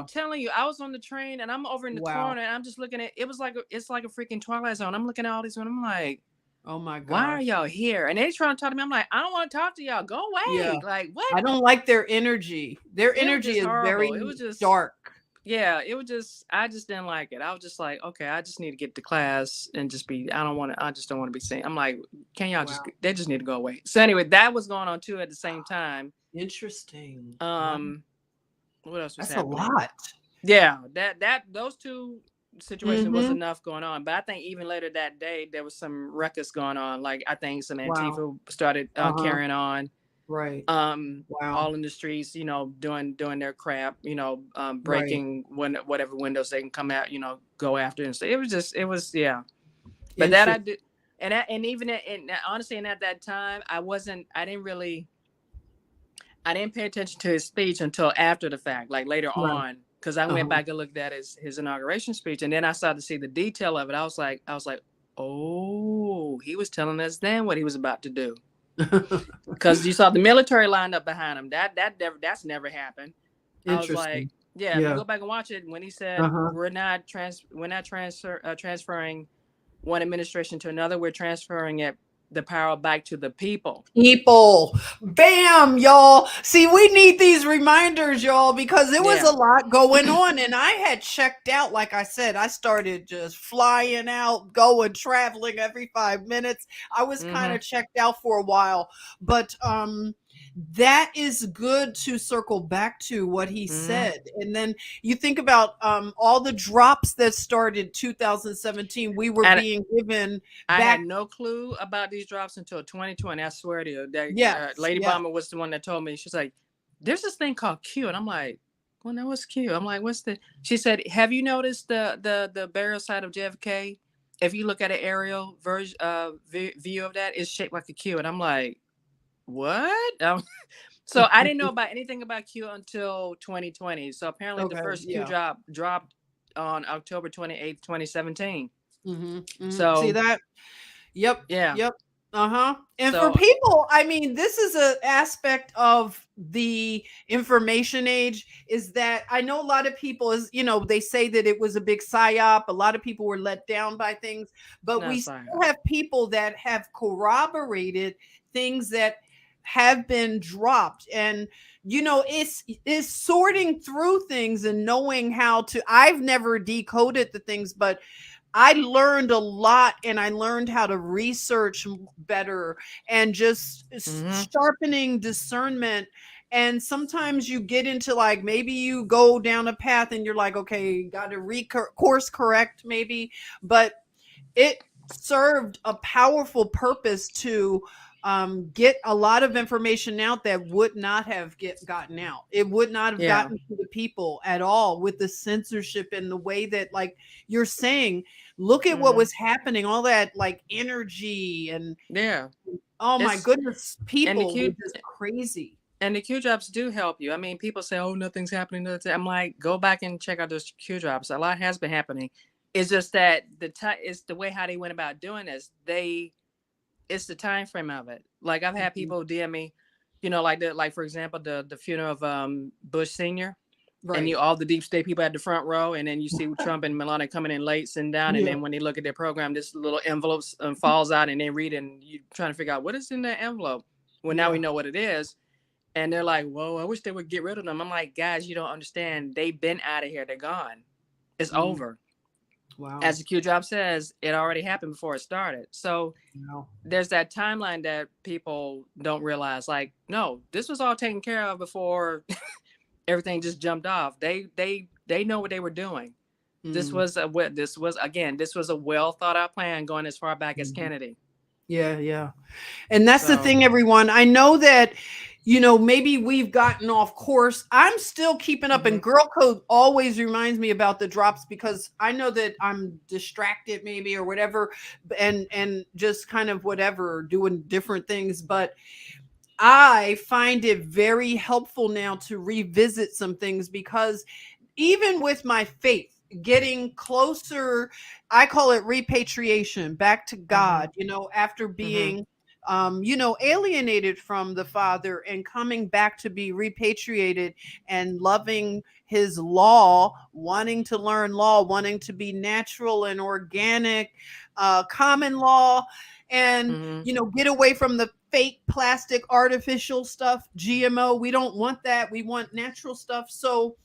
telling you, I was on the train and I'm over in the corner and I'm just looking at. It's like a freaking Twilight Zone. I'm looking at all these women. I'm like, oh my god, why are y'all here? And they trying to talk to me. I'm like, I don't want to talk to y'all. Go away. Yeah. Like, what? I don't like their energy. Their energy is very dark. Yeah, it was just, I just didn't like it. I was just like, okay, I just need to get to class and just be, I just don't want to be seen. I'm like, can y'all they just need to go away. So anyway, that was going on too at the same time. Interesting. What else was happening? That's a lot. Yeah, those two situations was enough going on. But I think even later that day, there was some ruckus going on. Like, I think some Antifa started carrying on. Right. All in the streets, doing their crap, breaking whatever windows they can come out, go after. And so it was But that I did, and even honestly, and at that time, I didn't pay attention to his speech until after the fact, like later on, because I went back and looked at his inauguration speech, and then I started to see the detail of it. I was like, oh, he was telling us then what he was about to do. Because you saw the military lined up behind him. That's never happened. I was like, go back and watch it when he said we're not transferring one administration to another. We're transferring it the power back to the people. People. Bam, y'all. See, we need these reminders, y'all, because there was Yeah. a lot going on and I had checked out. Like I said, I started just flying out, going, traveling every 5 minutes. I was kind of checked out for a while, but that is good to circle back to what he said. And then you think about all the drops that started 2017, we were being given I back. had no clue about these drops until 2020. I swear to you. That Yes, Lady yes. Bomber was the one that told me. She's like, there's this thing called Q. And I'm like, well, no, what's Q? I'm like, what's the? She said, have you noticed the burial site of JFK? If you look at an aerial version view of that, it's shaped like a Q. And I'm like, what? So I didn't know about anything about Q until 2020. So apparently the first Q dropped on October 28th, 2017. So see that? Yep. Yeah. Yep. And So, for people, I mean, this is an aspect of the information age, is that I know a lot of people is, they say that it was a big psyop. A lot of people were let down by things, but we still have people that have corroborated things that have been dropped. And it's sorting through things and knowing how to. I've never decoded the things, but I learned a lot, and I learned how to research better and just sharpening discernment. And sometimes you get into, like, maybe you go down a path and you're like, okay, got to course correct maybe, but it served a powerful purpose to get a lot of information out that would not have gotten out. It would not have gotten to the people at all with the censorship and the way that, like you're saying, look at what was happening, all that like energy and oh my goodness, people were just crazy. And the Q drops do help you. I mean, people say, oh, nothing's happening. I'm like, go back and check out those Q drops. A lot has been happening. It's just that it's the way how they went about doing this. It's the time frame of it. Like I've had people DM me, like for example, the funeral of Bush Senior, and all the deep state people at the front row, and then you see Trump and Melania coming in late, sitting down, and then when they look at their program, this little envelope falls out, and they read, and you trying to figure out what is in that envelope. Well, now we know what it is, and they're like, "Whoa, I wish they would get rid of them." I'm like, guys, you don't understand. They've been out of here. They're gone. It's over. Wow. As the Q drop says, it already happened before it started. So there's that timeline that people don't realize. Like, no, this was all taken care of before everything just jumped off. They know what they were doing. This was a well thought out plan going as far back as Kennedy. Yeah. And that's the thing, everyone. I know that, maybe we've gotten off course. I'm still keeping up, and Girl Code always reminds me about the drops because I know that I'm distracted maybe or whatever, and just kind of whatever, doing different things. But I find it very helpful now to revisit some things, because even with my faith getting closer, I call it repatriation back to God, after being alienated from the Father and coming back to be repatriated and loving his law, wanting to learn law, wanting to be natural and organic, common law, and get away from the fake plastic artificial stuff, GMO. We don't want that. We want natural stuff. So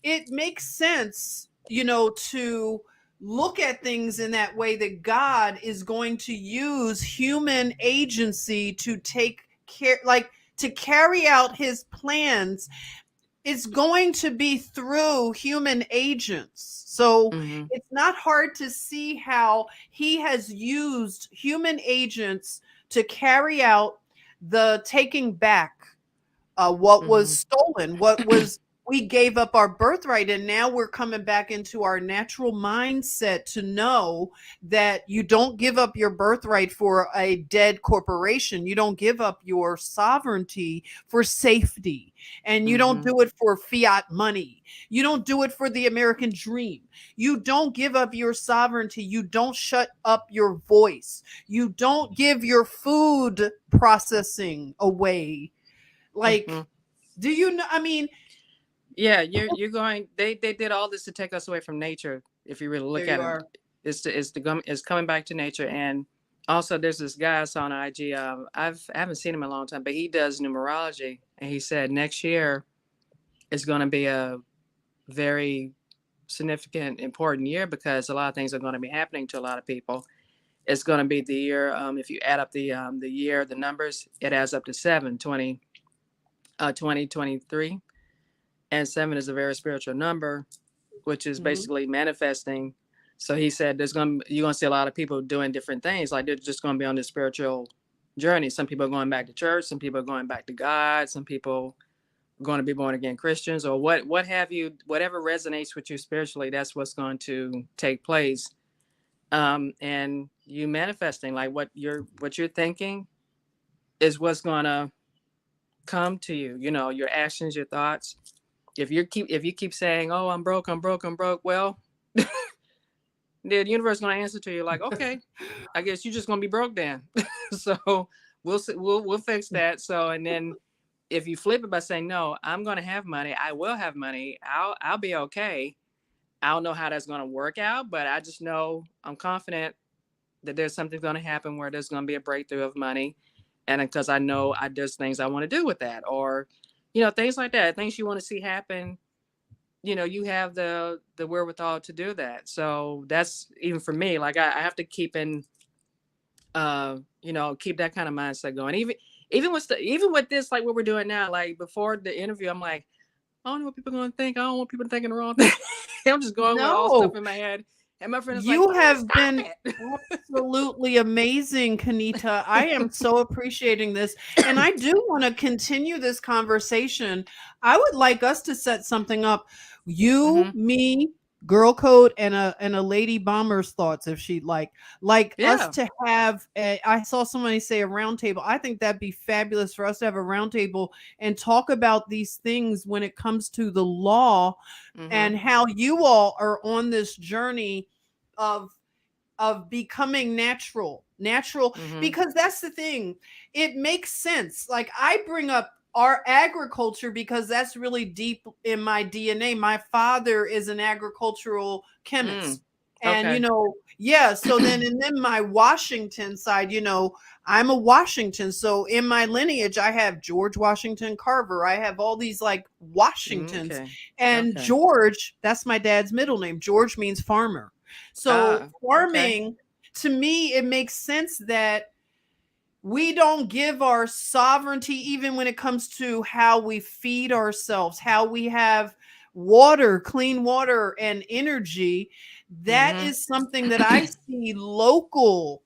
it makes sense, to look at things in that way, that God is going to use human agency to take care, like to carry out his plans. It's going to be through human agents. So it's not hard to see how he has used human agents to carry out the taking back what was stolen, what was we gave up our birthright, and now we're coming back into our natural mindset to know that you don't give up your birthright for a dead corporation. You don't give up your sovereignty for safety, and you don't do it for fiat money. You don't do it for the American dream. You don't give up your sovereignty. You don't shut up your voice. You don't give your food processing away. Like, do you know? I mean, yeah, you're going. They did all this to take us away from nature. If you really look at it, it's coming back to nature, and Also, there's this guy I saw on IG. I haven't seen him in a long time, but he does numerology, and he said next year is going to be a very significant, important year because a lot of things are going to be happening to a lot of people. It's going to be the year. If you add up the year, the numbers, it adds up to 2023, and 7 is a very spiritual number, which is basically manifesting. So he said you're gonna see a lot of people doing different things. Like they're just gonna be on this spiritual journey. Some people are going back to church, some people are going back to God, some people are going to be born again Christians, or what have you, whatever resonates with you spiritually, that's what's going to take place. And you manifesting, like what you're thinking is what's gonna come to you. You know, your actions, your thoughts. If you keep saying, "Oh, I'm broke, well, the universe is going to answer to you like, okay, I guess you're just going to be broke then. So we'll fix that. So, and then if you flip it by saying, no, I'm going to have money, I will have money, I'll be okay. I don't know how that's going to work out, but I just know I'm confident that there's something going to happen where there's going to be a breakthrough of money. And because I know there's things I want to do with that, or, you know, things like that, things you want to see happen. You know, you have the wherewithal to do that. So that's, even for me, like I have to keep in you know, keep that kind of mindset going. Even with this, like what we're doing now, like before the interview, I'm like, I don't know what people are going to think. I don't want people thinking the wrong thing. I'm just going with all stuff in my head. And my friend is You like, have been absolutely amazing, Kennitta. I am so appreciating this. And I do want to continue this conversation. I would like us to set something up. You, me, Girl Code, and a Lady Bomber's thoughts, if she'd like us to have I saw somebody say a round table. I think that'd be fabulous for us to have a round table and talk about these things when it comes to the law, and how you all are on this journey of becoming natural, because that's the thing. It makes sense. Like I bring up our agriculture because that's really deep in my DNA. My father is an agricultural chemist. And Okay. you know, yeah, so then and then my Washington side, you know, I'm a Washington. So in my lineage, I have George Washington Carver. I have all these like Washingtons. Okay. And Okay. George, that's my dad's middle name. George means farmer. So farming, to me, it makes sense that we don't give our sovereignty, even when it comes to how we feed ourselves, how we have water, clean water, and energy. That is something that I see local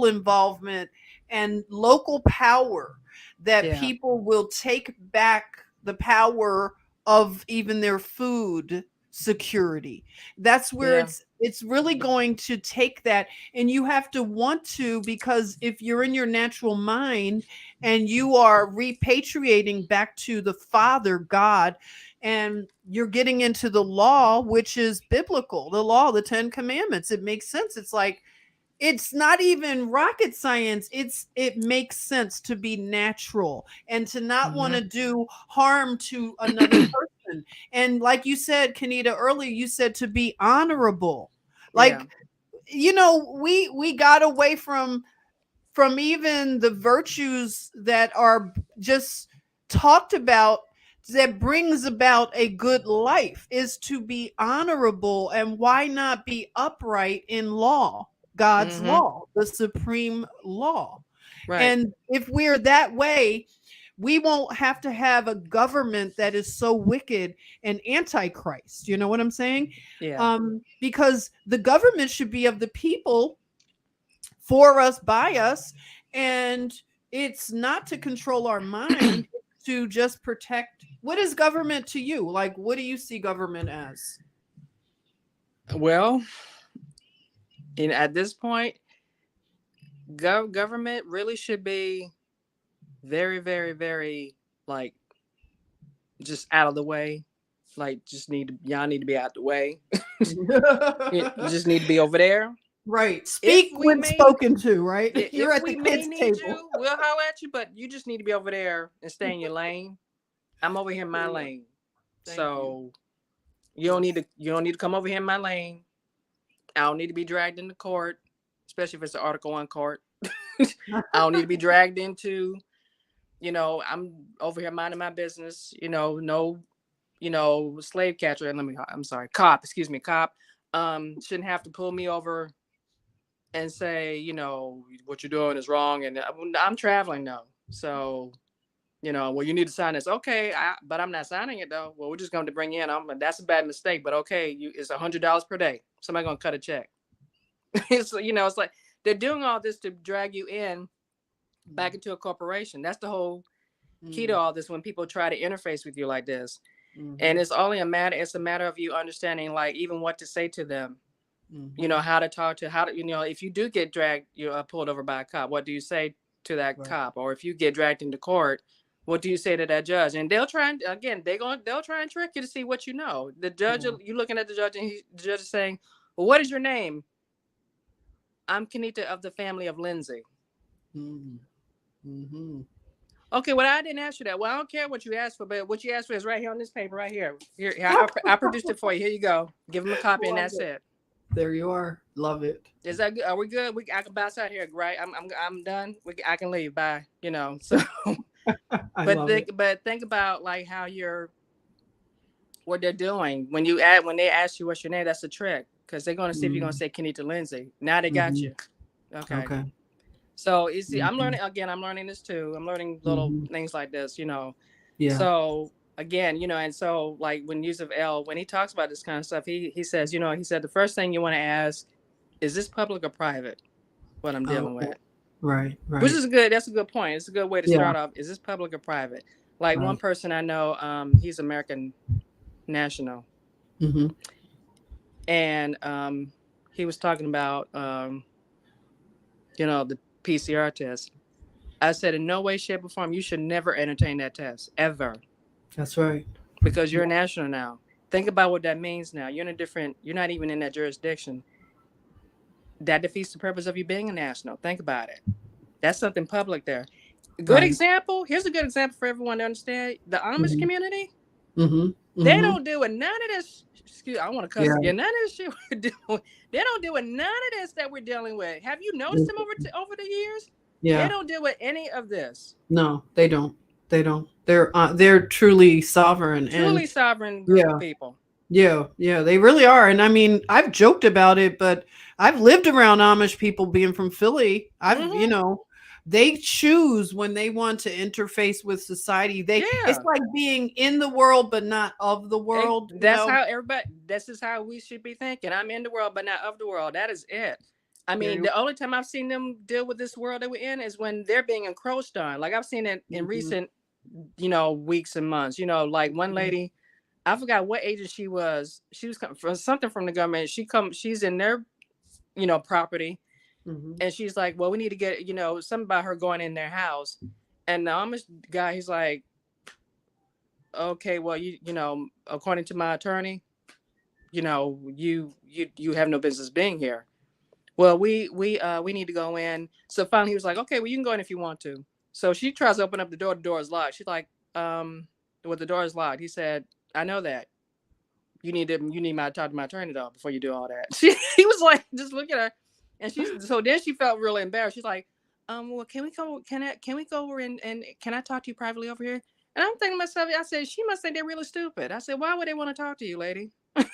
involvement and local power, that people will take back the power of even their food security. That's where it's really going to take that. And you have to want to, because if you're in your natural mind and you are repatriating back to the Father God, and you're getting into the law, which is biblical, the law, the 10 commandments, it makes sense. It's like, it's not even rocket science. It makes sense to be natural and to not want to do harm to another person. And like you said, Kennitta, earlier, you said to be honorable. Like, you know, we got away from even the virtues that are just talked about, that brings about a good life, is to be honorable. And why not be upright in law, God's law, the supreme law? Right. And if we're that way, we won't have to have a government that is so wicked and antichrist. You know what I'm saying? Yeah. Because the government should be of the people, for us, by us, and it's not to control our mind, it's to just protect. What is government to you? Like, what do you see government as? Well, at this point, government really should be very, very, very, like, just out of the way. Like, y'all need to be out the way. You just need to be over there. Right. Speak when spoken to, right? You're at the kids' table. You, we'll holler at you, but you just need to be over there and stay in your lane. I'm over here in my lane. So you don't need to come over here in my lane. I don't need to be dragged into court, especially if it's an Article 1 court. I don't need to be dragged into, I'm over here minding my business, no, slave catcher. I'm sorry, cop, excuse me, cop, shouldn't have to pull me over and say, what you're doing is wrong. And I'm traveling now. So, well, you need to sign this. Okay. But I'm not signing it though. Well, we're just going to bring you in. That's a bad mistake, but okay. It's $100 per day. Somebody going to cut a check. It's like they're doing all this to drag you in back into a corporation. That's the whole key to all this when people try to interface with you like this. And it's a matter of you understanding, like, even what to say to them, how to talk to, if you do get dragged, pulled over by a cop, what do you say to that cop? Or if you get dragged into court, what do you say to that judge? And they'll try and, again, they'll try and trick you to see what you know. The judge, you're looking at the judge and the judge is saying, well, what is your name? I'm Kennitta of the family of Lindsey. Okay, well, I didn't ask you that. Well, I don't care what you asked for, but what you asked for is right here on this paper right here. Here, I produced it for you. Here you go. Give them a copy, and that's it. There you are. Love it. Is that good? Are we good? I can bounce out here, right? I'm done. I can leave. Bye. So. But think about like how what they're doing when they ask you what's your name. That's a trick because they're going to see if you're going to say Kennitta Lindsey. Now they got you. Okay. So you see, I'm learning this too. I'm learning little things like this, Yeah. So again, and so like when Yusuf L, when he talks about this kind of stuff, he says, he said the first thing you want to ask is this public or private? What I'm dealing with. Right. Which is good. That's a good point. It's a good way to start off. Is this public or private? Like one person I know, he's American national. And he was talking about, the PCR test. I said, in no way, shape, or form, you should never entertain that test, ever. That's right. Because you're a national now. Think about what that means now. You're not even in that jurisdiction. That defeats the purpose of you being a national. Think about it. That's something public there. Good example. Here's a good example for everyone to understand. The Amish community, they don't do it. None of this. Excuse, I want to cuss again. None of this shit we're doing. They don't do it. None of this that we're dealing with. Have you noticed them over the years? Yeah. They don't deal with any of this. No, they don't. They're truly sovereign. Sovereign group of people. Yeah, they really are. And I mean, I've joked about it, but I've lived around Amish people being from Philly. They choose when they want to interface with society. It's like being in the world, but not of the world. This is how we should be thinking. I'm in the world, but not of the world. That is it. I mean, the only time I've seen them deal with this world that we're in is when they're being encroached on. Like I've seen it in recent, weeks and months, like one lady, I forgot what agent she was. She was coming from something from the government. She's in their, property. And she's like, well, we need to get, something about her going in their house. And the Amish guy, he's like, okay, well, according to my attorney, you have no business being here. Well, we need to go in. So finally he was like, okay, well, you can go in if you want to. So she tries to open up the door. The door is locked. She's like, the door is locked. He said, I know that. You need to talk to my attorney though before you do all that. He was like, just look at her. And so then she felt really embarrassed. She's like, well, can we go over and can I talk to you privately over here? And I'm thinking to myself, I said, she must think they're really stupid. I said, why would they want to talk to you, lady?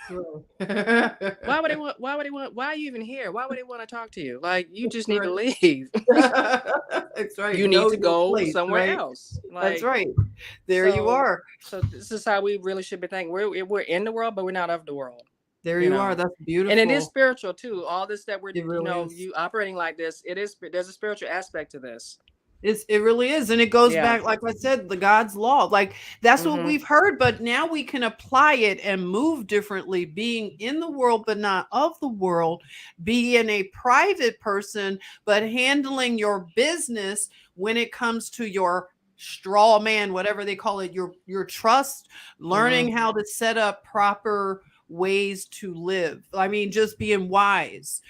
Why are you even here? Why would they want to talk to you? Like, you just need to leave. That's right. You need to go somewhere else. That's right. You are. So this is how we really should be thinking. We're in the world, but we're not of the world. There you are. That's beautiful. And it is spiritual too. All this that we're, you operating like this, there's a spiritual aspect to this. It really is. And it goes back, like I said, the God's law. Like that's what we've heard, but now we can apply it and move differently, being in the world, but not of the world, being a private person, but handling your business when it comes to your straw man, whatever they call it, your trust, learning how to set up proper ways to live. I mean, just being wise.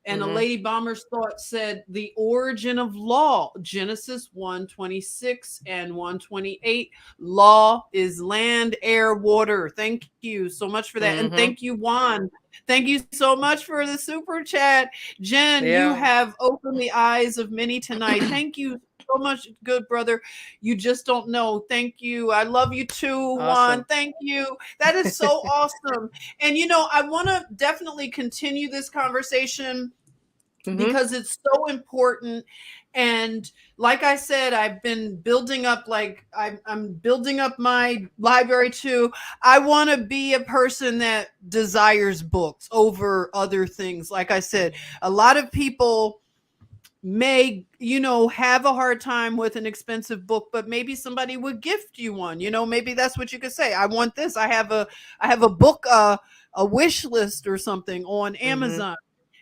And a Lady Bomber's thought said the origin of law, Genesis 1:26 and 1:28. Law is land, air, water. Thank you so much for that. And thank you, Juan. Thank you so much for the super chat. Jen, you have opened the eyes of many tonight. Thank you so much, good brother. You just don't know. Thank you. I love you too, Juan. Thank you. That is so awesome. And I want to definitely continue this conversation because it's so important. And like I said, I've been building up, I'm building up my library too. I want to be a person that desires books over other things. Like I said, a lot of people may have a hard time with an expensive book, but maybe somebody would gift you one. Maybe that's what you could say. I want this. I have a book, a wish list or something on Amazon.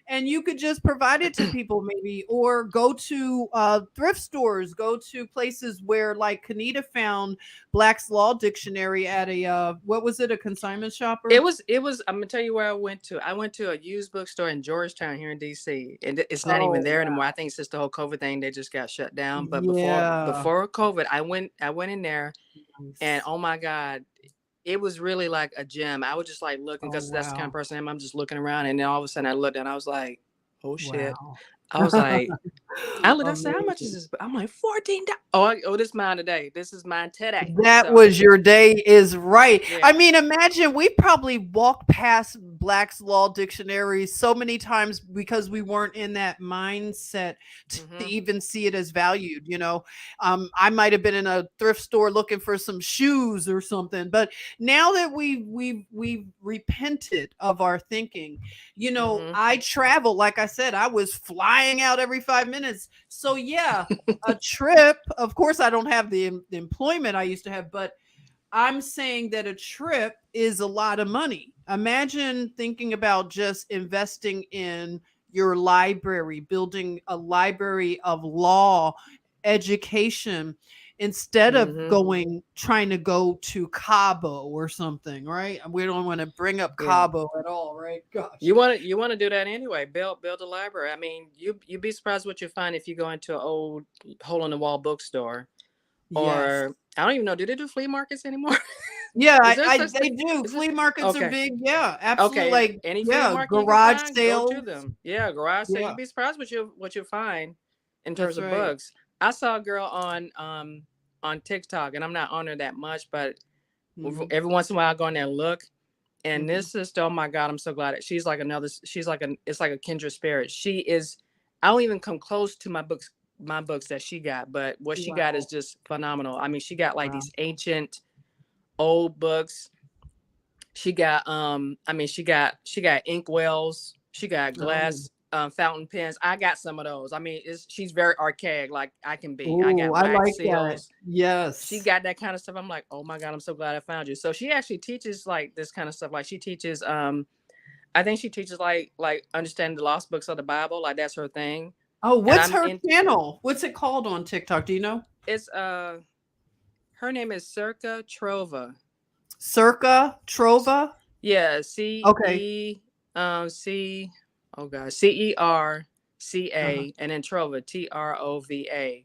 And you could just provide it to people, maybe, or go to thrift stores, go to places where, like, Kennitta found Black's Law Dictionary at a what was it, a consignment shopper? It was. I'm gonna tell you where I went to. I went to a used bookstore in Georgetown here in DC, and it's not even there anymore. I think it's just the whole COVID thing. They just got shut down. But before COVID, I went in there, and oh my God, it was really like a gem. I was just like looking, because that's the kind of person I am. I'm just looking around, and then all of a sudden I looked and I was like, oh shit. I was like, I said, how much is this? I'm like, $14. Oh, this is mine today. This is mine today. That was your day, is right. Yeah. I mean, imagine we probably walked past Black's Law Dictionary so many times because we weren't in that mindset to even see it as valued. I might have been in a thrift store looking for some shoes or something, but now that we've repented of our thinking, I travel. Like I said, I was flying out every 5 minutes. So yeah, a trip, of course I don't have the employment I used to have, but I'm saying that a trip is a lot of money. Imagine thinking about just investing in your library, building a library of law, education, instead of trying to go to Cabo or something, right? We don't want to bring up Cabo at all, right? Gosh. You want to do that anyway. Build a library. I mean, you'd be surprised what you find if you go into an old hole in the wall bookstore. Or I don't even know. Do they do flea markets anymore? Yeah, they do. Flea markets are big. Yeah, absolutely. Okay. Like any flea market garage find, sales. Go to them. Yeah, garage sale. You'd be surprised what you find in terms of books. I saw a girl on TikTok, and I'm not on her that much, but every once in a while I go in there and look. And this sister, oh my God, I'm so glad it's like a kindred spirit. I don't even come close to my books that she got, but what she got is just phenomenal. I mean, she got like these ancient old books. She got she got inkwells, she got glass fountain pens. I got some of those. I mean, she's very archaic, like I can be. Ooh, I got wax like seals. That. Yes. She got that kind of stuff. I'm like, oh my God, I'm so glad I found you. So she actually teaches like this kind of stuff. Like she teaches, I think she teaches like understanding the lost books of the Bible. Like that's her thing. Oh, what's her channel? What's it called on TikTok? Do you know? It's her name is Circa Trova. Circa Trova? Yeah, C-E-C, oh God, C-E-R-C-A, and then Trova, T-R-O-V-A.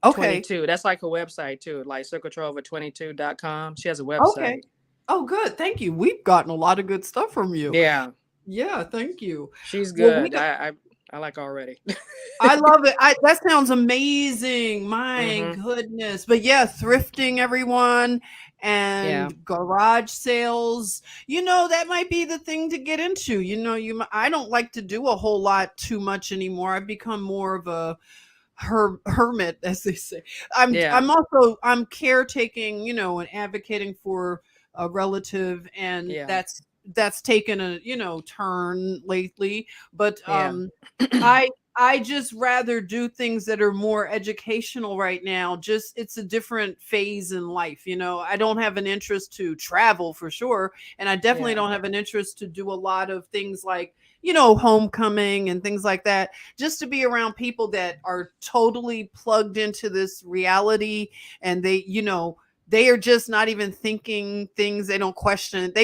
Okay. 22. That's like a website too, like circatrova22.com. She has a website. Okay. Oh, good. Thank you. We've gotten a lot of good stuff from you. Yeah. Yeah, thank you. She's good. I like already. I love it. That sounds amazing. My goodness. But yeah, thrifting, everyone, and garage sales. That might be the thing to get into. I don't like to do a whole lot too much anymore. I've become more of a hermit, as they say. I'm caretaking, and advocating for a relative, and that's taken a turn lately, but I just rather do things that are more educational right now. It's a different phase in life. I don't have an interest to travel for sure, and I definitely don't have an interest to do a lot of things like homecoming and things like that, just to be around people that are totally plugged into this reality, and they are just not even thinking things. They don't question it.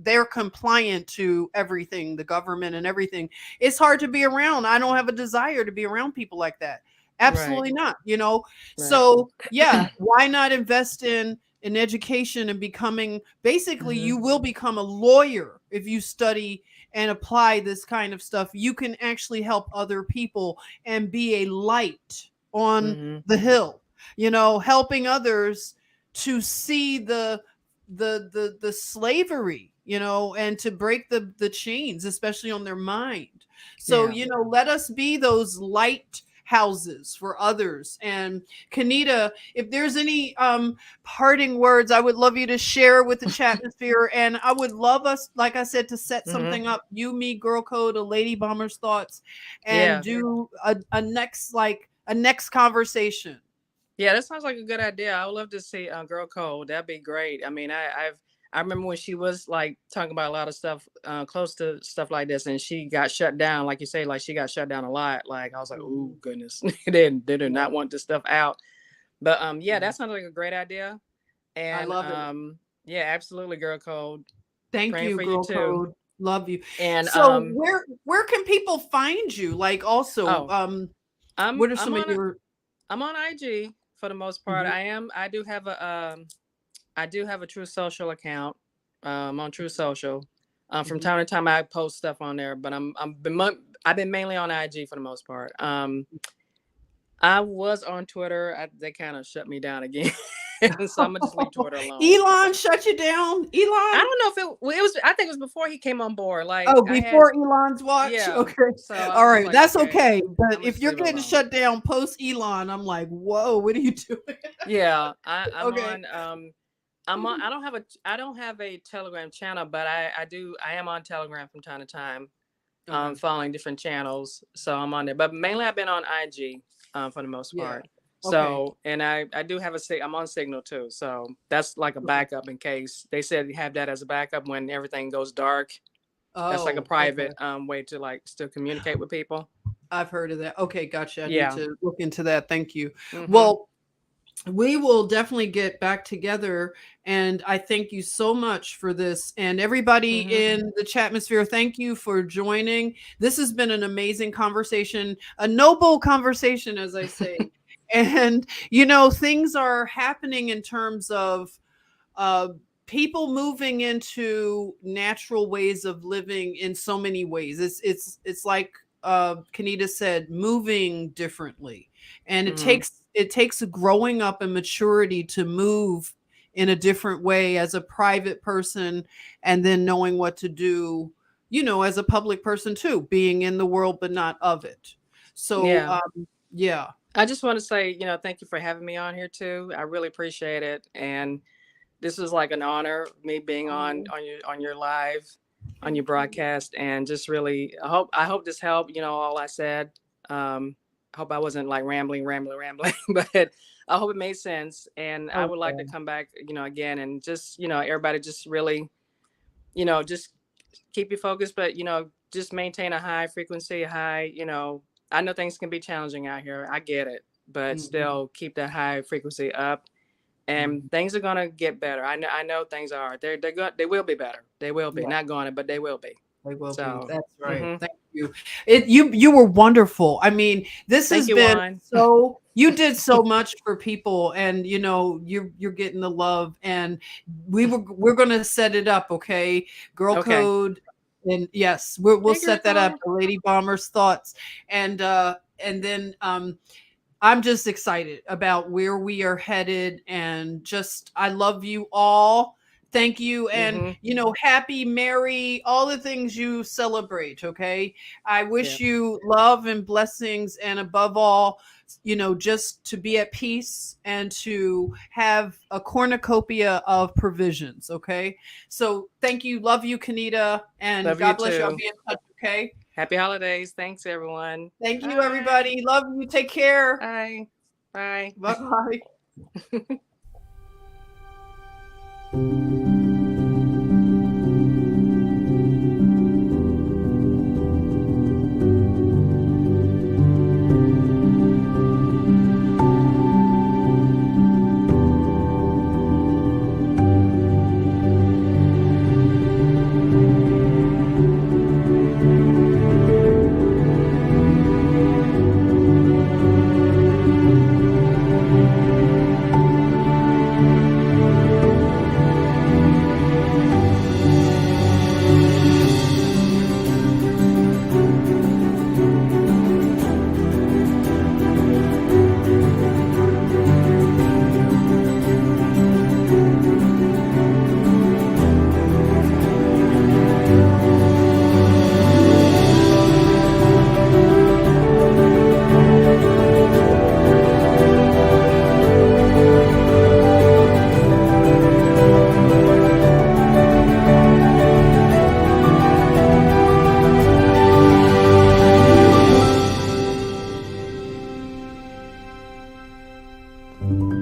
they're compliant to everything, the government and everything. It's hard to be around. I don't have a desire to be around people like that. Absolutely not, you know. Right. So yeah, why not invest in education and becoming, basically you will become a lawyer if you study and apply this kind of stuff. You can actually help other people and be a light on the hill, you know, helping others to see the slavery, you know, and to break the chains, especially on their mind. So, you know, let us be those light houses for others. And Kennitta, if there's any parting words, I would love you to share with the Chatmosphere. And I would love us, like I said, to set something up, you, me, Girl Code, a Lady Bomber's Thoughts, and do a next conversation. Yeah, that sounds like a good idea. I would love to see Girl Code. That'd be great. I mean, I remember when she was like talking about a lot of stuff close to stuff like this, and she got shut down, like you say, like she got shut down a lot. Like I was like, oh goodness, they did not want this stuff out. But yeah, that sounds like a great idea. And I love it. Yeah, absolutely, Girl Code. Thank you, Girl Code. Love you. And so where can people find you? Like also, what are some of your? I'm on IG for the most part. I do have a True Social account on True Social. From time to time, I post stuff on there, but I've been mainly on IG for the most part. I was on Twitter. They kind of shut me down again, so I'm gonna just leave Twitter alone. Elon shut you down. Elon? I don't know if it was. I think it was before he came on board. Like before Elon's watch. Yeah. Okay. So all right, like, that's okay. But I'm if you're getting shut down post Elon, I'm like, whoa, what are you doing? Yeah, I'm on. I don't have a Telegram channel, but I am on Telegram from time to time, following different channels. So I'm on there, but mainly I've been on IG for the most part. So, and I do have I'm on Signal too. So that's like a backup in case they said you have that as a backup when everything goes dark. That's like a private way to like still communicate with people. I've heard of that. Okay, gotcha. I need to look into that. Thank you. Well, we will definitely get back together, and I thank you so much for this. And everybody in the Chatmosphere, thank you for joining. This has been an amazing conversation, a noble conversation, as I say. And you know, things are happening in terms of people moving into natural ways of living in so many ways. It's like Kennitta said, moving differently, and it takes a growing up and maturity to move in a different way as a private person, and then knowing what to do, you know, as a public person too, being in the world but not of it. So yeah. I just want to say, you know, thank you for having me on here too. I really appreciate it, and this is like an honor, me being on your live, on your broadcast, and just really, I hope this helped. You know, all I said. I hope I wasn't like rambling, but I hope it made sense. And I would like to come back, you know, again, and just, you know, everybody just really, you know, just keep your focus, but, you know, just maintain a high frequency, you know, I know things can be challenging out here. I get it, but still keep that high frequency up, and things are going to get better. I know things are. They will be better. They will be. Not going to, but they will be. They will be. That's right. Thank you. You were wonderful. I mean, this has been Juan. So you did so much for people, and you know, you're getting the love, and we're going to set it up. Okay. Girl Code. And yes, we'll set that up. The Lady Bomber's Thoughts. And then I'm just excited about where we are headed, and just, I love you all. Thank you. And, you know, happy, merry, all the things you celebrate. Okay. I wish you love and blessings. And above all, you know, just to be at peace and to have a cornucopia of provisions. Okay. So thank you. Love you, Kennitta. And love God bless you. I'll be in touch. Okay. Happy holidays. Thanks, everyone. Thank you, everybody. Love you. Take care. Bye. Bye. Bye-bye. you.